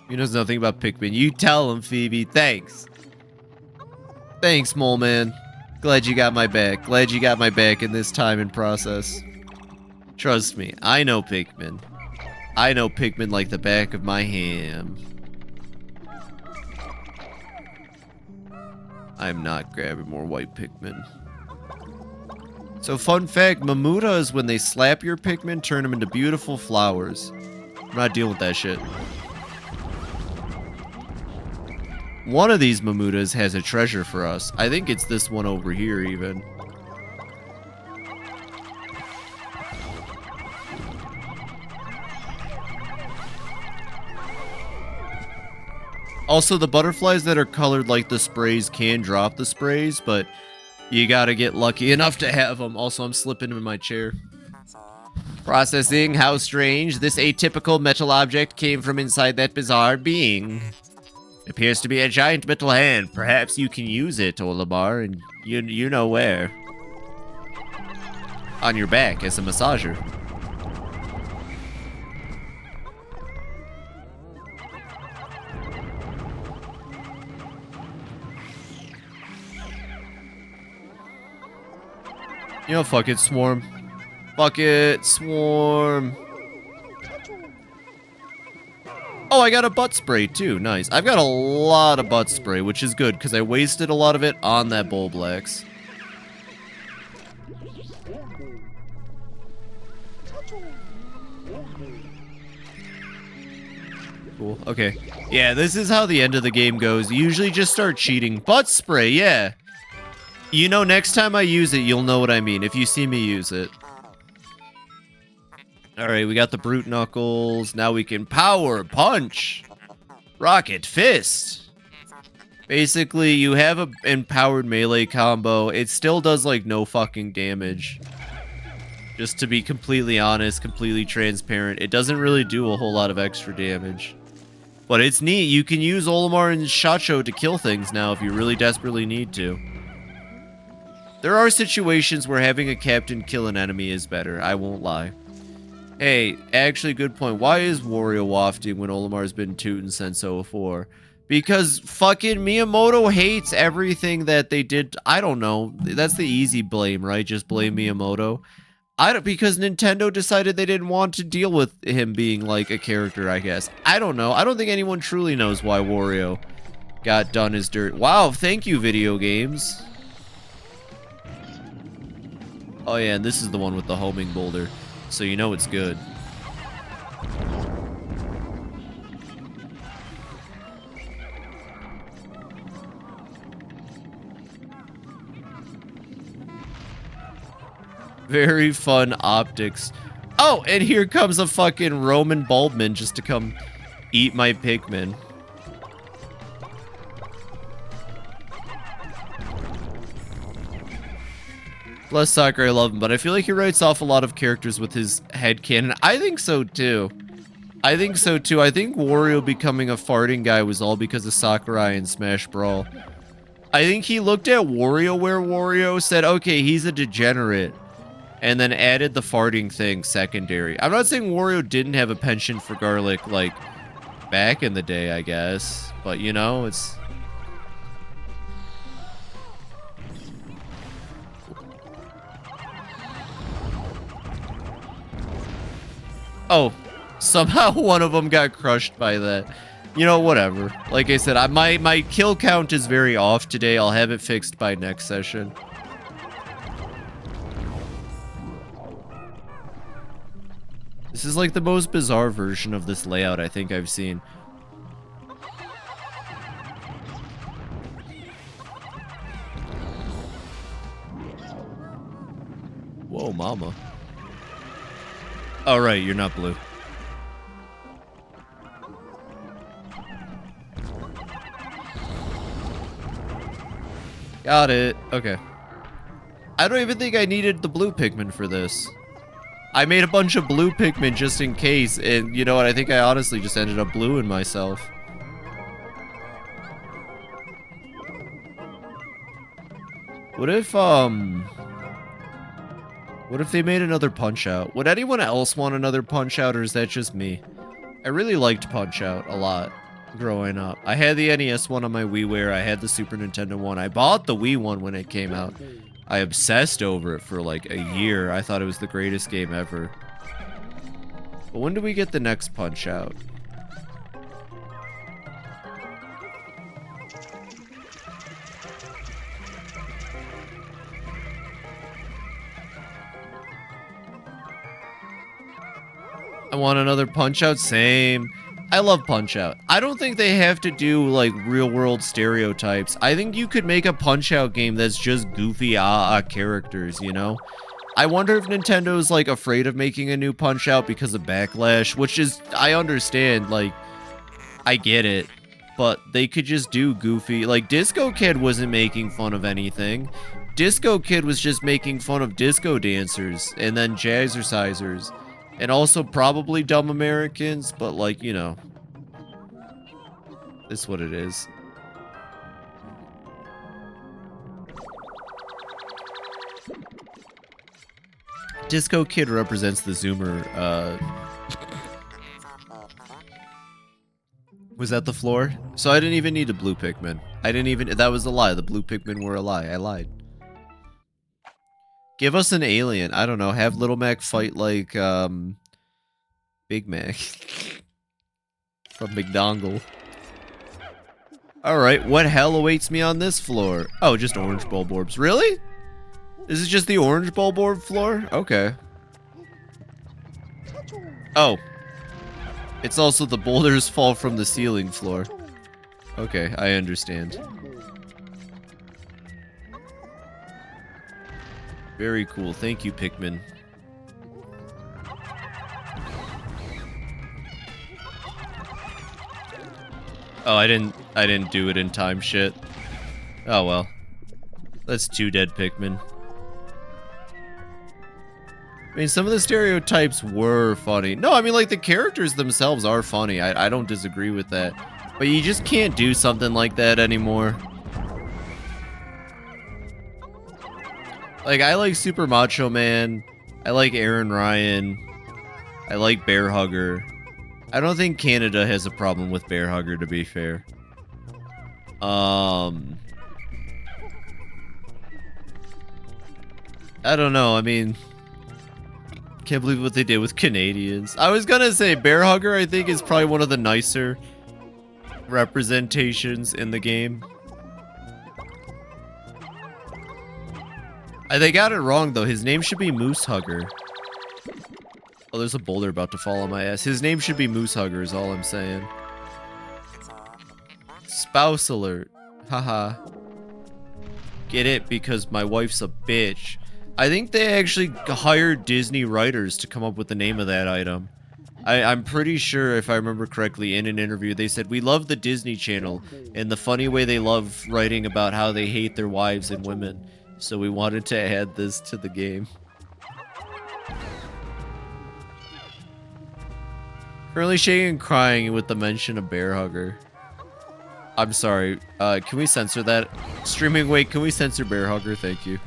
He knows nothing about Pikmin. You tell him, Phoebe. Thanks. Thanks, Mole Man. Glad you got my back. Glad you got my back in this time and process. Trust me, I know Pikmin. I know Pikmin like the back of my hand. I'm not grabbing more white Pikmin. So fun fact, Mamutas, when they slap your Pikmin, turn them into beautiful flowers. I'm not dealing with that shit. One of these Mamutas has a treasure for us. I think it's this one over here, even. Also, the butterflies that are colored like the sprays can drop the sprays, but you gotta get lucky enough to have them. Also, I'm slipping in my chair. Processing, how strange. This atypical metal object came from inside that bizarre being. Appears to be a giant metal hand. Perhaps you can use it, Olimar, and you know where. On your back as a massager. You know, fuck it, Swarm. Fuck it, Swarm. Oh, I got a butt spray too. Nice. I've got a lot of butt spray, which is good because I wasted a lot of it on that Bulblax. Cool. Okay. Yeah, this is how the end of the game goes. You usually just start cheating. Butt spray, yeah. You know, next time I use it, you'll know what I mean if you see me use it. Alright, we got the Brute Knuckles. Now we can Power Punch. Rocket Fist. Basically, you have an empowered melee combo. It still does, like, no fucking damage. Just to be completely honest, completely transparent. It doesn't really do a whole lot of extra damage. But it's neat. You can use Olimar and Shacho to kill things now if you really desperately need to. There are situations where having a captain kill an enemy is better. I won't lie. Hey, actually, good point. Why is Wario wafting when Olimar's been tootin' since 04? Because fucking Miyamoto hates everything that they did. I don't know. That's the easy blame, right? Just blame Miyamoto. Because Nintendo decided they didn't want to deal with him being like a character, I guess. I don't know. I don't think anyone truly knows why Wario got done as dirt. Wow, thank you, video games. Oh yeah, and this is the one with the homing boulder. So you know it's good. Very fun optics. Oh, and here comes a fucking Roman Bulbman just to come eat my Pikmin. Bless Sakurai, I love him, but I feel like he writes off a lot of characters with his headcanon. I think so too. I think so too. I think Wario becoming a farting guy was all because of Sakurai and Smash Brawl. I think he looked at WarioWare Wario, said, okay, he's a degenerate, and then added the farting thing secondary. I'm not saying Wario didn't have a penchant for garlic, like, back in the day, I guess. But, you know, it's... Oh, somehow one of them got crushed by that. You know, whatever. Like I said, my kill count is very off today. I'll have it fixed by next session. This is like the most bizarre version of this layout I think I've seen. Whoa, mama. Oh, right, you're not blue. Got it. Okay. I don't even think I needed the blue Pikmin for this. I made a bunch of blue Pikmin just in case, and you know what? I think I honestly just ended up blueing myself. What if they made another Punch-Out? Would anyone else want another Punch-Out, or is that just me? I really liked Punch-Out a lot growing up. I had the NES one on my WiiWare. I had the Super Nintendo one. I bought the Wii one when it came out. I obsessed over it for like a year. I thought it was the greatest game ever. But when do we get the next Punch-Out? I want another Punch-Out. Same. I love Punch-Out. I don't think they have to do, like, real-world stereotypes. I think you could make a Punch-Out game that's just goofy characters, you know? I wonder if Nintendo's, like, afraid of making a new Punch-Out because of backlash, which is, I understand, like, I get it. But they could just do goofy, like, Disco Kid wasn't making fun of anything. Disco Kid was just making fun of disco dancers, and then jazzercisers. And also probably dumb Americans, but like, you know. It's what it is. Disco Kid represents the Zoomer, Was that the floor? So I didn't even need a blue Pikmin. That was a lie. The blue Pikmin were a lie. I lied. Give us an alien. I don't know. Have Little Mac fight like, Big Mac. From McDongle. Alright, what hell awaits me on this floor? Oh, just orange Bulborbs. Really? This is just the orange Bulborb floor? Okay. Oh. It's also the boulders fall from the ceiling floor. Okay, I understand. Very cool. Thank you, Pikmin. Oh, I didn't do it in time, shit. Oh well. That's 2 dead Pikmin. I mean, some of the stereotypes were funny. No, I mean, like, the characters themselves are funny. I don't disagree with that. But you just can't do something like that anymore. Like, I like Super Macho Man. I like Aaron Ryan. I like Bear Hugger. I don't think Canada has a problem with Bear Hugger, to be fair. I don't know, I mean... Can't believe what they did with Canadians. I was gonna say, Bear Hugger, I think, is probably one of the nicer representations in the game. They got it wrong, though. His name should be Moose Hugger. Oh, there's a boulder about to fall on my ass. His name should be Moose Hugger, is all I'm saying. Spouse alert. Haha. Get it? Because my wife's a bitch. I think they actually hired Disney writers to come up with the name of that item. I'm pretty sure, if I remember correctly, in an interview, they said, we love the Disney Channel, and the funny way they love writing about how they hate their wives and women. So we wanted to add this to the game. Currently shaking and crying with the mention of Bear Hugger. I'm sorry. Can we censor that? Streaming, wait, can we censor Bear Hugger? Thank you.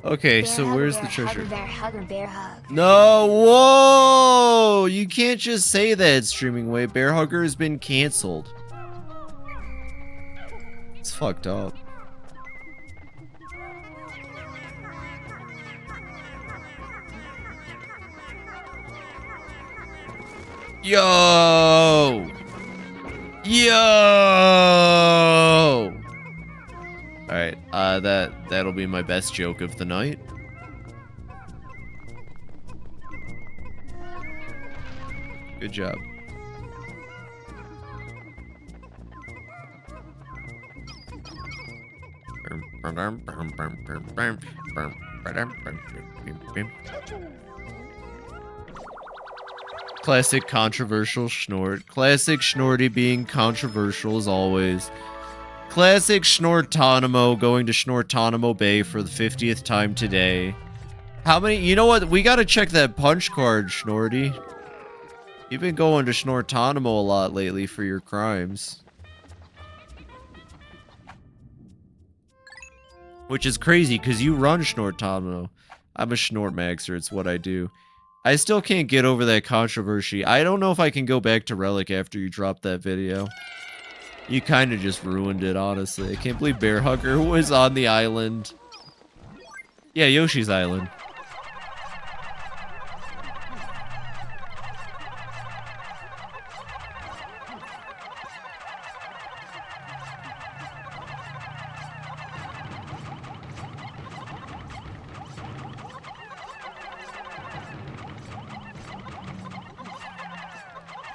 Okay, so where's the treasure? Bear hug, bear hug. No, whoa! You can't just say that, Streaming Way. Bear Hugger has been canceled. It's fucked up. Yo! Yo! Alright. That'll be my best joke of the night. Good job. Classic controversial Schnort. Classic Schnorty being controversial as always. Classic Schnortonimo going to Schnortonimo Bay for the 50th time today. How many? You know what? We gotta check that punch card, Schnorty. You've been going to Schnortonimo a lot lately for your crimes. Which is crazy, because you run Schnortonimo. I'm a Schnortmaxer, it's what I do. I still can't get over that controversy. I don't know if I can go back to Relic after you dropped that video. You kind of just ruined it, honestly. I can't believe Bear Hugger was on the island. Yeah, Yoshi's Island.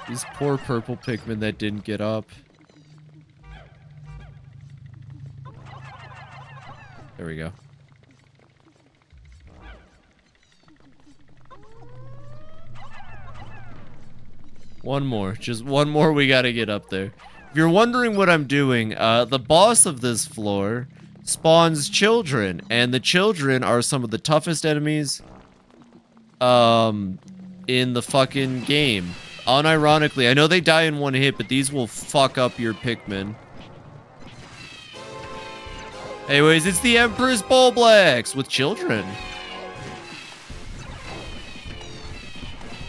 These poor purple Pikmin that didn't get up. There we go. One more. Just one more we gotta get up there. If you're wondering what I'm doing, the boss of this floor spawns children, and the children are some of the toughest enemies in the fucking game. Unironically, I know they die in one hit, but these will fuck up your Pikmin. Anyways, it's the Empress Bulblax with children.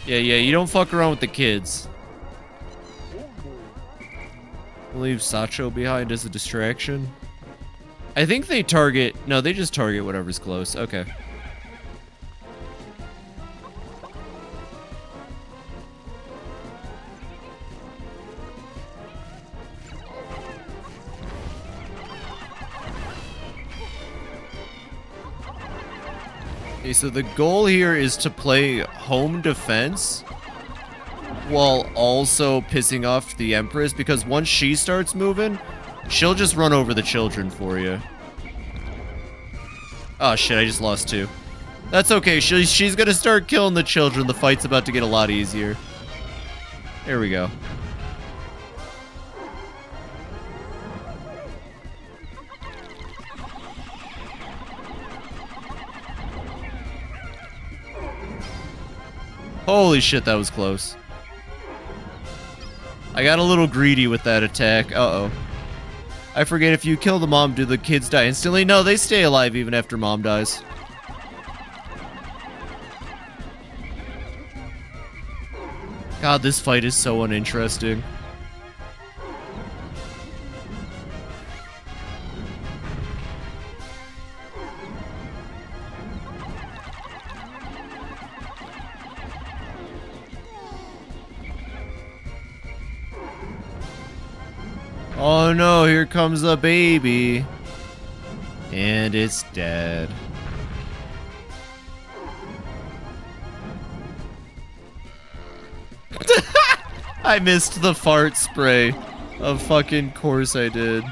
Yeah, you don't fuck around with the kids. Leave Sacho behind as a distraction. I think they target... No, they just target whatever's close. Okay. Okay, so the goal here is to play home defense while also pissing off the Empress, because once she starts moving, she'll just run over the children for you. Oh shit, I just lost two. That's okay, she's gonna start killing the children. The fight's about to get a lot easier. There we go. Holy shit, that was close. I got a little greedy with that attack. Uh-oh. I forget, if you kill the mom, do the kids die instantly? No, they stay alive even after mom dies. God, this fight is so uninteresting. Oh no, here comes a baby. And it's dead. I missed the fart spray. Of fucking course I did.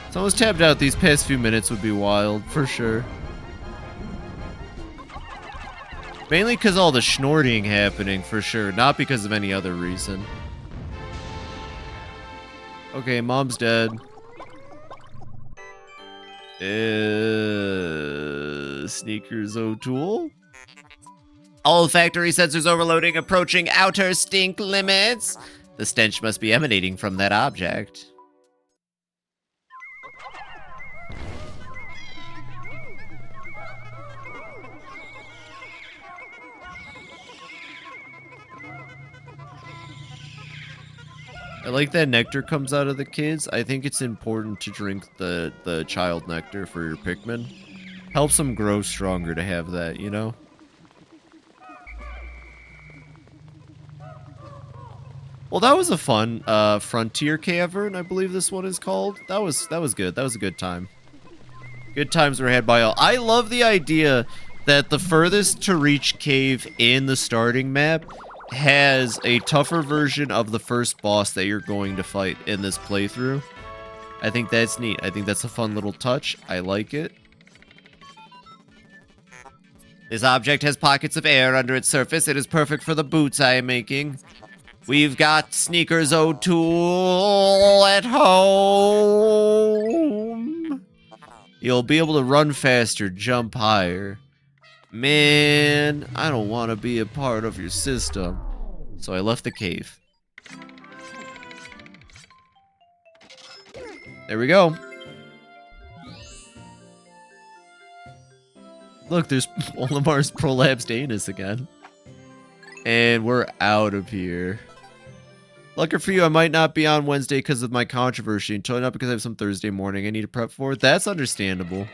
Someone's tapped out. These past few minutes would be wild, for sure. Mainly because all the snorting happening, for sure. Not because of any other reason. Okay, mom's dead. Sneakers O'Toole? All factory sensors overloading, approaching outer stink limits. The stench must be emanating from that object. I like that nectar comes out of the kids. I think it's important to drink the child nectar for your Pikmin. Helps them grow stronger to have that, you know? Well, that was a fun Frontier Cavern, I believe this one is called. That was good. That was a good time. Good times were had by all. I love the idea that the furthest to reach cave in the starting map has a tougher version of the first boss that you're going to fight in this playthrough. I think that's neat. I think that's a fun little touch. I like it. This object has pockets of air under its surface. It is perfect for the boots I am making. We've got Sneakers O'Toole at home. You'll be able to run faster, jump higher. Man, I don't want to be a part of your system. So I left the cave. There we go. Look, there's Olimar's prolapsed anus again. And we're out of here. Lucky for you, I might not be on Wednesday because of my controversy, and totally not because I have some Thursday morning I need to prep for. That's understandable.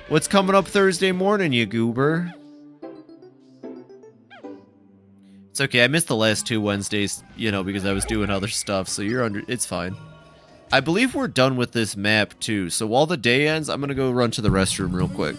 What's coming up Thursday morning, you goober? It's okay, I missed the last 2 Wednesdays, you know, because I was doing other stuff, so it's fine. I believe we're done with this map, too, so while the day ends, I'm gonna go run to the restroom real quick.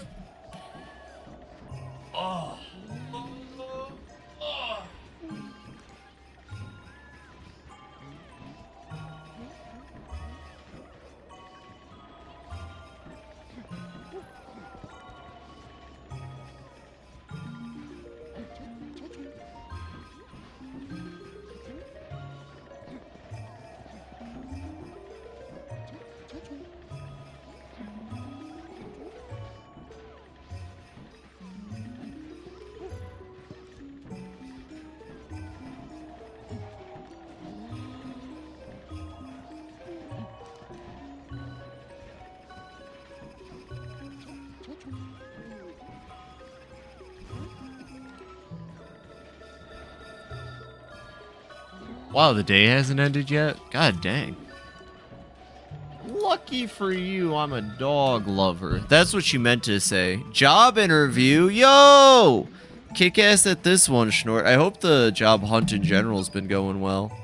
Wow, the day hasn't ended yet? God dang. Lucky for you, I'm a dog lover. That's what you meant to say. Job interview? Yo! Kick ass at this one, Schnort. I hope the job hunt in general has been going well.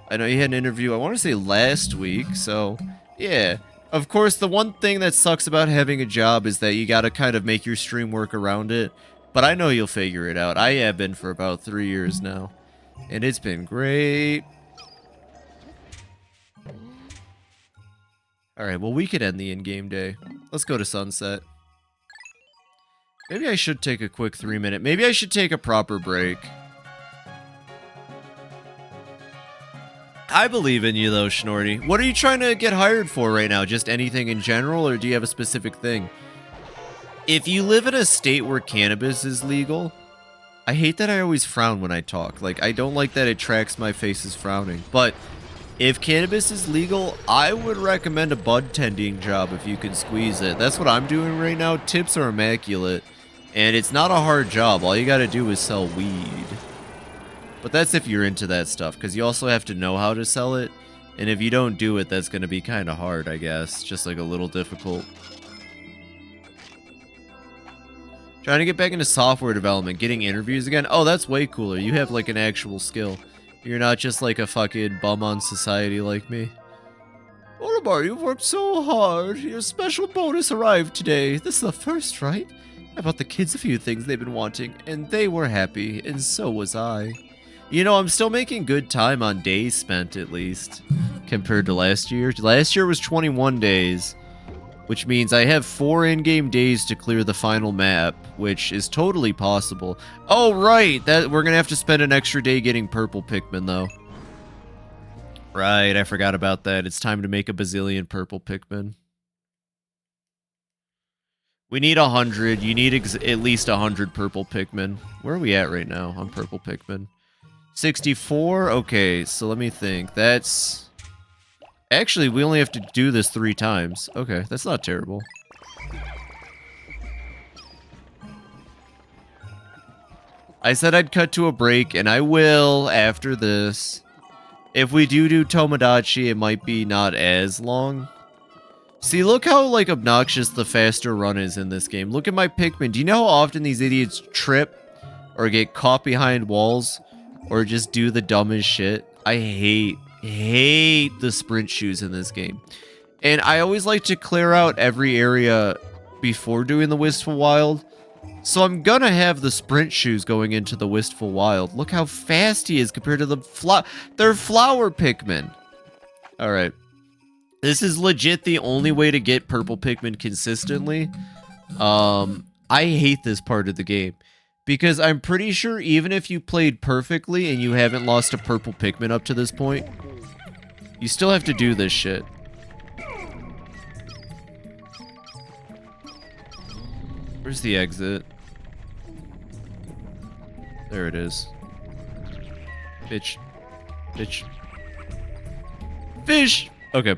I know you had an interview, I want to say last week, so yeah. Of course, the one thing that sucks about having a job is that you gotta kind of make your stream work around it. But I know you'll figure it out. I have been for about 3 years now. And it's been great. Alright, well, we could end the in-game day. Let's go to sunset. Maybe I should take a quick 3-minute. Maybe I should take a proper break. I believe in you, though, Schnorty. What are you trying to get hired for right now? Just anything in general, or do you have a specific thing? If you live in a state where cannabis is legal... I hate that I always frown when I talk. Like, I don't like that it tracks my face as frowning. But if cannabis is legal, I would recommend a bud tending job if you can squeeze it. That's what I'm doing right now. Tips are immaculate. And it's not a hard job. All you gotta do is sell weed. But that's if you're into that stuff, because you also have to know how to sell it. And if you don't do it, that's gonna be kind of hard, I guess. Just like a little difficult. Trying to get back into software development, getting interviews again. Oh, that's way cooler. You have like an actual skill. You're not just like a fucking bum on society like me. Olimar, you've worked so hard. Your special bonus arrived today. This is the first, right? I bought the kids a few things they've been wanting, and they were happy, and so was I. You know, I'm still making good time on days spent, at least, compared to last year. Last year was 21 days. Which means I have 4 in-game days to clear the final map, which is totally possible. Oh, right! We're gonna have to spend an extra day getting purple Pikmin, though. Right, I forgot about that. It's time to make a bazillion purple Pikmin. We need 100. You need at least 100 purple Pikmin. Where are we at right now on purple Pikmin? 64? Okay, so let me think. That's... Actually, we only have to do this 3 times. Okay, that's not terrible. I said I'd cut to a break, and I will after this. If we do Tomodachi, it might be not as long. See, look how, like, obnoxious the faster run is in this game. Look at my Pikmin. Do you know how often these idiots trip or get caught behind walls or just do the dumbest shit? I hate the sprint shoes in this game. And I always like to clear out every area before doing the Wistful Wild. So I'm gonna have the sprint shoes going into the Wistful Wild. Look how fast he is compared to the they're flower Pikmin. Alright. This is legit the only way to get purple Pikmin consistently. I hate this part of the game. Because I'm pretty sure even if you played perfectly and you haven't lost a purple Pikmin up to this point, you still have to do this shit. Where's the exit? There it is. Bitch. Bitch. Fish! Okay.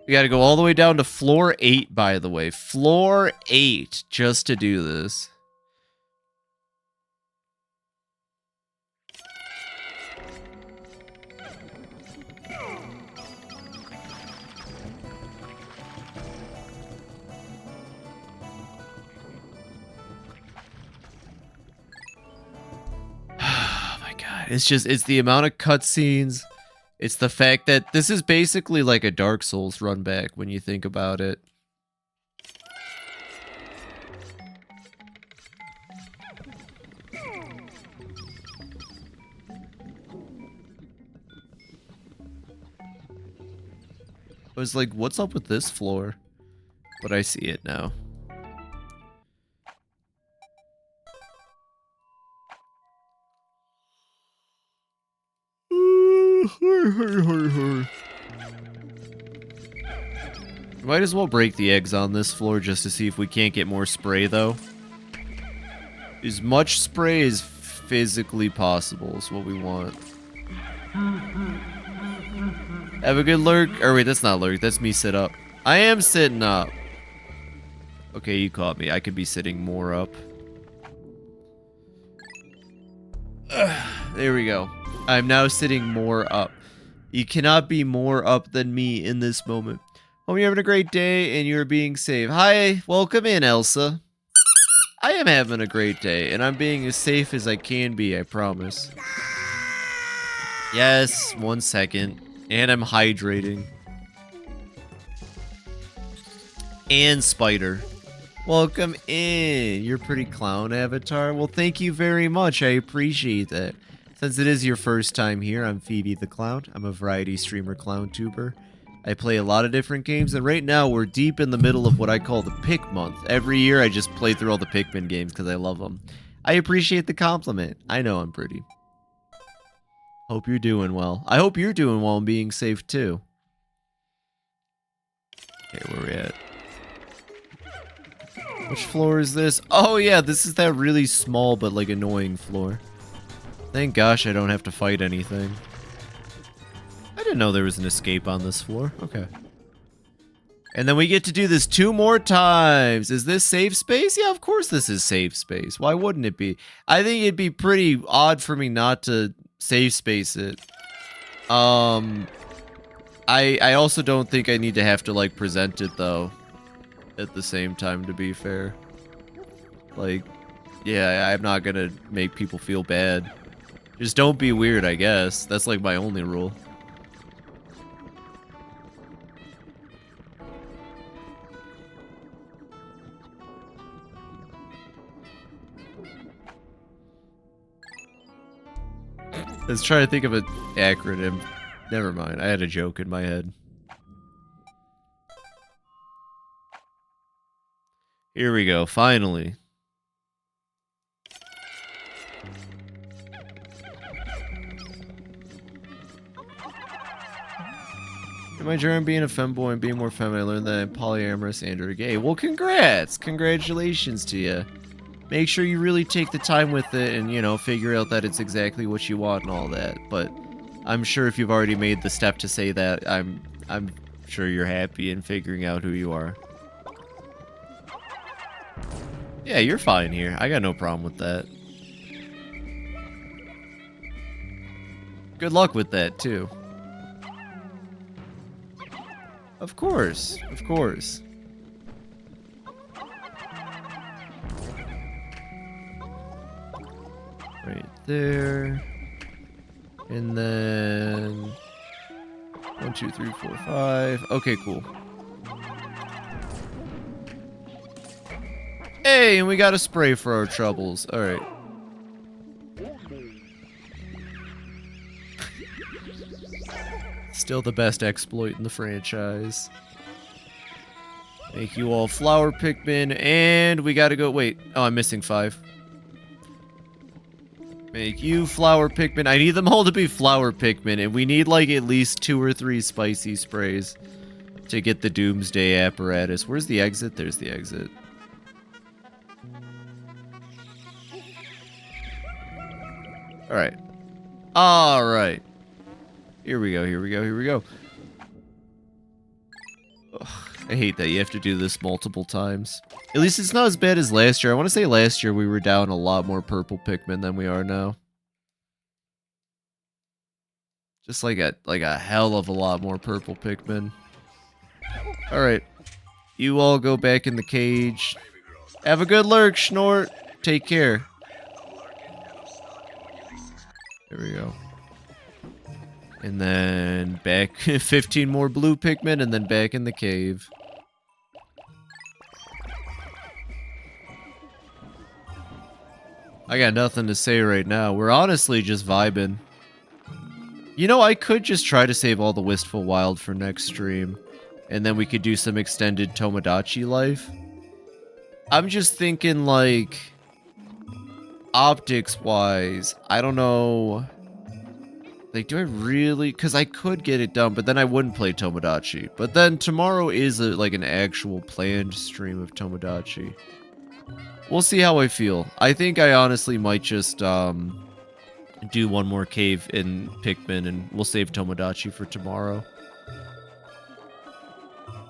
We gotta go all the way down to floor 8, by the way. Floor 8, just to do this. It's the amount of cutscenes. It's the fact that this is basically like a Dark Souls run back when you think about it. I was like, what's up with this floor? But I see it now. Might as well break the eggs on this floor just to see if we can't get more spray, though. As much spray as physically possible is what we want. Have a good lurk. Or wait, that's not lurk. That's me sit up. I am sitting up. Okay, you caught me. I could be sitting more up. There we go. I'm now sitting more up. You cannot be more up than me in this moment. Hope you're having a great day and you're being safe. Hi, welcome in, Elsa. I am having a great day and I'm being as safe as I can be, I promise. Yes, 1 second. And I'm hydrating. And Spider. Welcome in, your pretty clown avatar. Well, thank you very much. I appreciate that. Since it is your first time here, I'm Fibi the Clown. I'm a variety streamer clown tuber. I play a lot of different games, and right now we're deep in the middle of what I call the PIKMONTH. Every year I just play through all the Pikmin games because I love them. I appreciate the compliment. I know I'm pretty. Hope you're doing well. I hope you're doing well and being safe too. Okay, where we at? Which floor is this? Oh yeah, this is that really small but like annoying floor. Thank gosh I don't have to fight anything. I didn't know there was an escape on this floor. Okay. And then we get to do this 2 more times. Is this safe space? Yeah, of course this is safe space. Why wouldn't it be? I think it'd be pretty odd for me not to save space it. I also don't think I need to have to like present it though at the same time, to be fair. Like, yeah, I'm not gonna make people feel bad. Just don't be weird, I guess. That's like my only rule. I was trying to think of an acronym. Never mind, I had a joke in my head. Here we go, finally. In my journey being a femboy and being more feminine, I learned that I'm polyamorous and or gay. Well, congrats! Congratulations to you. Make sure you really take the time with it and, you know, figure out that it's exactly what you want and all that. But I'm sure if you've already made the step to say that, I'm sure you're happy in figuring out who you are. Yeah, you're fine here. I got no problem with that. Good luck with that, too. Of course, of course. Right there. And then 1, 2, 3, 4, 5. Okay, cool. Hey, and we got a spray for our troubles. All right. Still the best exploit in the franchise. Make you all flower Pikmin, and we gotta go. Wait, oh, I'm missing 5. Make you flower Pikmin. I need them all to be flower Pikmin, and we need like at least 2 or 3 spicy sprays to get the Doomsday apparatus. Where's the exit? There's the exit. Alright. Alright. Here we go, here we go, here we go. Ugh, I hate that you have to do this multiple times. At least it's not as bad as last year. I want to say last year we were down a lot more purple Pikmin than we are now. Just like a hell of a lot more purple Pikmin. Alright. You all go back in the cage. Have a good lurk, Snort. Take care. There we go. And then back 15 more blue Pikmin and then back in the cave. I got nothing to say right now. We're honestly just vibing. You know, I could just try to save all the Wistful Wild for next stream. And then we could do some extended Tomodachi life. I'm just thinking, like, optics-wise, I don't know. Like, do I really? Because I could get it done, but then I wouldn't play Tomodachi. But then tomorrow is like an actual planned stream of Tomodachi. We'll see how I feel. I think I honestly might just do one more cave in Pikmin, and we'll save Tomodachi for tomorrow.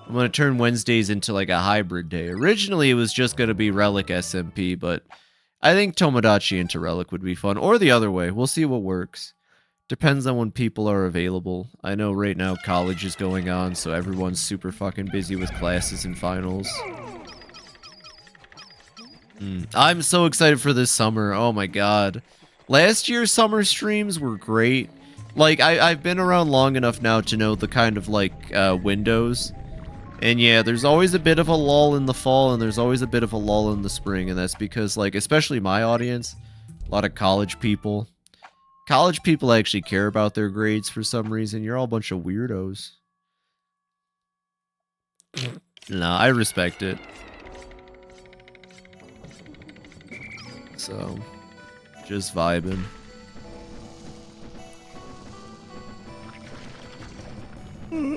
I'm going to turn Wednesdays into like a hybrid day. Originally, it was just going to be Relic SMP, but I think Tomodachi into Relic would be fun. Or the other way. We'll see what works. Depends on when people are available. I know right now college is going on, so everyone's super fucking busy with classes and finals. I'm so excited for this summer. Oh my god. Last year's summer streams were great. Like, I've been around long enough now to know the kind of, like, windows. And yeah, there's always a bit of a lull in the fall, and there's always a bit of a lull in the spring, and that's because, like, especially my audience, a lot of college people. College people actually care about their grades for some reason. You're all a bunch of weirdos. Nah, I respect it. So, just vibing.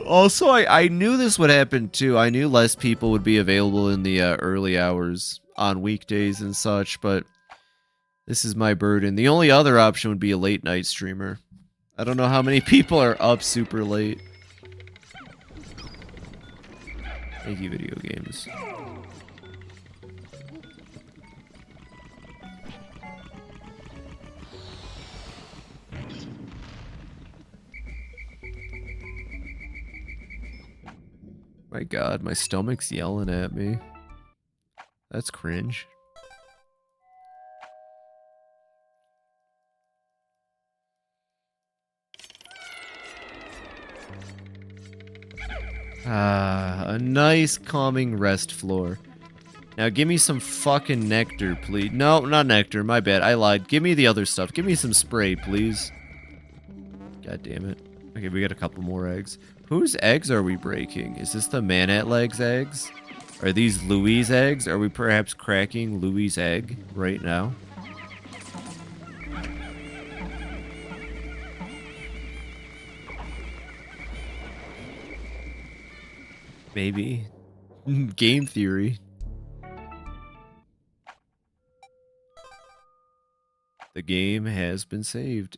Also, I knew this would happen too. I knew less people would be available in the early hours on weekdays and such, but this is my burden. The only other option would be a late night streamer. I don't know how many people are up super late. Thank you, video games. My god, my stomach's yelling at me. That's cringe. Ah, a nice calming rest floor. Now give me some fucking nectar, please. No, not nectar, my bad. I lied. Give me the other stuff. Give me some spray, please. God damn it. Okay, we got a couple more eggs. Whose eggs are we breaking? Is this the Man-at-Legs eggs? Are these Louie's eggs? Are we perhaps cracking Louie's egg right now? Maybe. Game theory. The game has been saved.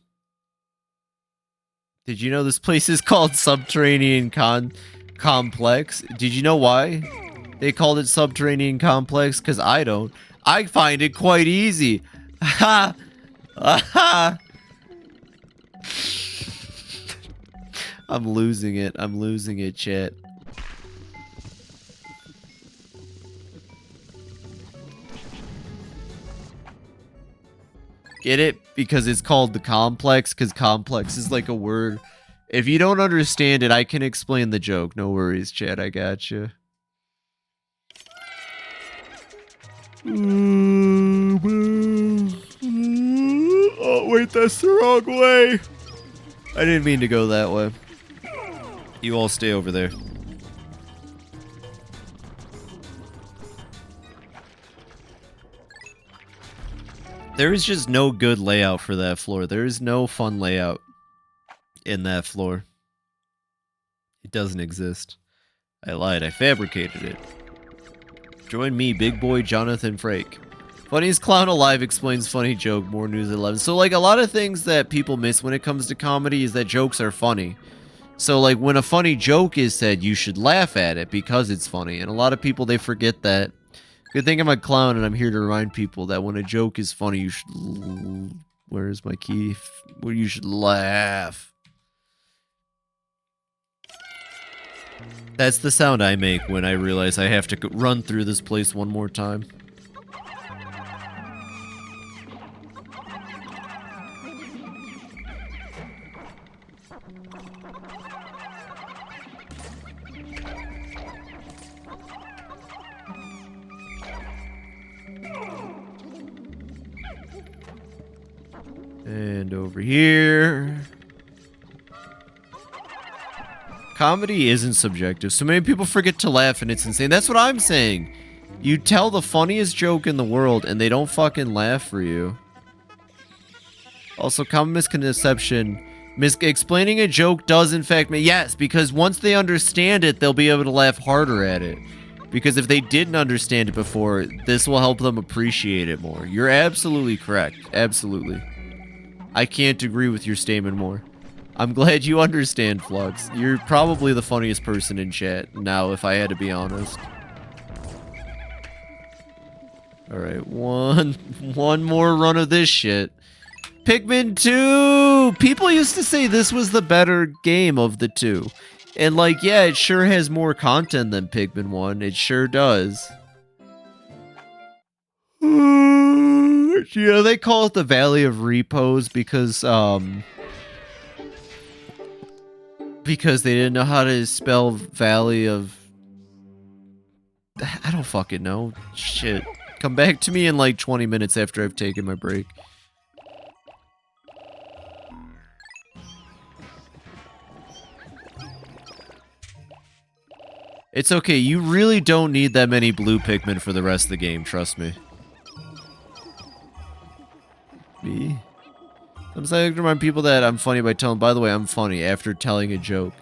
Did you know this place is called Subterranean Complex? Did you know why they called it Subterranean Complex? Because I don't. I find it quite easy. Ha! Ha! I'm losing it. I'm losing it, chat. Get it? Because it's called the complex, because complex is like a word. If you don't understand it, I can explain the joke. No worries, Chad. I got you. Oh, wait, that's the wrong way. I didn't mean to go that way. You all stay over there. There is just no good layout for that floor. There is no fun layout in that floor. It doesn't exist. I lied. I fabricated it. Join me, big boy Jonathan Frake. Funniest clown alive explains funny joke. More news at 11. So, like, a lot of things that people miss when it comes to comedy is that jokes are funny. So, like, when a funny joke is said, you should laugh at it because it's funny. And a lot of people, they forget that. Good thing I'm a clown and I'm here to remind people that when a joke is funny, you should... Where's my key? Well, you should laugh. That's the sound I make when I realize I have to run through this place one more time. And over here. Comedy isn't subjective. So many people forget to laugh and it's insane. That's what I'm saying. You tell the funniest joke in the world and they don't fucking laugh for you. Also, common misconception. Explaining a joke does in fact make... Yes, because once they understand it, they'll be able to laugh harder at it. Because if they didn't understand it before, this will help them appreciate it more. You're absolutely correct. Absolutely. I can't agree with your statement more. I'm glad you understand, Flux. You're probably the funniest person in chat now, if I had to be honest. Alright, one more run of this shit. Pikmin 2! People used to say this was the better game of the two. And like, yeah, it sure has more content than Pikmin 1. It sure does. Yeah, they call it the Valley of Repose because they didn't know how to spell Valley of... I don't fucking know. Shit. Come back to me in like 20 minutes after I've taken my break. It's okay, you really don't need that many blue Pikmin for the rest of the game, trust me. Me? Sometimes I like to remind people that I'm funny by telling, by the way, I'm funny after telling a joke.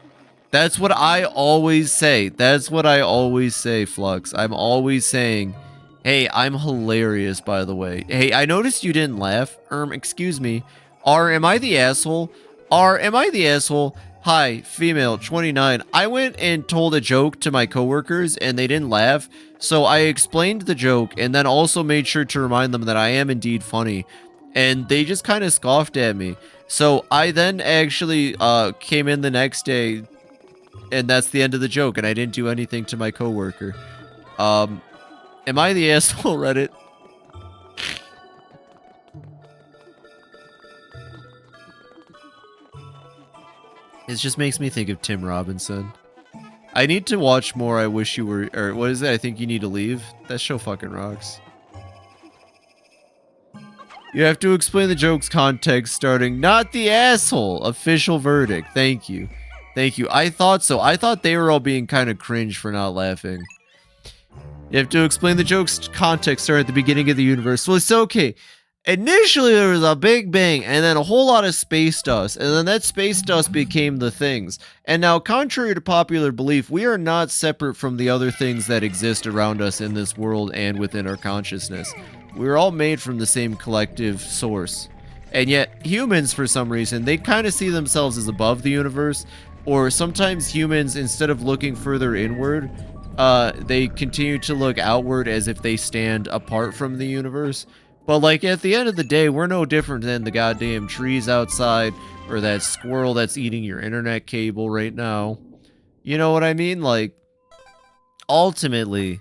That's what I always say. That's what I always say, Flux. I'm always saying, hey, I'm hilarious, by the way. Hey, I noticed you didn't laugh. Excuse me. Am I the asshole? Am I the asshole? Hi, female, 29. I went and told a joke to my coworkers and they didn't laugh. So I explained the joke and then also made sure to remind them that I am indeed funny. And they just kind of scoffed at me. So I then actually came in the next day and that's the end of the joke and I didn't do anything to my coworker. Am I the asshole, Reddit? It just makes me think of Tim Robinson. I need to watch more I Wish You Were... Or what is it? I Think You Need to Leave? That show fucking rocks. You have to explain the joke's context starting, not the asshole. Official verdict. Thank you. Thank you. I thought so. I thought they were all being kind of cringe for not laughing. You have to explain the joke's context starting at the beginning of the universe. Well, it's okay. Initially, there was a big bang, and then a whole lot of space dust, and then that space dust became the things. And now, contrary to popular belief, we are not separate from the other things that exist around us in this world and within our consciousness. We're all made from the same collective source. And yet, humans, for some reason, they kind of see themselves as above the universe, or sometimes humans, instead of looking further inward, they continue to look outward as if they stand apart from the universe. But, like, at the end of the day, we're no different than the goddamn trees outside or that squirrel that's eating your internet cable right now. You know what I mean? Like, ultimately.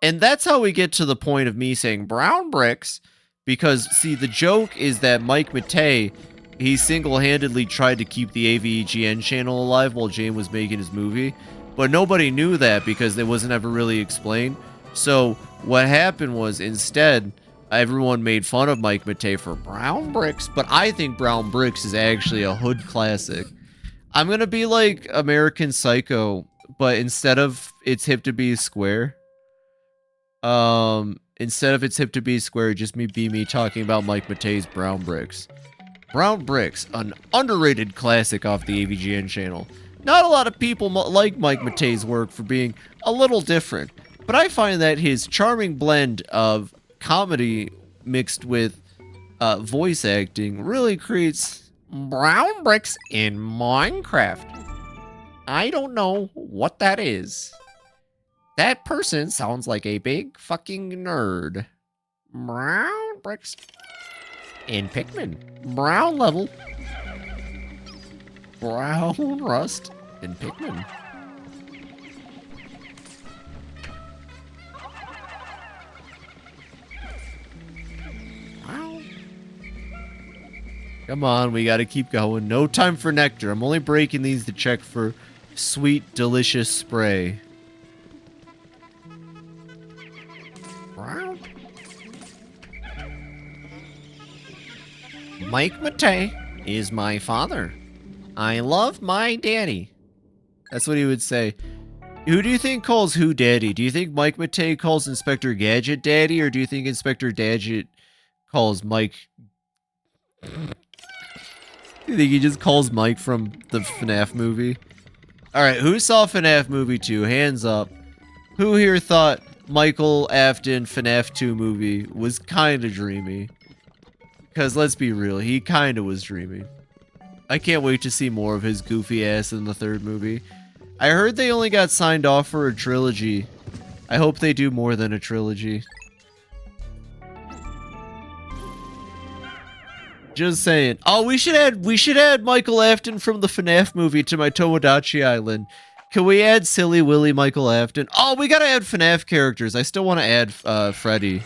And that's how we get to the point of me saying brown bricks, Because, see, the joke is that Mike Matei, he single-handedly tried to keep the AVGN channel alive while Jane was making his movie. But nobody knew that because it wasn't ever really explained. So what happened was, instead, everyone made fun of Mike Matei for Brown Bricks. But I think Brown Bricks is actually a hood classic. I'm going to be like American Psycho, but instead of it's hip to be square, just me talking about Mike Matei's Brown Bricks. Brown Bricks, an underrated classic off the AVGN channel. Not a lot of people like Mike Matei's work for being a little different, but I find that his charming blend of comedy mixed with voice acting really creates Brown Bricks in Minecraft. I don't know what that is. That person sounds like a big fucking nerd. Brown Bricks in Pikmin. Brown level. Brown Rust in Pikmin. Wow. Come on, we gotta keep going. No time for nectar. I'm only breaking these to check for sweet, delicious spray. Wow. Mike Matei is my father. I love my daddy. That's what he would say. Who do you think calls who daddy? Do you think Mike Matei calls Inspector Gadget daddy, or do you think Inspector Gadget calls Mike... Do you think he just calls Mike from the FNAF movie? Alright, who saw FNAF movie 2? Hands up. Who here thought Michael Afton FNAF 2 movie was kinda dreamy? Because let's be real, he kinda was dreamy. I can't wait to see more of his goofy ass in the third movie. I heard they only got signed off for a trilogy. I hope they do more than a trilogy. Just saying. Oh, we should add Michael Afton from the FNAF movie to my Tomodachi Island. Can we add Silly Willy Michael Afton? Oh, we gotta add FNAF characters. I still want to add Freddy.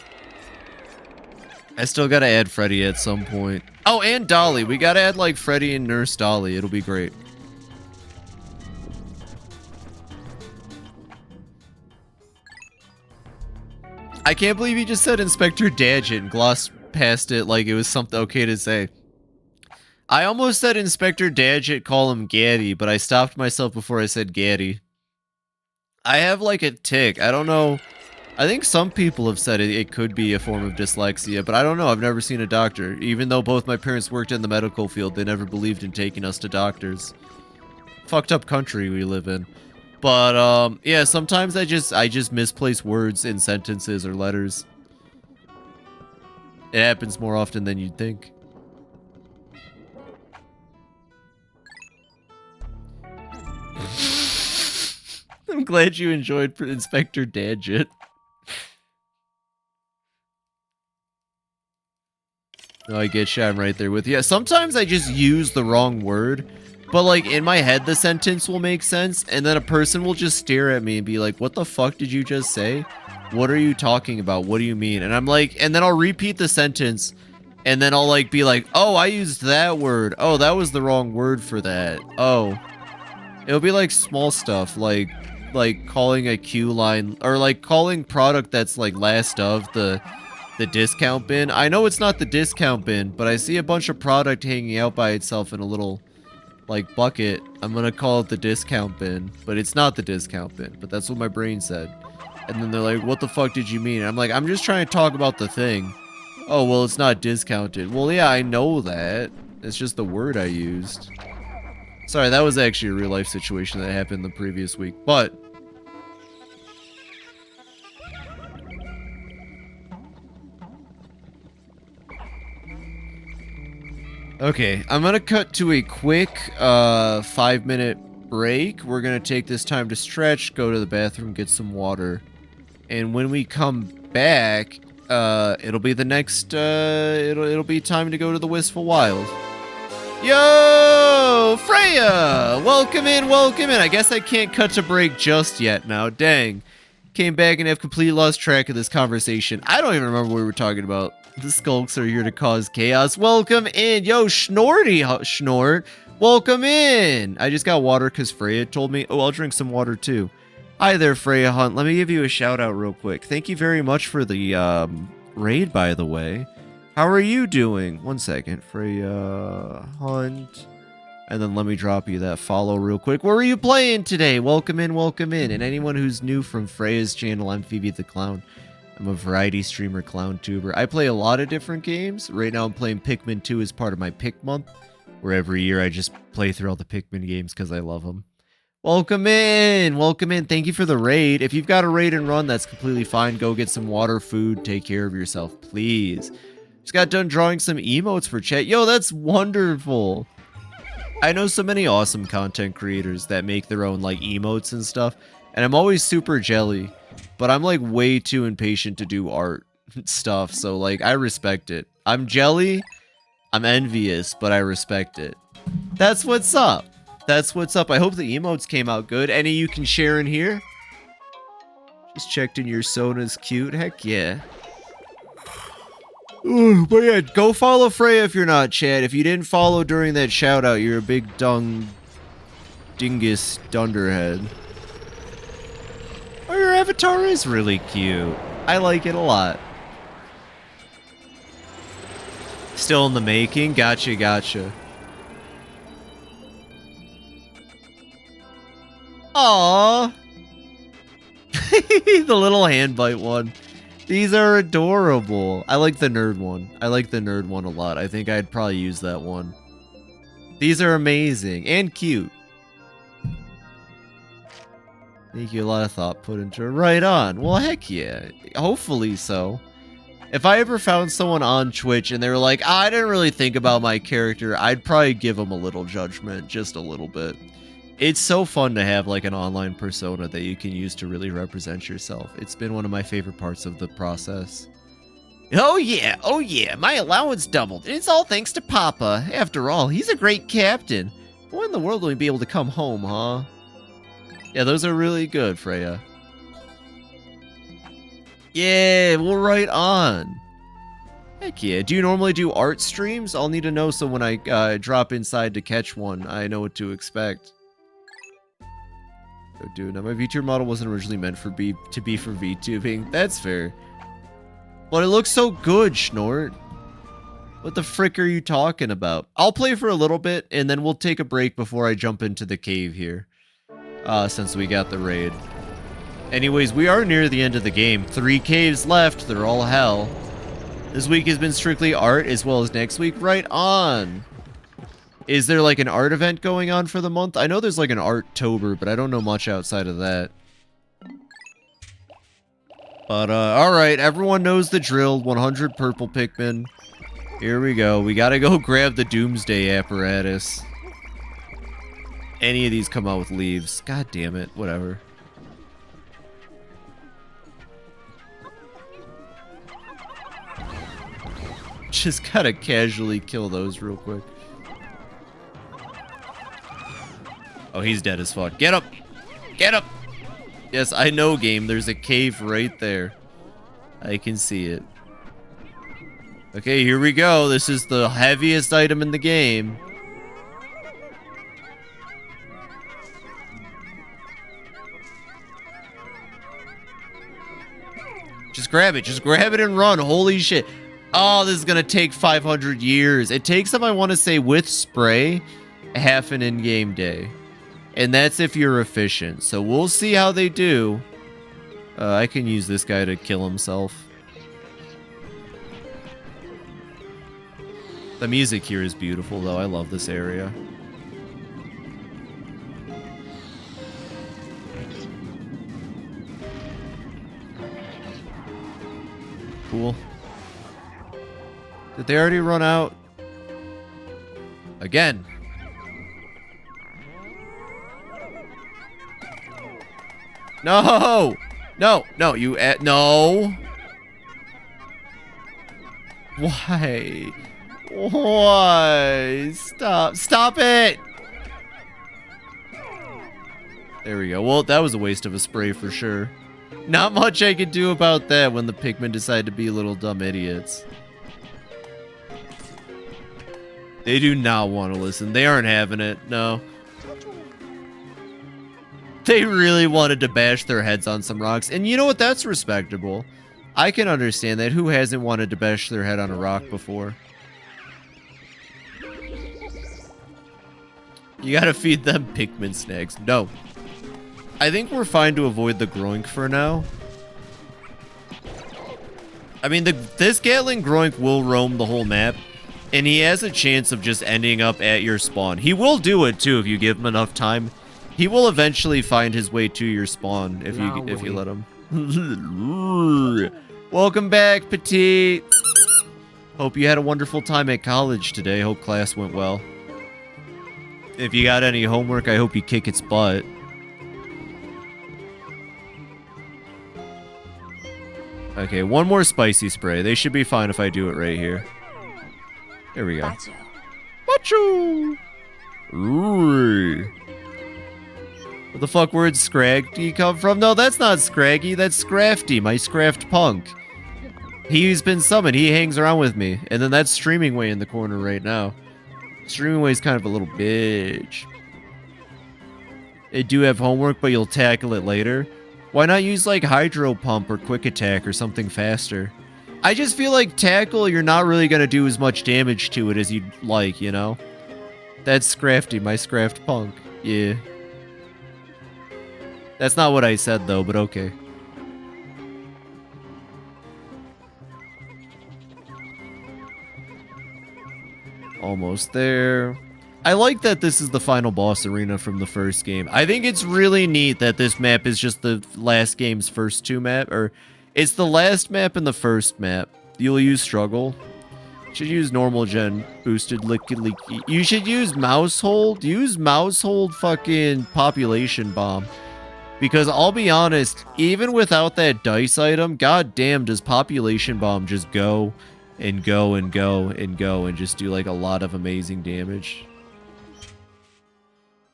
I still gotta add Freddy at some point. Oh, and Dolly. We gotta add, like, Freddy and Nurse Dolly. It'll be great. I can't believe you just said Inspector Gadget and glossed past it like it was something okay to say. I almost said Inspector Gadget, call him Gaddy, but I stopped myself before I said Gaddy. I have, like, a tick. I don't know... I think some people have said it could be a form of dyslexia, but I don't know. I've never seen a doctor. Even though both my parents worked in the medical field, they never believed in taking us to doctors. Fucked up country we live in. But, yeah, sometimes I just misplace words in sentences or letters. It happens more often than you'd think. I'm glad you enjoyed Inspector Gadget. Oh, I get you. I'm right there with you. Yeah, sometimes I just use the wrong word, but like in my head the sentence will make sense, and then a person will just stare at me and be like, what the fuck did you just say? What are you talking about? What do you mean? And I'm like, and then I'll repeat the sentence, and then I'll like be like, oh, I used that word. Oh, that was the wrong word for that. Oh. It'll be like small stuff, like calling a queue line, or like calling product that's like last of the discount bin. I know it's not the discount bin, but I see a bunch of product hanging out by itself in a little, like, bucket. I'm gonna call it the discount bin, but it's not the discount bin, but that's what my brain said. And then they're like, what the fuck did you mean? And I'm like, I'm just trying to talk about the thing. Oh, well, it's not discounted. Well, yeah, I know that. It's just the word I used. Sorry, that was actually a real life situation that happened the previous week, but... Okay, I'm gonna cut to a quick 5-minute break. We're gonna take this time to stretch, go to the bathroom, get some water. And when we come back, it'll be the next, it'll be time to go to the Wistful Wild. Yo, Freya! Welcome in, welcome in. I guess I can't cut to break just yet now. Dang. Came back and have completely lost track of this conversation. I don't even remember what we were talking about. The skulks are here to cause chaos. Welcome in. Yo, Schnorty Schnort. Welcome in. I just got water because Freya told me. Oh, I'll drink some water too. Hi there, Freya Hunt. Let me give you a shout out real quick. Thank you very much for the raid, by the way. How are you doing? One second. Freya Hunt. And then let me drop you that follow real quick. Where are you playing today? Welcome in, welcome in. And anyone who's new from Freya's channel, I'm Phoebe the Clown. I'm a variety streamer, clown tuber. I play a lot of different games. Right now I'm playing Pikmin 2 as part of my PIKMONTH, where every year I just play through all the Pikmin games because I love them. Welcome in! Welcome in. Thank you for the raid. If you've got a raid and run, that's completely fine. Go get some water, food, take care of yourself, please. Just got done drawing some emotes for chat. Yo, that's wonderful! I know so many awesome content creators that make their own, like, emotes and stuff, and I'm always super jelly. But I'm, like, way too impatient to do art stuff, so, like, I respect it. I'm jelly, I'm envious, but I respect it. That's what's up. That's what's up. I hope the emotes came out good. Any you can share in here? Just checked in your Sona's cute. Heck yeah. Ooh, but yeah, go follow Freya if you're not, Chad. If you didn't follow during that shout out, you're a big dingus dunderhead. Oh, your avatar is really cute. I like it a lot. Still in the making? Gotcha, gotcha. Aww. The little hand bite one. These are adorable. I like the nerd one. I like the nerd one a lot. I think I'd probably use that one. These are amazing and cute. Thank you. A lot of thought put into it. Right on. Well, heck yeah. Hopefully so. If I ever found someone on Twitch and they were like, I didn't really think about my character, I'd probably give them a little judgment. Just a little bit. It's so fun to have like an online persona that you can use to really represent yourself. It's been one of my favorite parts of the process. Oh yeah, my allowance doubled. And it's all thanks to Papa. After all, he's a great captain. When in the world will he be able to come home, huh? Yeah, those are really good, Freya. Yeah, well, right on. Heck yeah. Do you normally do art streams? I'll need to know so when I drop inside to catch one, I know what to expect. Oh, dude, now my VTuber model wasn't originally meant to be for VTubing. That's fair. But it looks so good, Schnort. What the frick are you talking about? I'll play for a little bit, and then we'll take a break before I jump into the cave here. Since we got the raid. Anyways, we are near the end of the game. 3 caves left. They're all hell. This week has been strictly art, as well as next week. Right on. Is there like an art event going on for the month? I know there's like an Arttober, but I don't know much outside of that. But, alright, everyone knows the drill. 100 purple Pikmin. Here we go. We gotta go grab the Doomsday apparatus. Any of these come out with leaves. God damn it. Whatever. Just gotta casually kill those real quick. Oh, he's dead as fuck. Get up! Get up! Yes, I know, game. There's a cave right there. I can see it. Okay, here we go. This is the heaviest item in the game. Just grab it. Just grab it and run. Holy shit. Oh, this is going to take 500 years. It takes them, I want to say, with spray, half an in-game day. And that's if you're efficient. So we'll see how they do. I can use this guy to kill himself. The music here is beautiful, though. I love this area. Cool. Did they already run out? Again. No! No! No, you no! Why? Why? Stop. Stop it! There we go. Well, that was a waste of a spray for sure. Not much I could do about that when the Pikmin decide to be little dumb idiots. They do not want to listen. They aren't having it. No. They really wanted to bash their heads on some rocks. And you know what? That's respectable. I can understand that. Who hasn't wanted to bash their head on a rock before? You gotta feed them Pikmin snacks. No. I think we're fine to avoid the Groink for now. I mean, this Gatling Groink will roam the whole map, and he has a chance of just ending up at your spawn. He will do it, too, if you give him enough time. He will eventually find his way to your spawn if you let him. Welcome back, Petite. Hope you had a wonderful time at college today. Hope class went well. If you got any homework, I hope you kick its butt. Okay, one more spicy spray. They should be fine if I do it right here. There we go. Macho! Where the fuck word Scraggy come from? No, that's not Scraggy. That's Scrafty, my Scraft punk. He's been summoned. He hangs around with me. And then that's Streaming Way in the corner right now. Streaming Way is kind of a little bitch. They do have homework, but you'll tackle it later. Why not use like Hydro Pump or Quick Attack or something faster? I just feel like Tackle, you're not really going to do as much damage to it as you'd like, you know? That's Scrafty, my Scraft punk. Yeah. That's not what I said though, but okay. Almost there. I like that this is the final boss arena from the first game. I think it's really neat that this map is just the last game's first two map, or it's the last map and the first map. You'll use Struggle. Should use normal gen, boosted licky leaky. You should use mouse hold. Use mouse hold fucking population bomb. Because I'll be honest, even without that dice item, goddamn does population bomb just go and go and go and go and just do like a lot of amazing damage.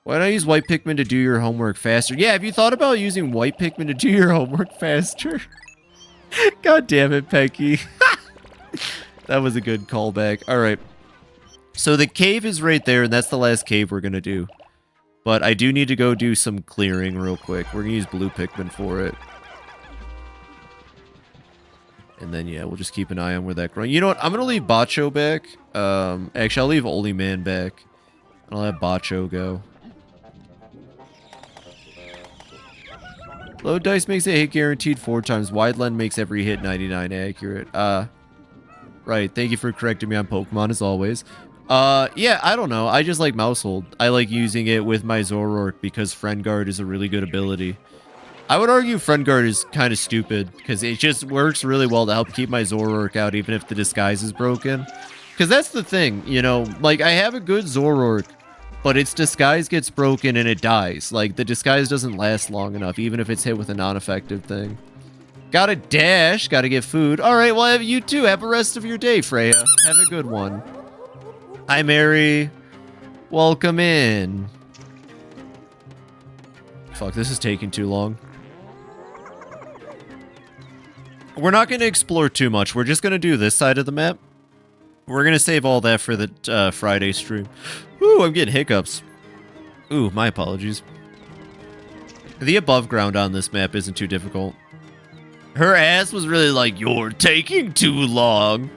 Why not use white Pikmin to do your homework faster? Yeah, have you thought about using white Pikmin to do your homework faster? God damn it, Pecky. That was a good callback. Alright. So the cave is right there, and that's the last cave we're going to do. But I do need to go do some clearing real quick. We're going to use blue Pikmin for it. And then, yeah, we'll just keep an eye on where that grows. You know what? I'm going to leave Bacho back. Actually, I'll leave Oli Man back. And I'll have Bacho go. Low dice makes a hit guaranteed 4 times. Wide lens makes every hit 99 accurate. Right. Thank you for correcting me on Pokemon, as always. Yeah, I don't know. I just like mouse hold. I like using it with my Zoroark because Friend Guard is a really good ability. I would argue Friend Guard is kind of stupid because it just works really well to help keep my Zoroark out even if the disguise is broken. Because that's the thing, you know, like I have a good Zoroark, but its disguise gets broken and it dies. Like, the disguise doesn't last long enough, even if it's hit with a non-effective thing. Gotta dash, gotta get food. Alright, well, you too. Have a rest of your day, Freya. Have a good one. Hi, Mary. Welcome in. Fuck, this is taking too long. We're not gonna explore too much. We're just gonna do this side of the map. We're gonna save all that for the Friday stream. Ooh, I'm getting hiccups. Ooh, my apologies. The above ground on this map isn't too difficult. Her ass was really like, you're taking too long.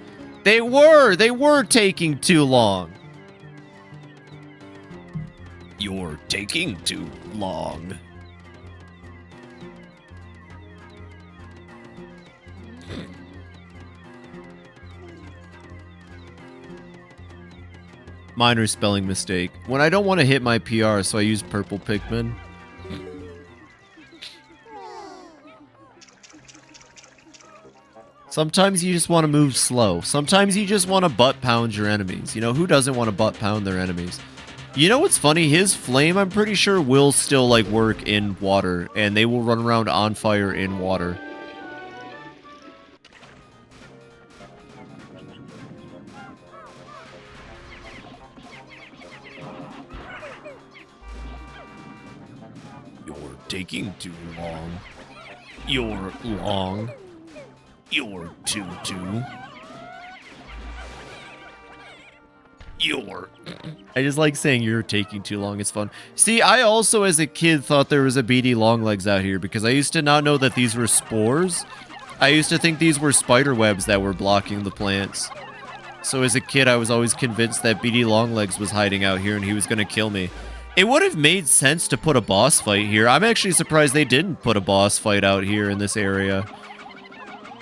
They were taking too long. You're taking too long. Minor spelling mistake. When I don't want to hit my PR, so I use purple Pikmin. Sometimes you just want to move slow. Sometimes you just want to butt pound your enemies. You know, who doesn't want to butt pound their enemies? You know what's funny? His flame, I'm pretty sure, will still, like, work in water. And they will run around on fire in water. You're taking too long. You're long. You're too. You're. I just like saying you're taking too long. It's fun. See, I also, as a kid, thought there was a BD longlegs out here because I used to not know that these were spores. I used to think these were spider webs that were blocking the plants. So as a kid, I was always convinced that BD longlegs was hiding out here and he was going to kill me. It would have made sense to put a boss fight here. I'm actually surprised they didn't put a boss fight out here in this area.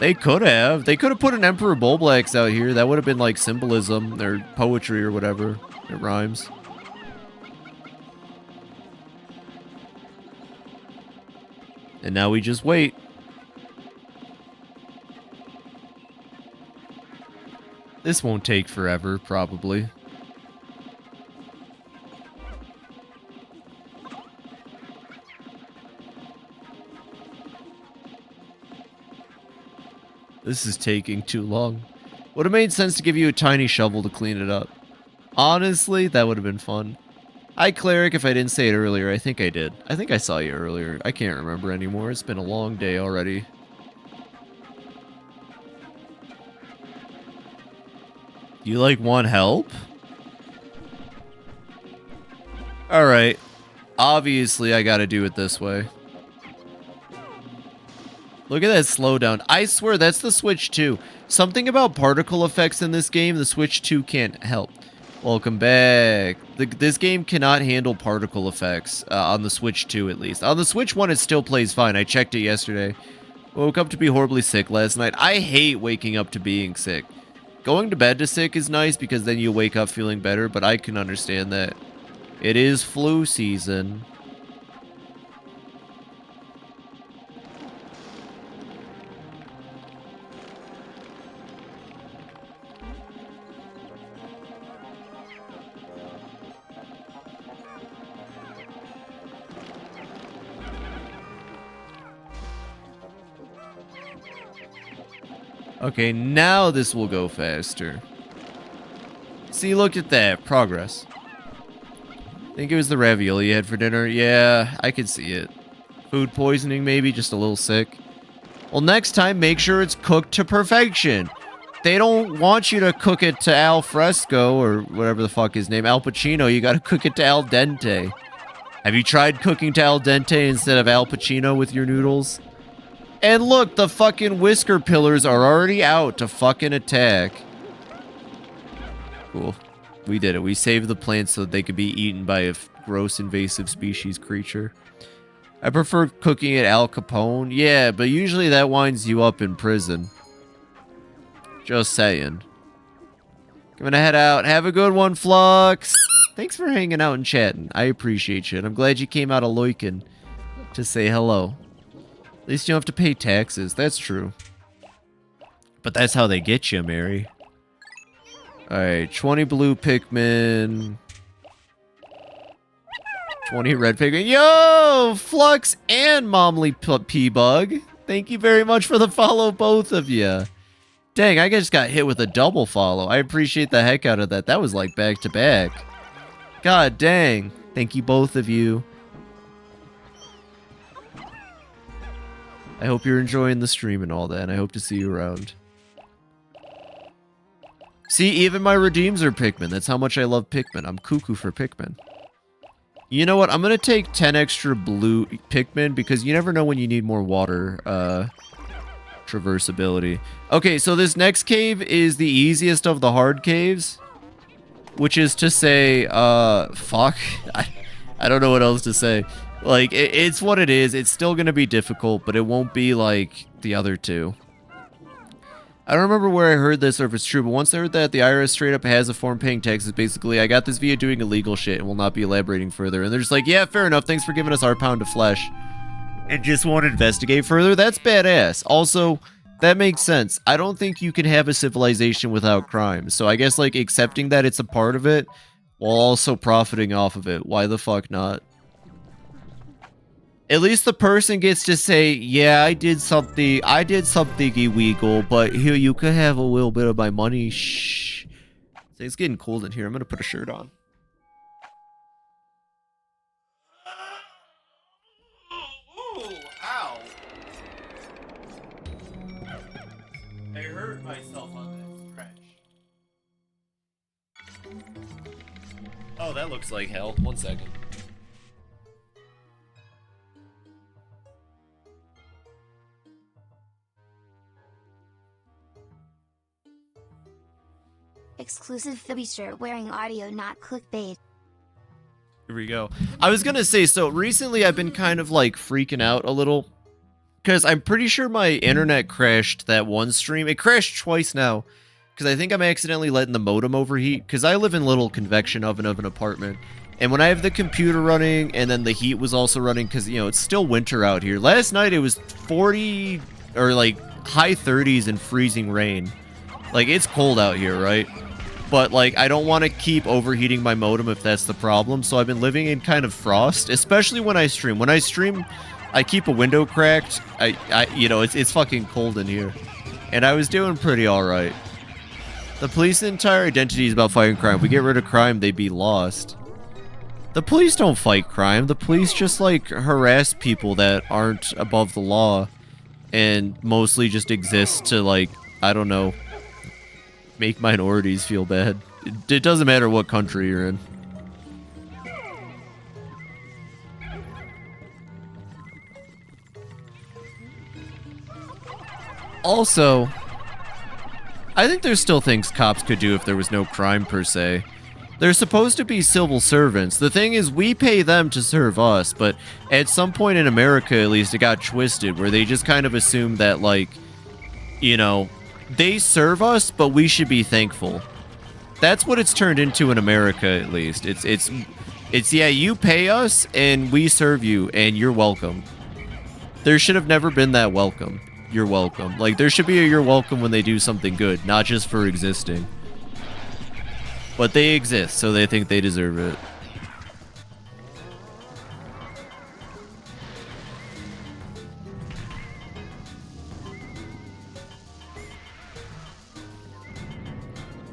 They could have. They could have put an Emperor Bulblax out here. That would have been like symbolism or poetry or whatever. It rhymes. And now we just wait. This won't take forever, probably. This is taking too long. Would have made sense to give you a tiny shovel to clean it up. Honestly, that would have been fun. Hi, Cleric, if I didn't say it earlier. I think I did. I think I saw you earlier. I can't remember anymore. It's been a long day already. You, like, want help? Alright. Obviously, I gotta do it this way. Look at that slowdown. I swear, that's the Switch 2. Something about particle effects in this game, the Switch 2 can't help. Welcome back. This game cannot handle particle effects, on the Switch 2 at least. On the Switch 1, it still plays fine. I checked it yesterday. Woke up to be horribly sick last night. I hate waking up to being sick. Going to bed to sick is nice because then you wake up feeling better, but I can understand that. It is flu season. Okay, now this will go faster. See, look at that. Progress. Think it was the ravioli you had for dinner? Yeah, I can see it. Food poisoning, maybe? Just a little sick? Well, next time, make sure it's cooked to perfection. They don't want you to cook it to al fresco, or whatever the fuck his name, Al Pacino. You gotta cook it to al dente. Have you tried cooking to al dente instead of Al Pacino with your noodles? And look, the fucking whisker pillars are already out to fucking attack. Cool. We did it. We saved the plants so that they could be eaten by a gross invasive species creature. I prefer cooking it Al Capone. Yeah, but usually that winds you up in prison. Just saying. I'm gonna head out. Have a good one, Flux. Thanks for hanging out and chatting. I appreciate you. And I'm glad you came out of Loiken to say hello. At least you don't have to pay taxes. That's true. But that's how they get you, Mary. Alright, 20 blue Pikmin. 20 red Pikmin. Yo! Flux and Momly P-Bug. Thank you very much for the follow, both of you. Dang, I just got hit with a double follow. I appreciate the heck out of that. That was like back to back. God dang. Thank you, both of you. I hope you're enjoying the stream and all that, and I hope to see you around. See, even my redeems are Pikmin. That's how much I love Pikmin. I'm cuckoo for Pikmin. You know what? I'm going to take 10 extra blue Pikmin because you never know when you need more water traversability. Okay, so this next cave is the easiest of the hard caves. Which is to say, fuck. I don't know what else to say. Like, it's what it is. It's still going to be difficult, but it won't be like the other two. I don't remember where I heard this or if it's true, but once I heard that the IRS straight up has a form paying taxes, basically, I got this via doing illegal shit and will not be elaborating further. And they're just like, yeah, fair enough. Thanks for giving us our pound of flesh. And just won't investigate further? That's badass. Also, that makes sense. I don't think you can have a civilization without crime. So I guess, like, accepting that it's a part of it while also profiting off of it. Why the fuck not? At least the person gets to say, yeah, I did something illegal, but here, you could have a little bit of my money. Shh. It's getting cold in here. I'm going to put a shirt on. Ooh, ow. I hurt myself on that stretch. that looks like hell. 1 second. Exclusive Fibi shirt wearing audio, not clickbait. Here we go. I was gonna say, so recently I've been kind of like freaking out a little because I'm pretty sure my internet crashed that one stream. It crashed twice now because I think I'm accidentally letting the modem overheat because I live in a little convection oven of an apartment. And when I have the computer running and then the heat was also running because, you know, it's still winter out here. Last night it was 40 or like high 30s and freezing rain. Like, it's cold out here, right? But, like, I don't want to keep overheating my modem if that's the problem, so I've been living in kind of frost, especially when I stream. When I stream, I keep a window cracked. You know, it's fucking cold in here. And I was doing pretty alright. The police's entire identity is about fighting crime. If we get rid of crime, they'd be lost. The police don't fight crime. The police just, like, harass people that aren't above the law. And mostly just exist to, like, I don't know, make minorities feel bad. It doesn't matter what country you're in. Also, I think there's still things cops could do if there was no crime per se. They're supposed to be civil servants. The thing is, we pay them to serve us, but at some point in America, at least, it got twisted, where they just kind of assume that, like, you know, they serve us, but we should be thankful. That's what it's turned into in America, at least. It's yeah, you pay us, and we serve you, and you're welcome. There should have never been that welcome. You're welcome. Like, there should be a you're welcome when they do something good, not just for existing. But they exist, so they think they deserve it.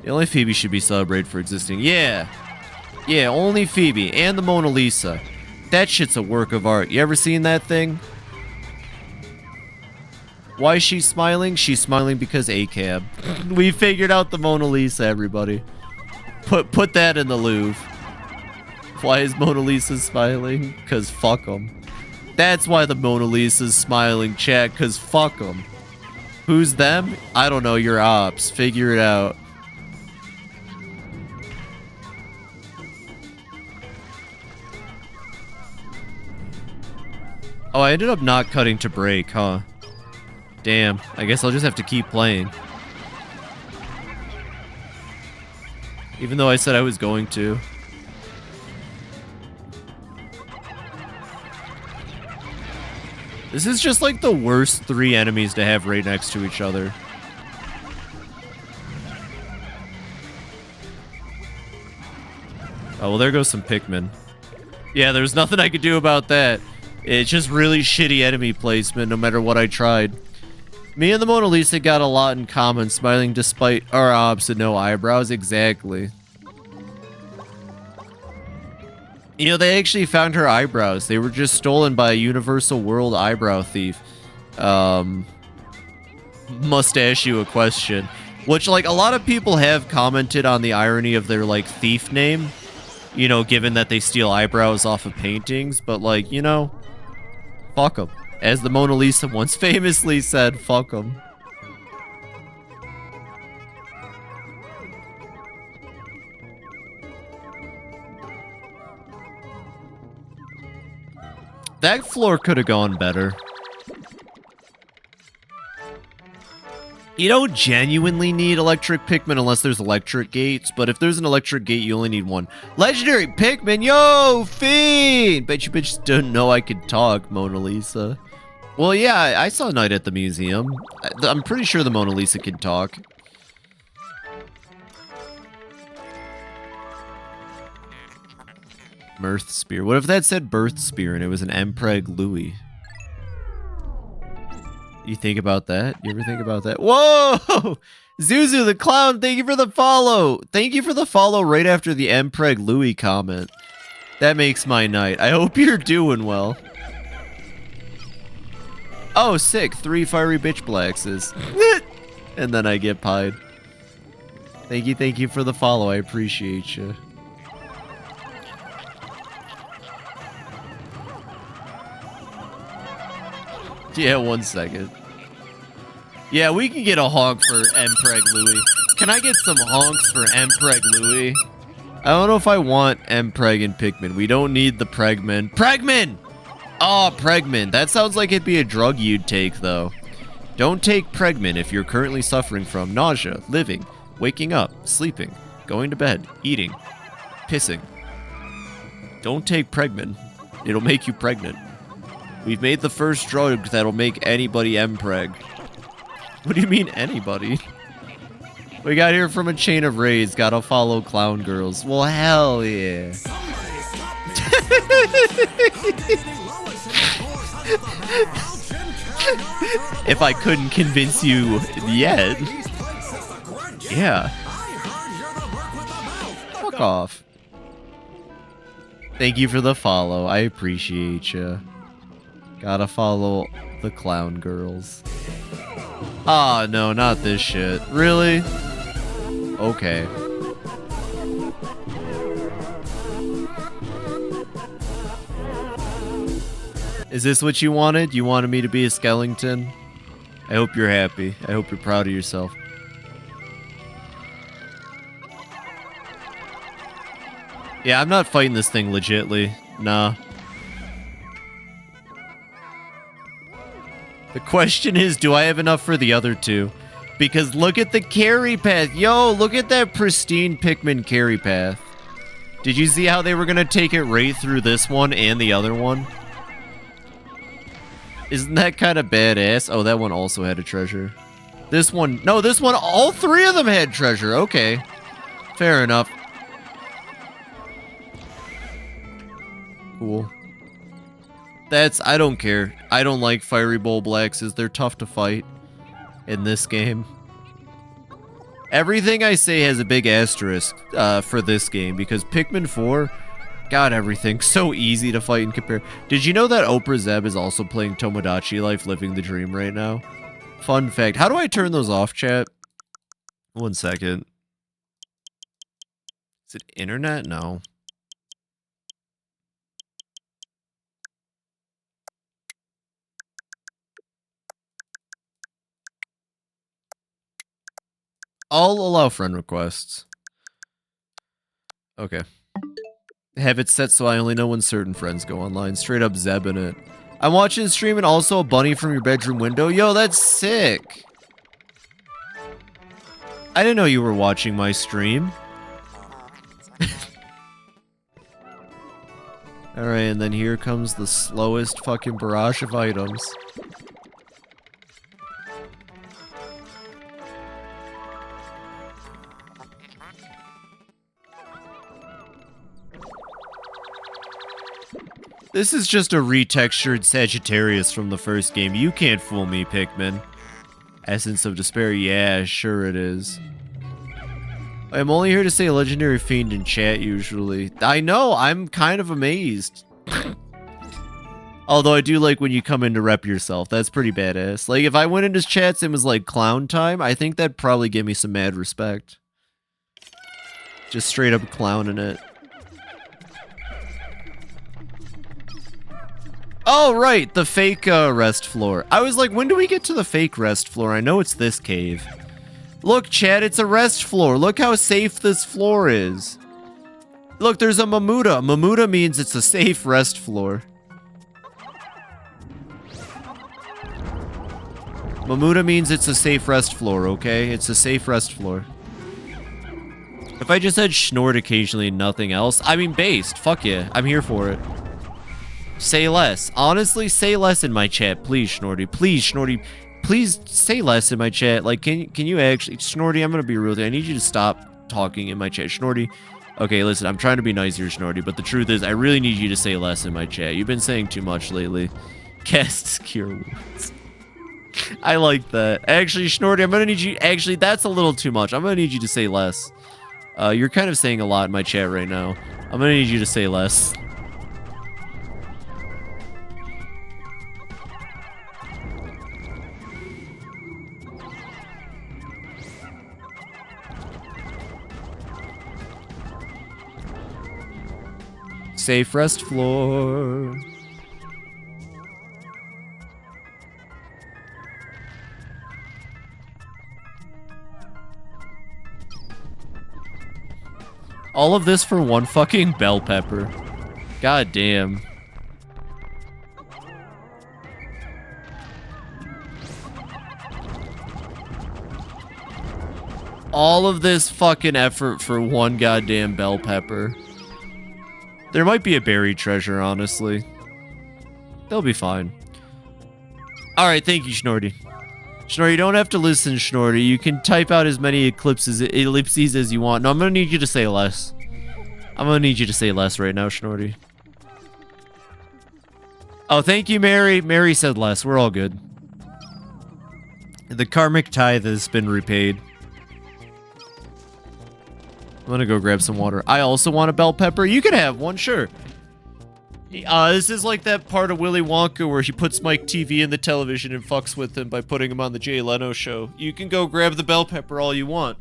The only Phoebe should be celebrated for existing. Yeah. Yeah, only Phoebe and the Mona Lisa. That shit's a work of art. You ever seen that thing? Why is she smiling? She's smiling because ACAB. We figured out the Mona Lisa, everybody. Put that in the Louvre. Why is Mona Lisa smiling? Because fuck them. That's why the Mona Lisa's smiling, chat, because fuck them. Who's them? I don't know, your ops. Figure it out. Oh, I ended up not cutting to break, huh? Damn, I guess I'll just have to keep playing. Even though I said I was going to. This is just like the worst 3 enemies to have right next to each other. Oh, well, there goes some Pikmin. Yeah, there's nothing I could do about that. It's just really shitty enemy placement no matter what I tried. Me and the Mona Lisa got a lot in common, smiling despite our ops and no eyebrows. Exactly. You know, they actually found her eyebrows. They were just stolen by a Universal World eyebrow thief. Must ask you a question. Which, like, a lot of people have commented on the irony of their, like, thief name. You know, given that they steal eyebrows off of paintings. But, like, you know, fuck them. As the Mona Lisa once famously said, fuck them. That floor could have gone better. You don't genuinely need electric Pikmin unless there's electric gates, but if there's an electric gate, you only need one. Legendary Pikmin, yo, Fiend! Bet you bitches didn't know I could talk, Mona Lisa. Well, yeah, I saw Night at the Museum. I'm pretty sure the Mona Lisa can talk. Mirth Spear. What if that said Birth Spear and it was an Mpreg Louie? You think about that? You ever think about that? Whoa! Zuzu the Clown, thank you for the follow! Thank you for the follow right after the Mpreg Louie comment. That makes my night. I hope you're doing well. Oh, sick. 3 fiery bitch blaxes. And then I get pied. Thank you for the follow. I appreciate you. Yeah, 1 second. Yeah, we can get a honk for Mpreg Louie. Can I get some honks for Mpreg Louie? I don't know if I want Mpreg and Pikmin. We don't need the Pregman. Pregman! Oh, Pregman. That sounds like it'd be a drug you'd take, though. Don't take Pregman if you're currently suffering from nausea, living, waking up, sleeping, going to bed, eating, pissing. Don't take Pregman. It'll make you pregnant. We've made the first drug that'll make anybody Mpreg. What do you mean, anybody? We got here from a chain of raids. Gotta follow clown girls. Well, hell yeah. If I couldn't convince you yet. Yeah. Fuck off. Thank you for the follow. I appreciate you. Gotta follow the clown girls. Ah, no, not this shit. Really? Okay. Is this what you wanted? You wanted me to be a skeleton? I hope you're happy. I hope you're proud of yourself. Yeah, I'm not fighting this thing legitly. Nah. The question is, do I have enough for the other two? Because look at the carry path. Yo, look at that pristine Pikmin carry path. Did you see how they were going to take it right through this one and the other one? Isn't that kind of badass? Oh, that one also had a treasure. This one, no, this one, all three of them had treasure. Okay. Fair enough. Cool. I don't care. I don't like Fiery Bowl Blaxes. They're tough to fight in this game. Everything I say has a big asterisk for this game because Pikmin 4, God, everything's so easy to fight and compare. Did you know that Oprah Zeb is also playing Tomodachi Life Living the Dream right now? Fun fact. How do I turn those off, chat? 1 second. Is it internet? No. I'll allow friend requests. Okay. Have it set so I only know when certain friends go online. Straight up Zeb in it. I'm watching the stream and also a bunny from your bedroom window. Yo, that's sick. I didn't know you were watching my stream. Alright, and then here comes the slowest fucking barrage of items. This is just a retextured Sagittarius from the first game. You can't fool me, Pikmin. Essence of Despair, yeah, sure it is. I'm only here to say Legendary Fiend in chat, usually. I know, I'm kind of amazed. Although I do like when you come in to rep yourself. That's pretty badass. Like, if I went into chats and was like clown time, I think that'd probably give me some mad respect. Just straight up clowning it. Oh, right, the fake rest floor. I was like, when do we get to the fake rest floor? I know it's this cave. Look, Chad, it's a rest floor. Look how safe this floor is. Look, there's a Mamuda. Mamuda means it's a safe rest floor. Mamuda means it's a safe rest floor, okay? It's a safe rest floor. If I just said Schnort occasionally and nothing else, I mean based. Fuck yeah, I'm here for it. Say less. Honestly, say less in my chat, please, Schnorty. Please, Schnorty. Please say less in my chat. Like, can you actually... Schnorty, I'm gonna be real with you. I need you to stop talking in my chat. Schnorty. Okay, listen, I'm trying to be nice here, Schnorty, but the truth is, I really need you to say less in my chat. You've been saying too much lately. Casts cure wounds. I like that. Actually, Schnorty, I'm gonna need you... Actually, that's a little too much. I'm gonna need you to say less. You're kind of saying a lot in my chat right now. I'm gonna need you to say less. Safe rest floor. All of this for one fucking bell pepper. God damn. All of this fucking effort for one goddamn bell pepper. There might be a buried treasure, honestly. They'll be fine. Alright, thank you, Schnorty. Schnorty, you don't have to listen, Schnorty. You can type out as many ellipses as you want. No, I'm gonna need you to say less. I'm gonna need you to say less right now, Schnorty. Oh, thank you, Mary. Mary said less. We're all good. The karmic tithe has been repaid. I'm gonna go grab some water. I also want a bell pepper. You can have one, sure. This is like that part of Willy Wonka where he puts Mike TV in the television and fucks with him by putting him on the Jay Leno show. You can go grab the bell pepper all you want.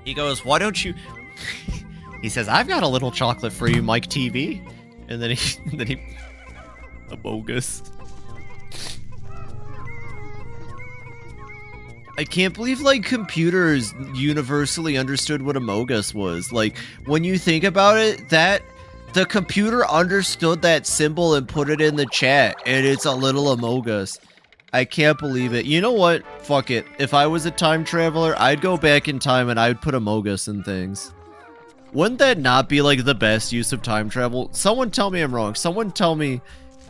He goes, why don't you... He says, I've got a little chocolate for you, Mike TV. And then he... A bogus. I can't believe, like, computers universally understood what Amogus was. Like, when you think about it, the computer understood that symbol and put it in the chat, and it's a little Amogus. I can't believe it. You know what? Fuck it. If I was a time traveler, I'd go back in time and I'd put Amogus in things. Wouldn't that not be, like, the best use of time travel? Someone tell me I'm wrong. Someone tell me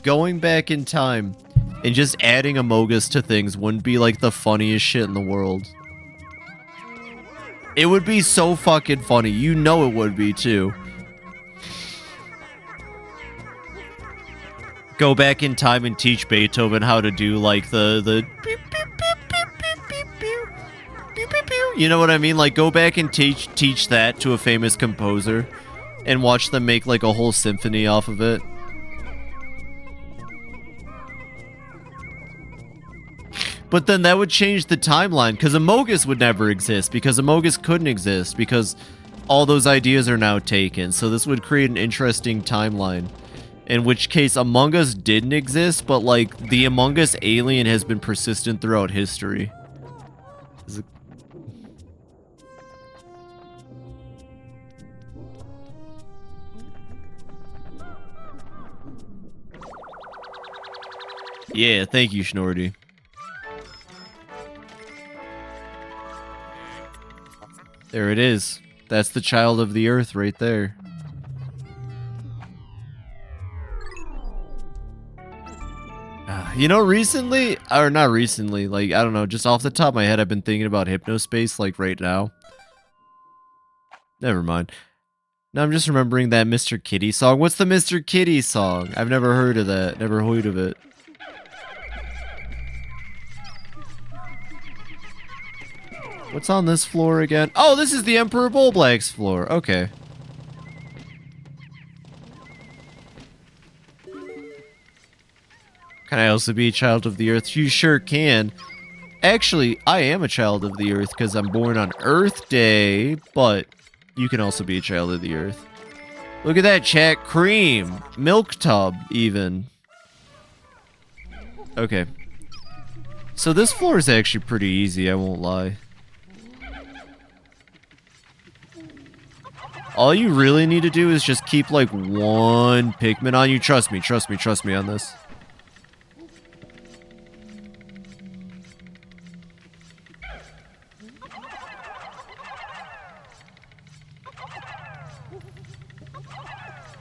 going back in time and just adding Amogus to things wouldn't be, like, the funniest shit in the world. It would be so fucking funny. You know it would be, too. Go back in time and teach Beethoven how to do, like, the you know what I mean? Like, go back and teach that to a famous composer and watch them make, like, a whole symphony off of it. But then that would change the timeline, because Amogus would never exist, because Amogus couldn't exist, because all those ideas are now taken. So this would create an interesting timeline. In which case, Among Us didn't exist, but, like, the Among Us alien has been persistent throughout history. Yeah, thank you, Schnorty. There it is. That's the child of the earth right there. You know, recently, or not recently, like, I don't know, just off the top of my head, I've been thinking about Hypnospace, like, right now. Never mind. Now I'm just remembering that Mr. Kitty song. What's the Mr. Kitty song? I've never heard of that. Never heard of it. What's on this floor again? Oh, this is the Emperor Bullblack's floor. Okay. Can I also be a child of the earth? You sure can. Actually, I am a child of the earth because I'm born on Earth Day, but you can also be a child of the earth. Look at that, chat. Cream. Milk tub, even. Okay. So this floor is actually pretty easy, I won't lie. All you really need to do is just keep, like, one Pikmin on you. Trust me on this.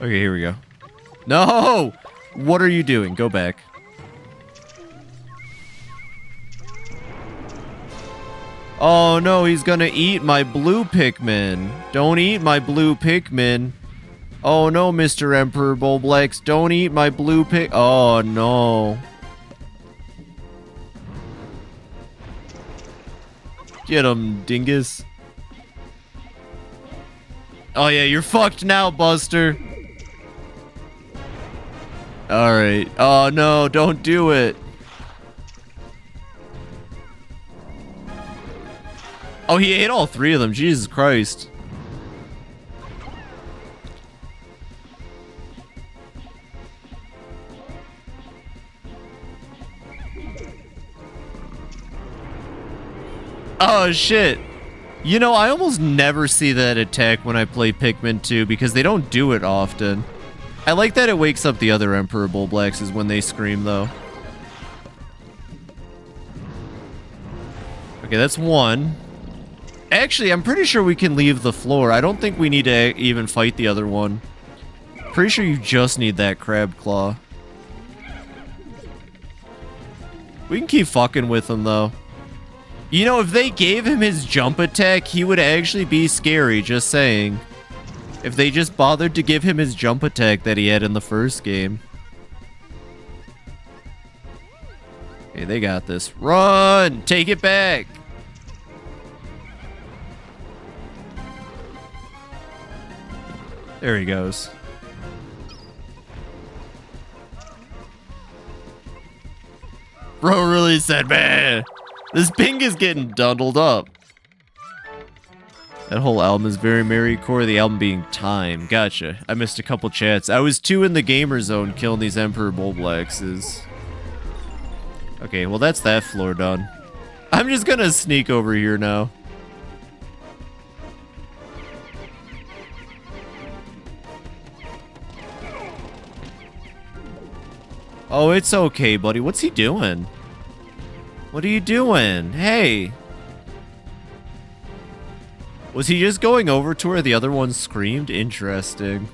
Okay, here we go. No! What are you doing? Go back. Oh no, he's gonna eat my blue Pikmin. Don't eat my blue Pikmin. Oh no, Mr. Emperor Bullblax, don't eat my blue Pik. Oh no. Get him, dingus. Oh yeah, you're fucked now, Buster. Alright. Oh no, don't do it. Oh, he ate all three of them. Jesus Christ. Oh, shit. You know, I almost never see that attack when I play Pikmin 2 because they don't do it often. I like that it wakes up the other Emperor Bullblaxes when they scream, though. Okay, that's one. Actually, I'm pretty sure we can leave the floor. I don't think we need to even fight the other one. Pretty sure you just need that crab claw. We can keep fucking with him, though. You know, if they gave him his jump attack, he would actually be scary, just saying. If they just bothered to give him his jump attack that he had in the first game. Okay, they got this. Run! Take it back! There he goes. Bro really said, man, this ping is getting dundled up. That whole album is very merry core, the album being Time. Gotcha. I missed a couple chats. I was too in the gamer zone killing these Emperor Bullblaxes. Okay, well that's that floor done. I'm just gonna sneak over here now. Oh, it's okay, buddy. What's he doing? What are you doing? Hey. Was he just going over to where the other one screamed? Interesting.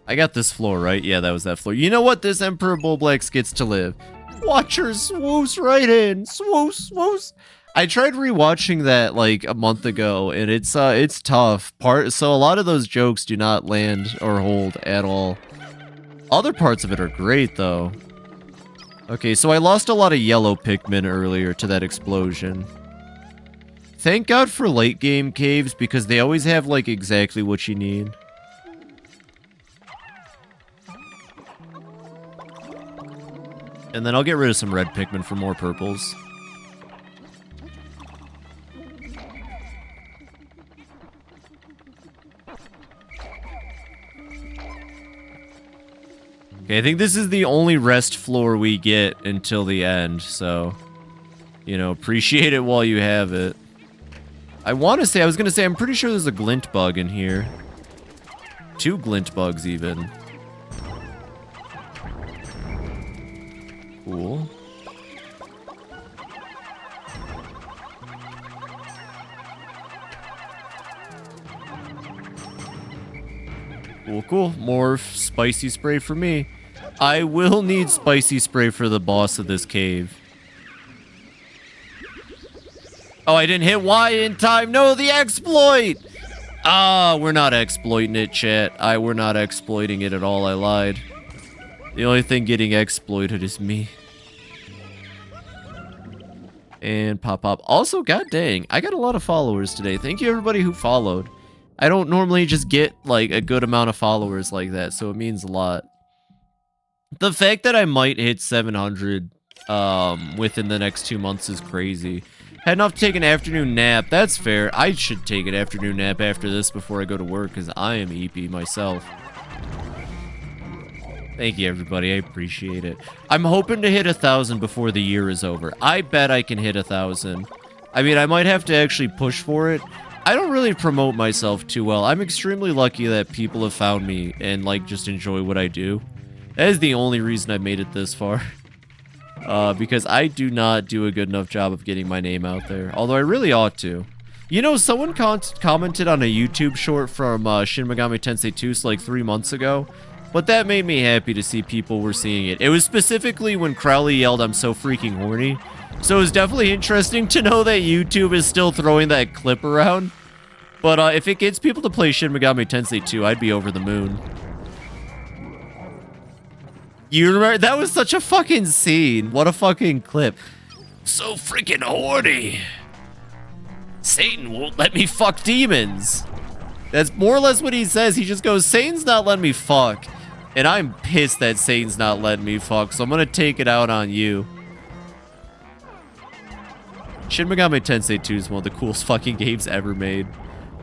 I got this floor, right? Yeah, that was that floor. You know what? This Emperor Bullblax gets to live. Watch her swoosh right in. Swoosh, swoosh. I tried rewatching that like a month ago, and it's tough. So a lot of those jokes do not land or hold at all. Other parts of it are great, though. Okay, so I lost a lot of yellow Pikmin earlier to that explosion. Thank God for late game caves, because they always have like exactly what you need. And then I'll get rid of some red Pikmin for more purples. Okay, I think this is the only rest floor we get until the end, so, you know, appreciate it while you have it. I was gonna say, I'm pretty sure there's a glint bug in here. 2 glint bugs, even. Cool. Cool, cool. More spicy spray for me. I will need spicy spray for the boss of this cave. Oh, I didn't hit Y in time. No, the exploit! Ah, we're not exploiting it, chat. We're not exploiting it at all. I lied. The only thing getting exploited is me. And pop. Also, god dang, I got a lot of followers today. Thank you everybody who followed. I don't normally just get like a good amount of followers like that, so it means a lot. The fact that I might hit 700 within the next 2 months is crazy. Heading off to take an afternoon nap. That's fair. I should take an afternoon nap after this before I go to work, because I am EP myself. Thank you, everybody. I appreciate it. I'm hoping to hit 1,000 before the year is over. I bet I can hit 1,000. I mean, I might have to actually push for it. I don't really promote myself too well. I'm extremely lucky that people have found me and, like, just enjoy what I do. That is the only reason I made it this far. Because I do not do a good enough job of getting my name out there. Although I really ought to. You know, someone commented on a YouTube short from Shin Megami Tensei 2 like 3 months ago. But that made me happy to see people were seeing it. It was specifically when Crowley yelled, "I'm so freaking horny." So it was definitely interesting to know that YouTube is still throwing that clip around. But if it gets people to play Shin Megami Tensei 2, I'd be over the moon. You remember? That was such a fucking scene. What a fucking clip. So freaking horny. Satan won't let me fuck demons. That's more or less what he says. He just goes, Satan's not letting me fuck. And I'm pissed that Satan's not letting me fuck, so I'm gonna take it out on you. Shin Megami Tensei 2 is one of the coolest fucking games ever made.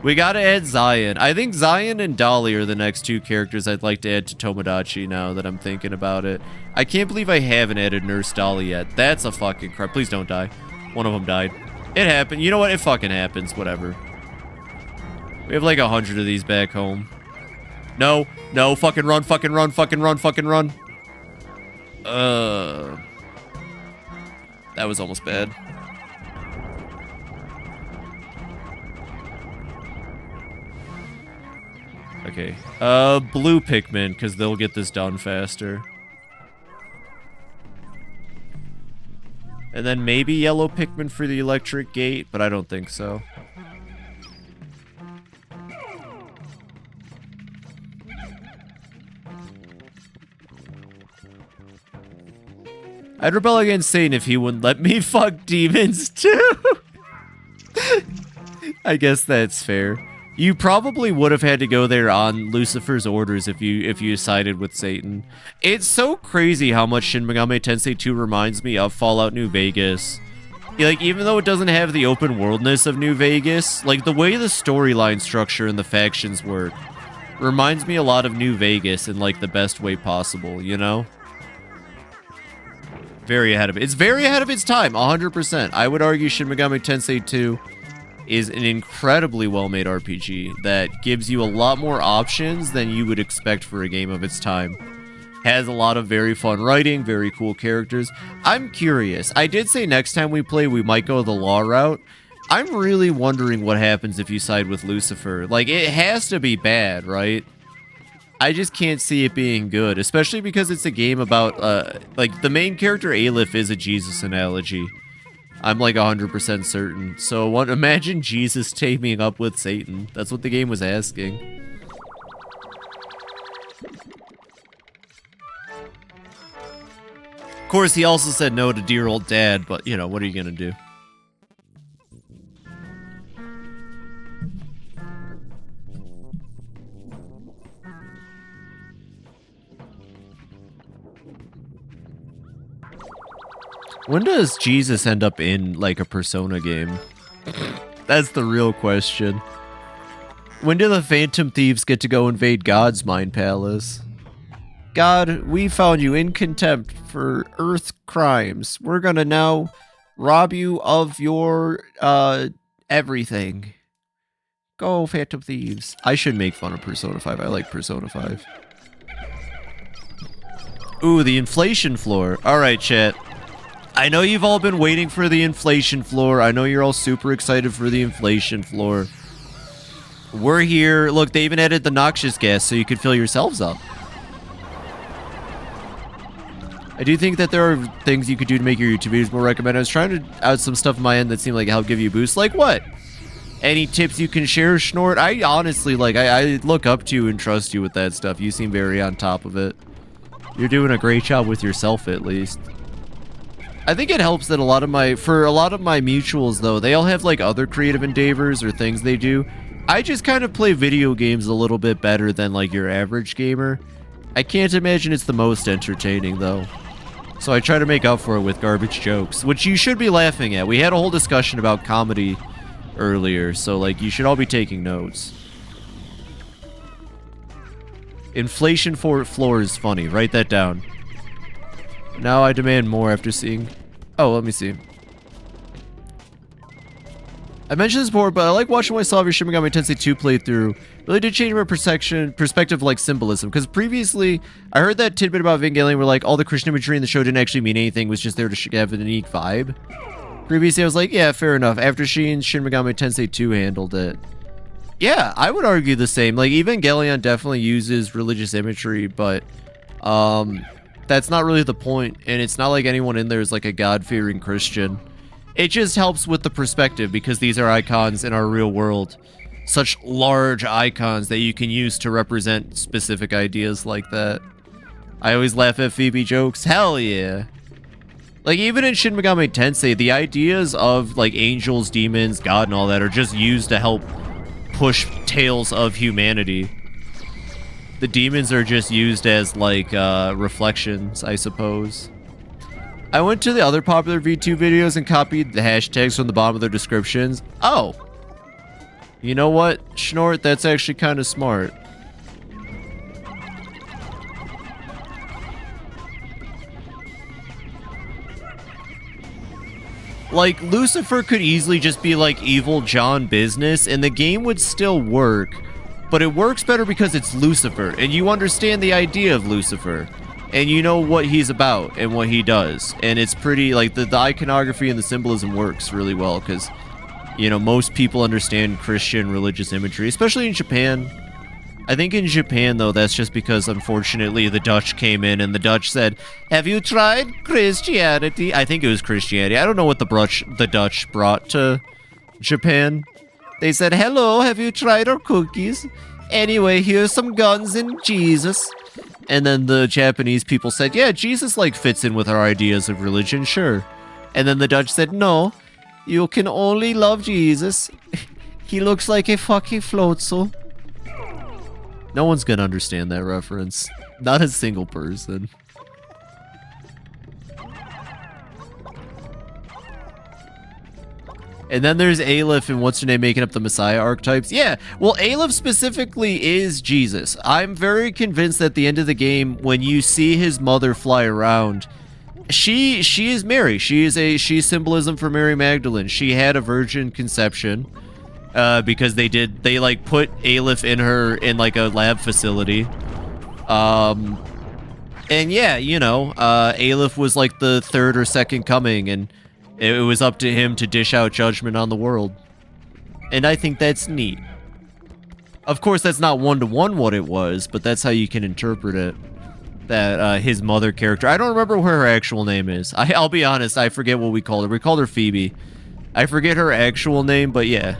We gotta add Zion. I think Zion and Dolly are the next two characters I'd like to add to Tomodachi now that I'm thinking about it. I can't believe I haven't added Nurse Dolly yet. That's a fucking crap. Please don't die. One of them died. It happened. You know what? It fucking happens. Whatever. We have like 100 of these back home. No. No. Fucking run. Fucking run. Fucking run. Fucking run. That was almost bad. Okay. Blue Pikmin, because they'll get this done faster. And then maybe yellow Pikmin for the electric gate, but I don't think so. I'd rebel against Satan if he wouldn't let me fuck demons too. I guess that's fair. You probably would have had to go there on Lucifer's orders if you sided with Satan. It's so crazy how much Shin Megami Tensei 2 reminds me of Fallout New Vegas. Like, even though it doesn't have the open worldness of New Vegas, like the way the storyline structure and the factions work reminds me a lot of New Vegas in like the best way possible, you know? Very ahead of it. It's very ahead of its time, 100%. I would argue Shin Megami Tensei 2 is an incredibly well-made RPG that gives you a lot more options than you would expect for a game of its time. Has a lot of very fun writing, very cool characters. I'm curious. I did say next time we play, we might go the law route. I'm really wondering what happens if you side with Lucifer. Like, it has to be bad, right? I just can't see it being good, especially because it's a game about, like, the main character, Aleph, is a Jesus analogy. I'm like 100% certain. So imagine Jesus teaming up with Satan. That's what the game was asking. Of course, he also said no to dear old dad, but, you know, what are you gonna do? When does Jesus end up in, like, a Persona game? That's the real question. When do the Phantom Thieves get to go invade God's Mind Palace? God, we found you in contempt for Earth crimes. We're gonna now rob you of your, everything. Go, Phantom Thieves. I should make fun of Persona 5. I like Persona 5. Ooh, the inflation floor. Alright, chat. I know you've all been waiting for the inflation floor. I know you're all super excited for the inflation floor. We're here. Look, they even added the noxious gas so you could fill yourselves up. I do think that there are things you could do to make your YouTube videos more recommended. I was trying to add some stuff on my end that seemed like it helped give you a boost. Like what? Any tips you can share, Snort? I honestly, like, I look up to you and trust you with that stuff. You seem very on top of it. You're doing a great job with yourself, at least. I think it helps that for a lot of my mutuals, though, they all have, like, other creative endeavors or things they do. I just kind of play video games a little bit better than, like, your average gamer. I can't imagine it's the most entertaining, though. So I try to make up for it with garbage jokes, which you should be laughing at. We had a whole discussion about comedy earlier, so, like, you should all be taking notes. Inflation floor is funny. Write that down. Now I demand more after seeing... Oh, let me see. I mentioned this before, but I like watching myself your Shin Megami Tensei 2 playthrough. Really did change my perspective, like, symbolism. Because previously, I heard that tidbit about Evangelion where, like, all the Christian imagery in the show didn't actually mean anything. It was just there to have a unique vibe. Previously, I was like, yeah, fair enough. After Shin Megami Tensei 2 handled it. Yeah, I would argue the same. Like, Evangelion definitely uses religious imagery, but... that's not really the point, and it's not like anyone in there is like a God-fearing Christian. It just helps with the perspective because these are icons in our real world. Such large icons that you can use to represent specific ideas like that. I always laugh at Fibi jokes. Hell yeah. Like, even in Shin Megami Tensei, the ideas of, like, angels, demons, God, and all that are just used to help push tales of humanity. The demons are just used as, like, reflections, I suppose. I went to the other popular V2 videos and copied the hashtags from the bottom of their descriptions. Oh. You know what, Schnort? That's actually kind of smart. Like, Lucifer could easily just be like evil John Business, and the game would still work. But it works better because it's Lucifer, and you understand the idea of Lucifer. And you know what he's about and what he does. And it's pretty, like, the iconography and the symbolism works really well, because, you know, most people understand Christian religious imagery, especially in Japan. I think in Japan, though, that's just because, unfortunately, the Dutch came in and the Dutch said, "Have you tried Christianity?" I think it was Christianity. I don't know what the Dutch brought to Japan. They said, "Hello, have you tried our cookies? Anyway, here's some guns and Jesus." And then the Japanese people said, "Yeah, Jesus, like, fits in with our ideas of religion, sure." And then the Dutch said, "No, you can only love Jesus. He looks like a fucking floatzel." No one's gonna understand that reference. Not a single person. And then there's Aleph and what's her name making up the Messiah archetypes. Yeah, well, Aleph specifically is Jesus. I'm very convinced at the end of the game, when you see his mother fly around, she is Mary. She's symbolism for Mary Magdalene. She had a virgin conception. Because they like put Aleph in like a lab facility. And yeah, you know, Aleph was like the third or second coming, and it was up to him to dish out judgment on the world. And I think that's neat. Of course, that's not one-to-one what it was, but that's how you can interpret it. That his mother character, I don't remember what her actual name is. I'll be honest, I forget what we called her. We called her Phoebe. I forget her actual name, but yeah.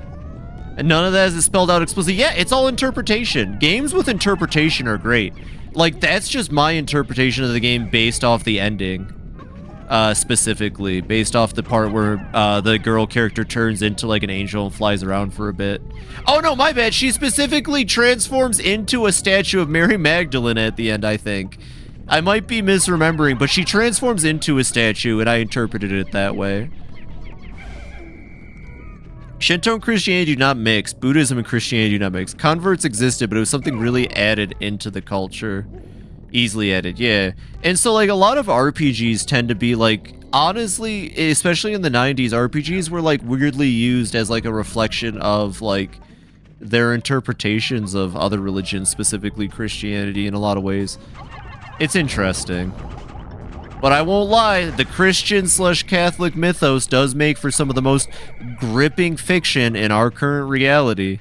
And none of that is spelled out explicitly. Yeah, it's all interpretation. Games with interpretation are great. Like, that's just my interpretation of the game based off the ending. Specifically, based off the part where the girl character turns into like an angel and flies around for a bit. Oh no, my bad. She specifically transforms into a statue of Mary Magdalene at the end, I think. I might be misremembering, but she transforms into a statue, and I interpreted it that way. Shinto and Christianity do not mix. Buddhism and Christianity do not mix. Converts existed, but it was something really added into the culture. Easily added, yeah. And so, like, a lot of RPGs tend to be, like, honestly, especially in the 90s, RPGs were, like, weirdly used as, like, a reflection of, like, their interpretations of other religions, specifically Christianity, in a lot of ways. It's interesting. But I won't lie, the Christian/Catholic mythos does make for some of the most gripping fiction in our current reality.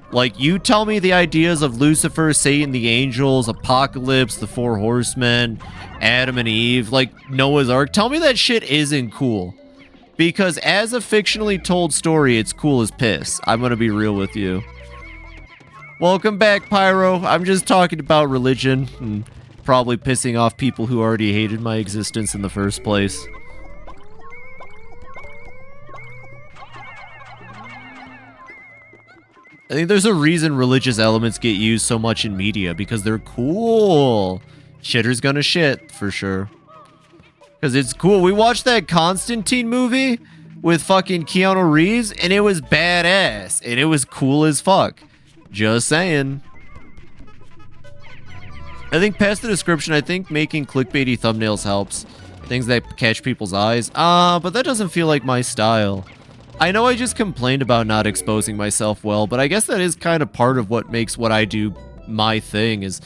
Like, you tell me the ideas of Lucifer, Satan, the angels, Apocalypse, the Four Horsemen, Adam and Eve, like Noah's Ark. Tell me that shit isn't cool. Because as a fictionally told story, it's cool as piss. I'm gonna be real with you. Welcome back, Pyro. I'm just talking about religion and probably pissing off people who already hated my existence in the first place. I think there's a reason religious elements get used so much in media, because they're cool. Shitter's gonna shit, for sure. Because it's cool. We watched that Constantine movie with fucking Keanu Reeves, and it was badass. And it was cool as fuck. Just saying. I think past the description, I think making clickbaity thumbnails helps. Things that catch people's eyes. But that doesn't feel like my style. I know I just complained about not exposing myself well, but I guess that is kind of part of what makes what I do my thing, is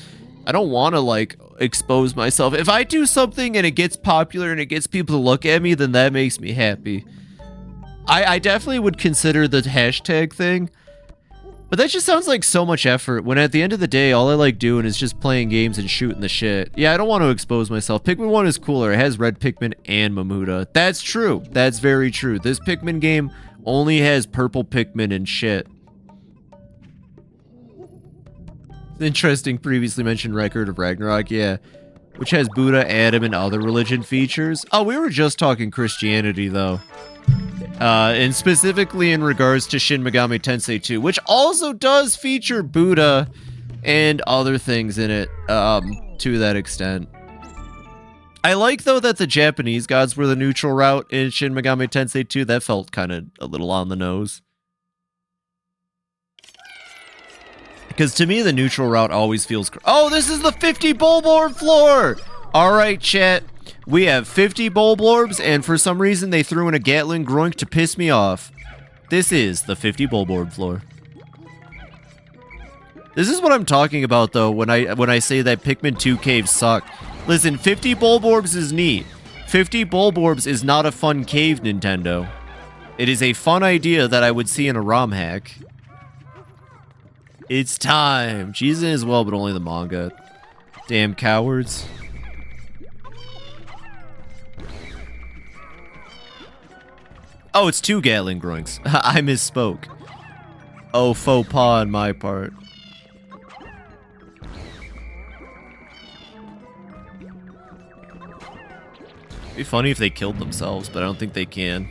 I don't want to, like, expose myself. If I do something and it gets popular and it gets people to look at me, then that makes me happy. I definitely would consider the hashtag thing, but that just sounds like so much effort, when at the end of the day, all I like doing is just playing games and shooting the shit. Yeah, I don't want to expose myself. Pikmin 1 is cooler. It has red Pikmin and Mamuda. That's true. That's very true. This Pikmin game only has purple Pikmin and shit. Interesting previously mentioned Record of Ragnarok, yeah. Which has Buddha, Adam, and other religion features. Oh, we were just talking Christianity, though. And specifically in regards to Shin Megami Tensei 2, which also does feature Buddha and other things in it, to that extent. I like, though, that the Japanese gods were the neutral route in Shin Megami Tensei 2. That felt kind of a little on the nose. Because to me, the neutral route always feels... Oh, this is the 50 Bulborb floor! Alright, chat. We have 50 Bulborbs, and for some reason, they threw in a Gatling Groink to piss me off. This is the 50 Bulborb floor. This is what I'm talking about, though, when I say that Pikmin 2 caves suck. Listen, 50 Bulborbs is neat. 50 Bulborbs is not a fun cave, Nintendo. It is a fun idea that I would see in a ROM hack. It's time. She's in as well, but only the manga. Damn cowards. Oh, it's 2 Gatling Groinks. I misspoke. Oh, faux pas on my part. It'd be funny if they killed themselves, but I don't think they can.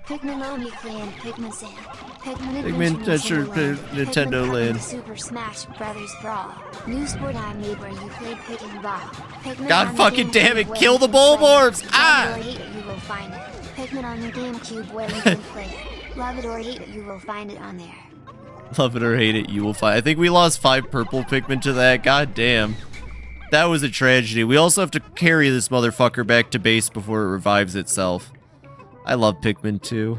Pikmin Omni Clan, Pikmin Sam, Pikmin Pikmin Adventure Nintendo Land. Super Smash Brothers Brawl. New sport I made where you played Pikmin Ball. Pikmin God on the fucking damn GameCube it, where kill you the can play. Bulborbs! Ah! Love it or hate it, you will find it. Pikmin on the GameCube where you can play it. Love it or hate it, you will find it on there. Love it or hate it, you will find. I think we lost 5 purple Pikmin to that. God damn. That was a tragedy. We also have to carry this motherfucker back to base before it revives itself. I love Pikmin 2.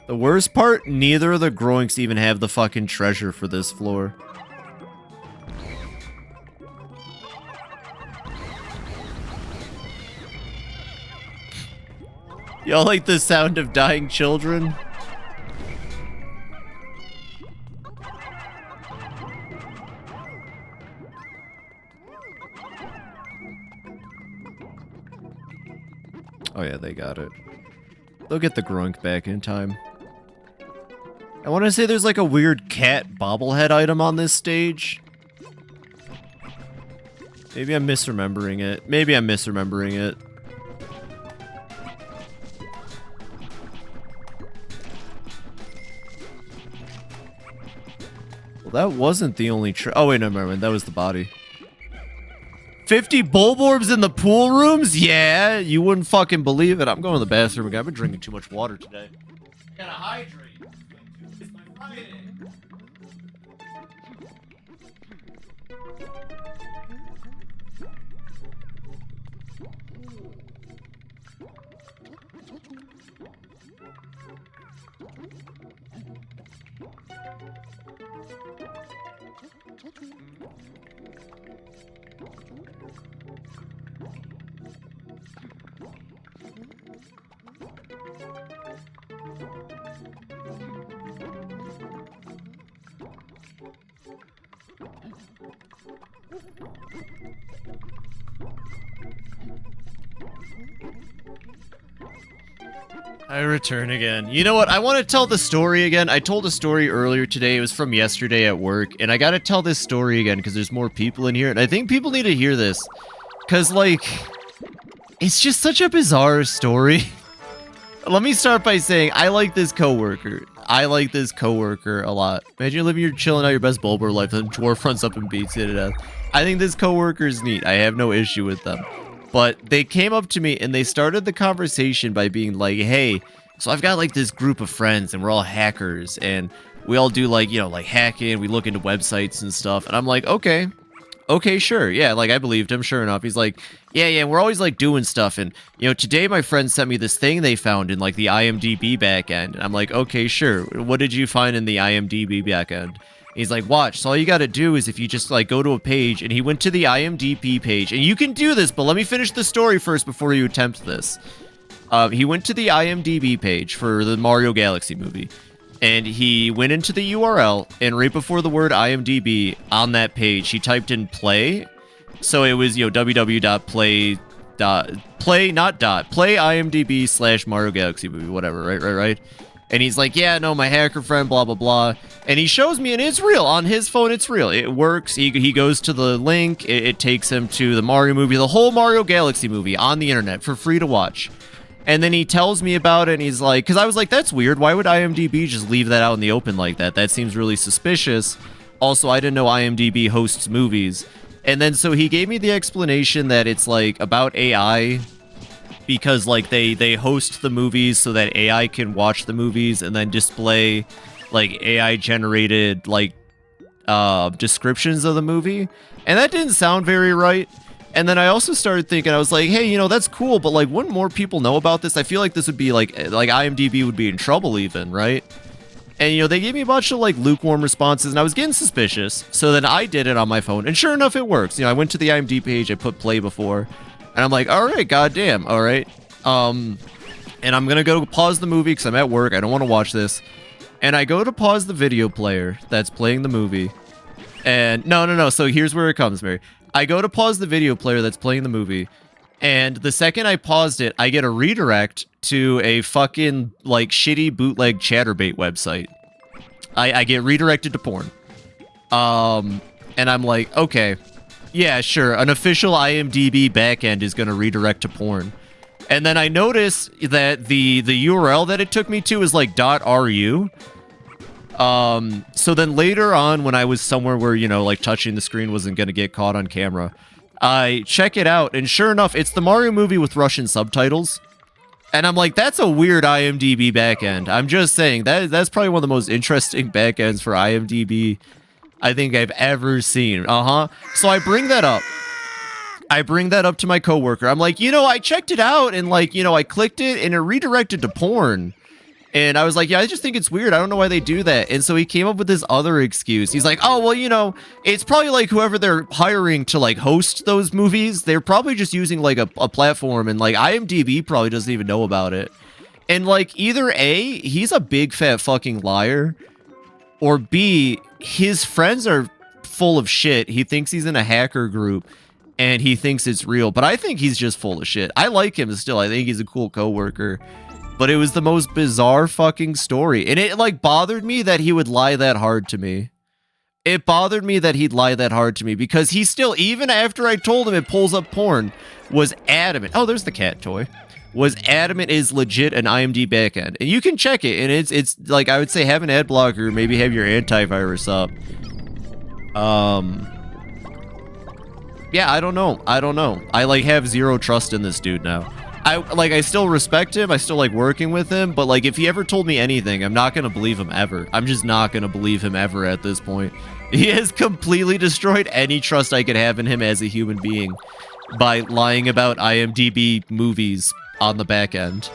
The worst part, neither of the Groinks even have the fucking treasure for this floor. Y'all like the sound of dying children? Oh yeah, they got it. They'll get the Groink back in time. I want to say there's like a weird cat bobblehead item on this stage. Maybe I'm misremembering it. Maybe I'm misremembering it. Well, that wasn't the only oh wait, no, never mind. That was the body. 50 Bulborbs in the pool rooms? Yeah, you wouldn't fucking believe it. I'm going to the bathroom again. I've been drinking too much water today. I gotta hydrate. It's my Friday. I return again. You know what? I want to tell the story again. I told a story earlier today. It was from yesterday at work. And I got to tell this story again because there's more people in here. And I think people need to hear this. Because, like, it's just such a bizarre story. Let me start by saying I like this coworker. I like this coworker a lot. Imagine living you're chilling out your best Bulbur life and dwarf runs up and beats you to death. I think this coworker is neat. I have no issue with them. But they came up to me and they started the conversation by being like, hey, so I've got like this group of friends and we're all hackers and we all do like, you know, like hacking. We look into websites and stuff. And I'm like, okay, sure. Yeah, like I believed him. Sure enough. He's like, yeah, we're always like doing stuff. And, you know, today my friend sent me this thing they found in like the IMDb backend. And I'm like, okay, sure. What did you find in the IMDb backend? He's like, watch, so all you gotta do is if you just like go to a page, and he went to the IMDb page, and you can do this, but let me finish the story first before you attempt this. He went to the IMDb page for the Mario Galaxy movie, and he went into the URL, and right before the word IMDb on that page, he typed in play, so it was, you know, www.play IMDb / Mario Galaxy movie, whatever, right? And he's like, yeah, no, my hacker friend, blah, blah, blah. And he shows me, and it's real. On his phone, it's real. It works. He goes to the link. It takes him to the Mario movie, the whole Mario Galaxy movie on the internet for free to watch. And then he tells me about it, and he's like, because I was like, that's weird. Why would IMDb just leave that out in the open like that? That seems really suspicious. Also, I didn't know IMDb hosts movies. And then so he gave me the explanation that it's like about AI, because like they host the movies so that AI can watch the movies and then display like AI generated like descriptions of the movie. And that didn't sound very right. And then I also started thinking, I was like, hey, you know, that's cool, but like wouldn't more people know about this? I feel like this would be like IMDb would be in trouble even, right? And, you know, they gave me a bunch of, like, lukewarm responses, and I was getting suspicious. So then I did it on my phone, and sure enough, it works. You know, I went to the IMDb page, I put play before, and I'm like, all right, goddamn, all right. And I'm gonna go pause the movie because I'm at work, I don't want to watch this. And I go to pause the video player that's playing the movie. And, no, so here's where it comes, Mary. I go to pause the video player that's playing the movie, and the second I paused it, I get a redirect to a fucking, like, shitty bootleg Chatterbait website. I get redirected to porn. And I'm like, okay, yeah, sure, an official IMDb backend is gonna redirect to porn. And then I notice that the URL that it took me to is, like, .ru. So then later on, when I was somewhere where, you know, like, touching the screen wasn't gonna get caught on camera, I check it out, and sure enough, it's the Mario movie with Russian subtitles. And I'm like, that's a weird IMDb backend. I'm just saying, that's probably one of the most interesting backends for IMDb I think I've ever seen. So I bring that up. I bring that up to my coworker. I'm like, you know, I checked it out, and like, you know, I clicked it, and it redirected to porn. And I was like, yeah, I just think it's weird. I don't know why they do that. And so he came up with this other excuse. He's like, oh, well, you know, it's probably like whoever they're hiring to like host those movies, they're probably just using like a platform, and like IMDb probably doesn't even know about it. And like either A, he's a big fat fucking liar, or B, his friends are full of shit. He thinks he's in a hacker group and he thinks it's real, but I think he's just full of shit. I like him still. I think he's a cool coworker. But it was the most bizarre fucking story. And it, like, bothered me that he would lie that hard to me. It bothered me that he'd lie that hard to me. Because he still, even after I told him it pulls up porn, was adamant. Oh, there's the cat toy. Was adamant is legit an IMDb backend. And you can check it. And it's like, I would say have an ad blocker. Maybe have your antivirus up. Yeah, I don't know. I, like, have zero trust in this dude now. I still respect him, I still like working with him, but like if he ever told me anything, I'm not gonna believe him ever. I'm just not gonna believe him ever at this point. He has completely destroyed any trust I could have in him as a human being by lying about IMDb movies on the back end.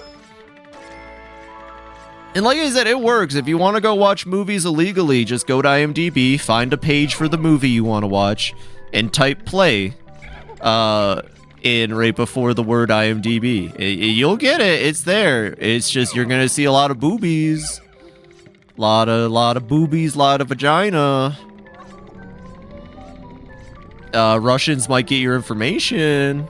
And like I said, it works. If you want to go watch movies illegally, just go to IMDb, find a page for the movie you want to watch, and type play. In right before the word IMDb. You'll get it. It's there. It's just you're gonna see a lot of boobies. Lot of boobies, lot of vagina. Russians might get your information.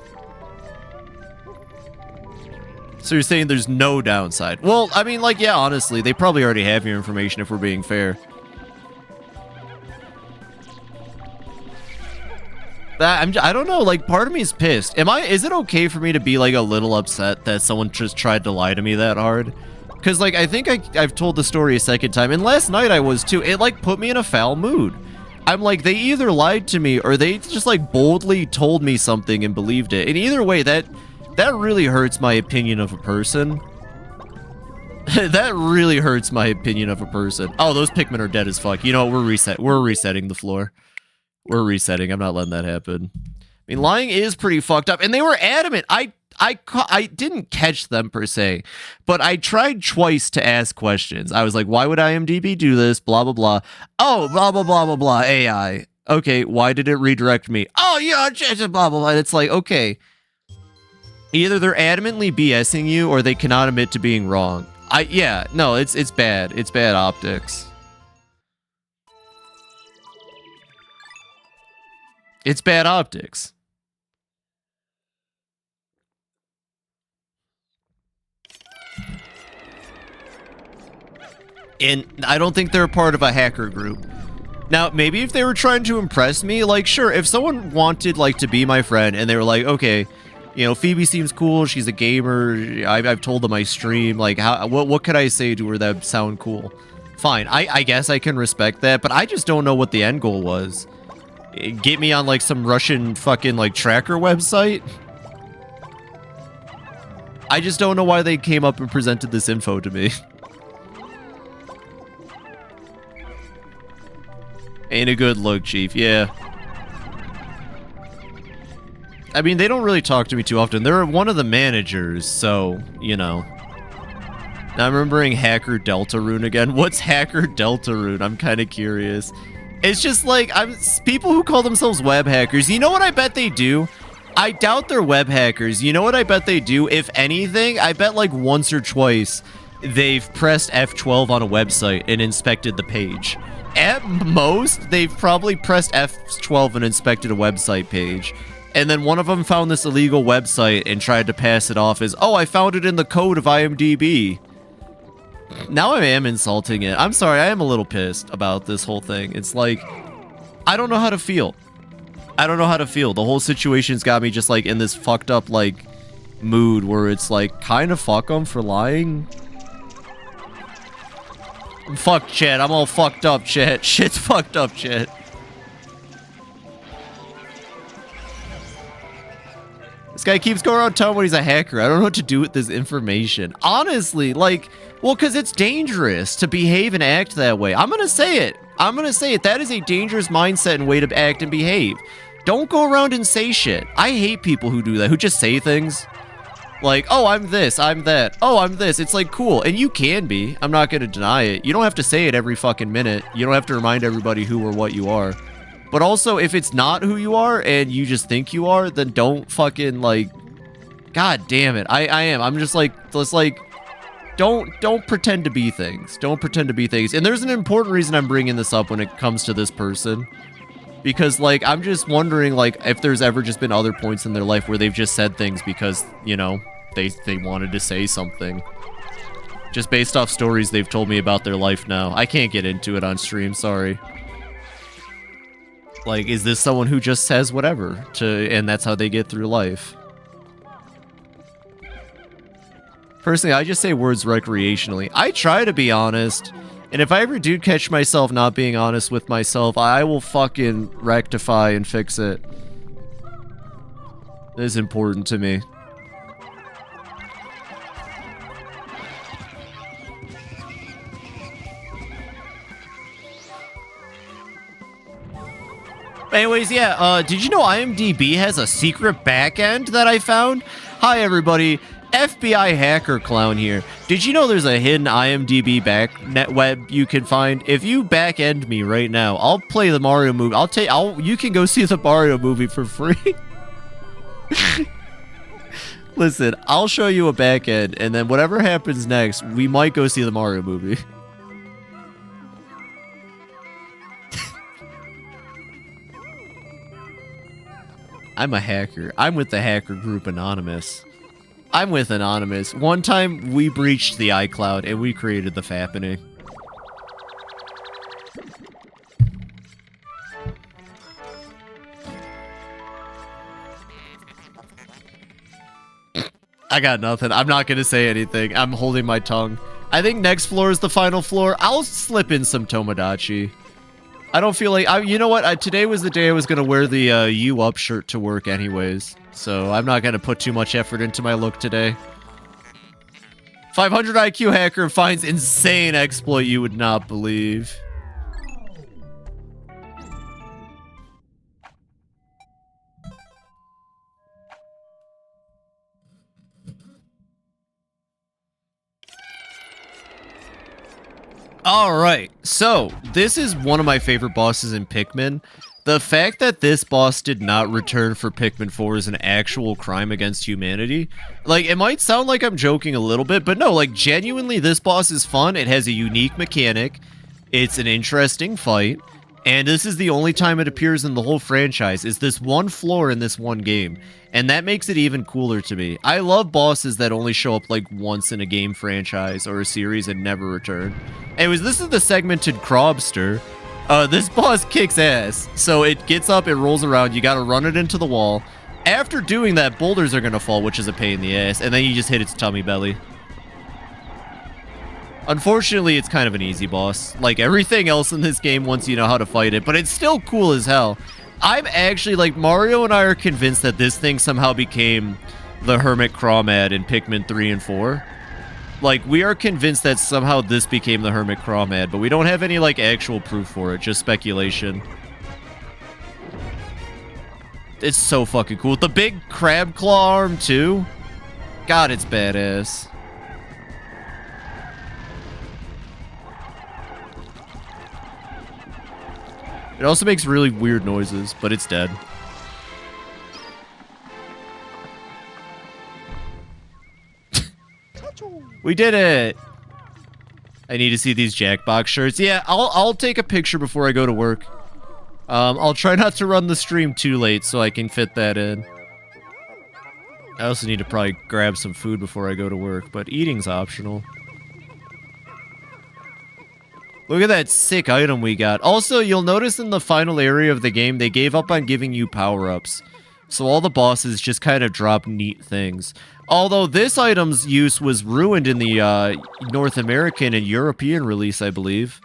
So you're saying there's no downside? Well, I mean, like, yeah, honestly, they probably already have your information if we're being fair. I don't know, like, part of me is pissed. Is it okay for me to be, like, a little upset that someone just tried to lie to me that hard? Because, like, I think I've told the story a second time, and last night I was, too. It, like, put me in a foul mood. I'm like, they either lied to me, or they just, like, boldly told me something and believed it. And either way, that really hurts my opinion of a person. That really hurts my opinion of a person. Oh, those Pikmin are dead as fuck. You know what, we're resetting the floor. We're resetting. I'm not letting that happen. I mean, lying is pretty fucked up. And they were adamant. I didn't catch them, per se. But I tried twice to ask questions. I was like, why would IMDb do this? Blah, blah, blah. Oh, blah, blah, blah, blah, blah. AI. Okay, why did it redirect me? Oh, yeah, blah, blah, blah. It's like, okay. Either they're adamantly BSing you, or they cannot admit to being wrong. Yeah, no, it's bad. It's bad optics. It's bad optics. And I don't think they're a part of a hacker group. Now, maybe if they were trying to impress me, like, sure, if someone wanted, like, to be my friend and they were like, okay, You know, Phoebe seems cool. She's a gamer. I've told them I stream. Like, what could I say to her that would sound cool? Fine, I guess I can respect that, but I just don't know what the end goal was. Get me on, like, some Russian fucking, like, tracker website? I just don't know why they came up and presented this info to me. Ain't a good look, Chief, yeah. I mean, they don't really talk to me too often. They're one of the managers, so, you know. Now I'm remembering Hacker Deltarune again. What's Hacker Deltarune? I'm kind of curious. It's just like, people who call themselves web hackers, you know what I bet they do? I doubt they're web hackers. You know what I bet they do? If anything, I bet like once or twice they've pressed F12 on a website and inspected the page. At most, they've probably pressed F12 and inspected a website page. And then one of them found this illegal website and tried to pass it off as, oh, I found it in the code of IMDb. Now I am insulting it. I'm sorry, I am a little pissed about this whole thing. It's like, I don't know how to feel. I don't know how to feel. The whole situation's got me just like in this fucked up like mood where it's like, kind of fuck them for lying. Fuck chat, I'm all fucked up chat. Shit's fucked up chat. This guy keeps going around telling me he's a hacker. I don't know what to do with this information. Honestly, like, well, because it's dangerous to behave and act that way. I'm going to say it. I'm going to say it. That is a dangerous mindset and way to act and behave. Don't go around and say shit. I hate people who do that, who just say things. Like, oh, I'm this, I'm that. Oh, I'm this. It's like, cool. And you can be. I'm not going to deny it. You don't have to say it every fucking minute. You don't have to remind everybody who or what you are. But also, if it's not who you are and you just think you are, then don't fucking, like, God damn it. I am. I'm just like, don't pretend to be things. Don't pretend to be things. And there's an important reason I'm bringing this up when it comes to this person. Because, like, I'm just wondering, like, if there's ever just been other points in their life where they've just said things because, you know, they wanted to say something. Just based off stories they've told me about their life now. I can't get into it on stream, sorry. Like, is this someone who just says whatever and that's how they get through life? Personally, I just say words recreationally. I try to be honest, and if I ever do catch myself not being honest with myself, I will fucking rectify and fix it. It is important to me. Anyways, yeah, did you know IMDb has a secret backend that I found? Hi, everybody. FBI hacker clown here. Did you know there's a hidden IMDb net web you can find? If you back-end me right now, I'll play the Mario movie. You can go see the Mario movie for free. Listen, I'll show you a back-end, and then whatever happens next, we might go see the Mario movie. I'm a hacker. I'm with the hacker group Anonymous. I'm with Anonymous. One time, we breached the iCloud, and we created the Fappening. I got nothing. I'm not going to say anything. I'm holding my tongue. I think next floor is the final floor. I'll slip in some Tomodachi. I don't feel like... you know what? Today was the day I was going to wear the U Up shirt to work anyways. So I'm not going to put too much effort into my look today. 500 IQ hacker finds insane exploit you would not believe. Alright, so this is one of my favorite bosses in Pikmin. The fact that this boss did not return for Pikmin 4 is an actual crime against humanity. Like, it might sound like I'm joking a little bit, but no, like, genuinely, this boss is fun. It has a unique mechanic. It's an interesting fight. And this is the only time it appears in the whole franchise, is this one floor in this one game. And that makes it even cooler to me. I love bosses that only show up like once in a game franchise or a series and never return. Anyways, this is the segmented Crobster. This boss kicks ass. So it gets up, it rolls around, you gotta run it into the wall. After doing that, boulders are gonna fall, which is a pain in the ass, and then you just hit its tummy belly. Unfortunately, it's kind of an easy boss. Like everything else in this game once you know how to fight it, but it's still cool as hell. I'm actually, like, Mario and I are convinced that this thing somehow became the Hermit Crawmad in Pikmin 3 and 4. Like, we are convinced that somehow this became the Hermit Crawmad, but we don't have any, like, actual proof for it, just speculation. It's so fucking cool. The big crab claw arm, too. God, it's badass. It also makes really weird noises, but it's dead. We did it! I need to see these Jackbox shirts. Yeah, I'll take a picture before I go to work. I'll try not to run the stream too late so I can fit that in. I also need to probably grab some food before I go to work, but eating's optional. Look at that sick item we got. Also, you'll notice in the final area of the game, they gave up on giving you power-ups. So all the bosses just kind of drop neat things. Although this item's use was ruined in the North American and European release, I believe.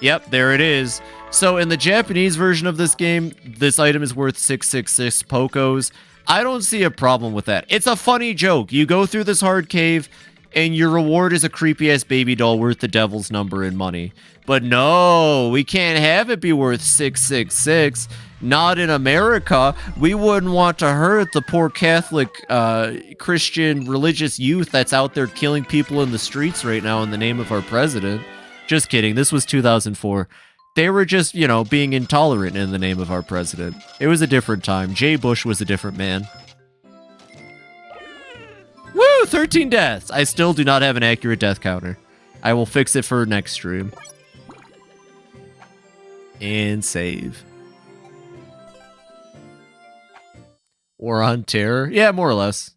Yep, there it is. So in the Japanese version of this game, this item is worth 666 Pokos. I don't see a problem with that. It's a funny joke. You go through this hard cave, and your reward is a creepy-ass baby doll worth the devil's number in money. But no, we can't have it be worth 666. Not in America. We wouldn't want to hurt the poor Catholic, Christian, religious youth that's out there killing people in the streets right now in the name of our president. Just kidding. This was 2004. They were just, you know, being intolerant in the name of our president. It was a different time. Jay Bush was a different man. Woo! 13 deaths! I still do not have an accurate death counter. I will fix it for next stream. And save. War on Terror? Yeah, more or less.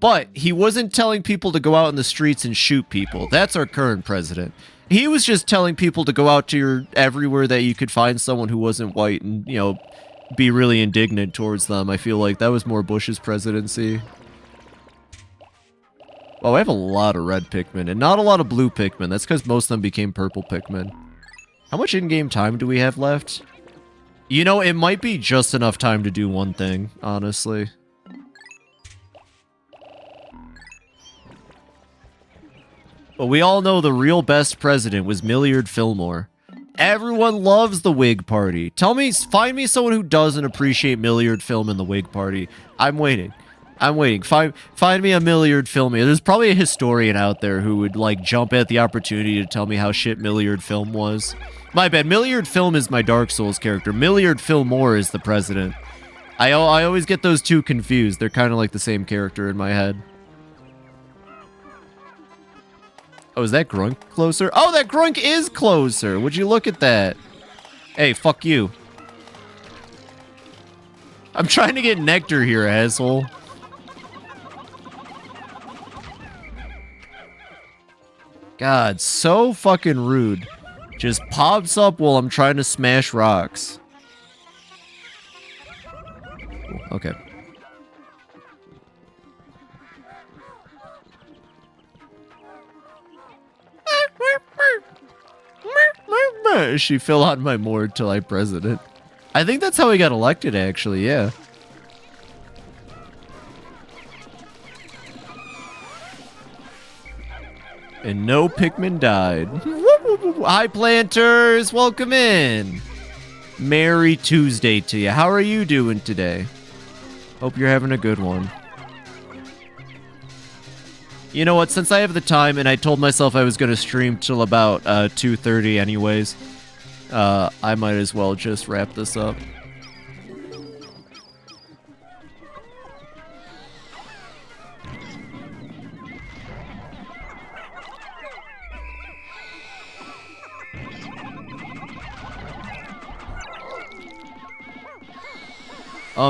But he wasn't telling people to go out in the streets and shoot people. That's our current president. He was just telling people to go out to everywhere that you could find someone who wasn't white and, you know, be really indignant towards them. I feel like that was more Bush's presidency. Oh, I have a lot of red Pikmin and not a lot of blue Pikmin. That's because most of them became purple Pikmin. How much in-game time do we have left? You know, it might be just enough time to do one thing, honestly. But we all know the real best president was Millard Fillmore. Everyone loves the Whig Party. Find me someone who doesn't appreciate Millard Film and the Whig Party. I'm waiting. Find me a Millard Film. There's probably a historian out there who would, like, jump at the opportunity to tell me how shit Millard Film was. My bad. Millard Film is my Dark Souls character. Millard Fillmore is the president. I always get those two confused. They're kind of like the same character in my head. Oh, is that Grunk closer? Oh, that Grunk is closer. Would you look at that? Hey, fuck you. I'm trying to get nectar here, asshole. God, so fucking rude. Just pops up while I'm trying to smash rocks. Okay. She fell on my moor till I president. I think that's how he got elected, actually, yeah. And no Pikmin died. Hi, planters! Welcome in! Merry Tuesday to you. How are you doing today? Hope you're having a good one. You know what, since I have the time and I told myself I was going to stream till about 2:30 anyways, I might as well just wrap this up.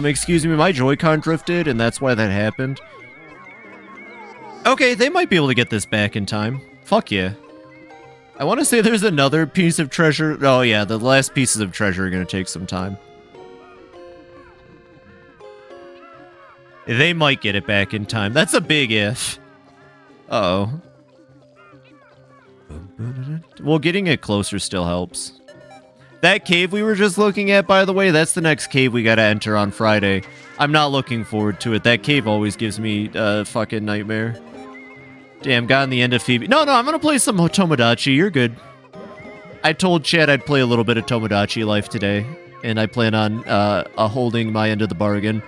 Excuse me, my Joy-Con drifted and that's why that happened. Okay, they might be able to get this back in time. Fuck yeah. I want to say there's another piece of treasure. Oh yeah, the last pieces of treasure are going to take some time. They might get it back in time. That's a big if. Uh-oh. Well, getting it closer still helps. That cave we were just looking at, by the way, that's the next cave we gotta enter on Friday. I'm not looking forward to it. That cave always gives me a fucking nightmare. Damn, gotten the end of Fibi. No, I'm gonna play some Tomodachi. You're good. I told Chad I'd play a little bit of Tomodachi Life today, and I plan on holding my end of the bargain.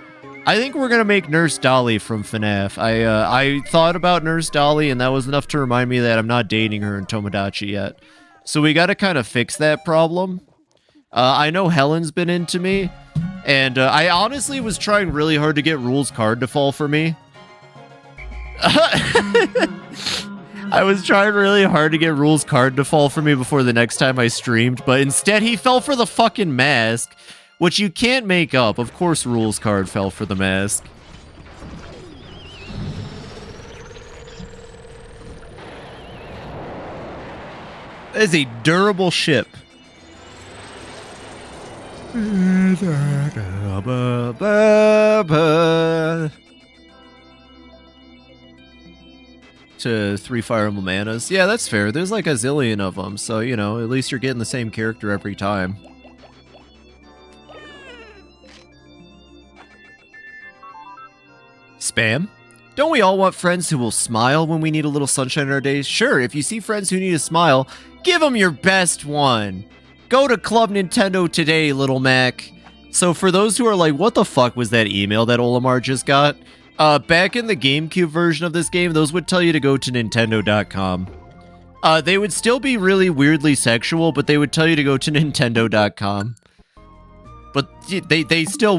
I think we're gonna make Nurse Dolly from FNAF. I thought about Nurse Dolly, and that was enough to remind me that I'm not dating her in Tomodachi yet. So we gotta kind of fix that problem. I know Helen's been into me, and I honestly was trying really hard to get Rule's card to fall for me. I was trying really hard to get Rule's card to fall for me before the next time I streamed, but instead he fell for the fucking mask, which you can't make up. Of course Rule's card fell for the mask. That is a durable ship. To 3 Fire Emblem Manas. Yeah, that's fair. There's like a zillion of them, so, you know, at least you're getting the same character every time. Spam? Don't we all want friends who will smile when we need a little sunshine in our days? Sure, if you see friends who need a smile, give them your best one. Go to Club Nintendo today, Little Mac. So for those who are like, what the fuck was that email that Olimar just got? Back in the GameCube version of this game, those would tell you to go to Nintendo.com. They would still be really weirdly sexual, but they would tell you to go to Nintendo.com. But they still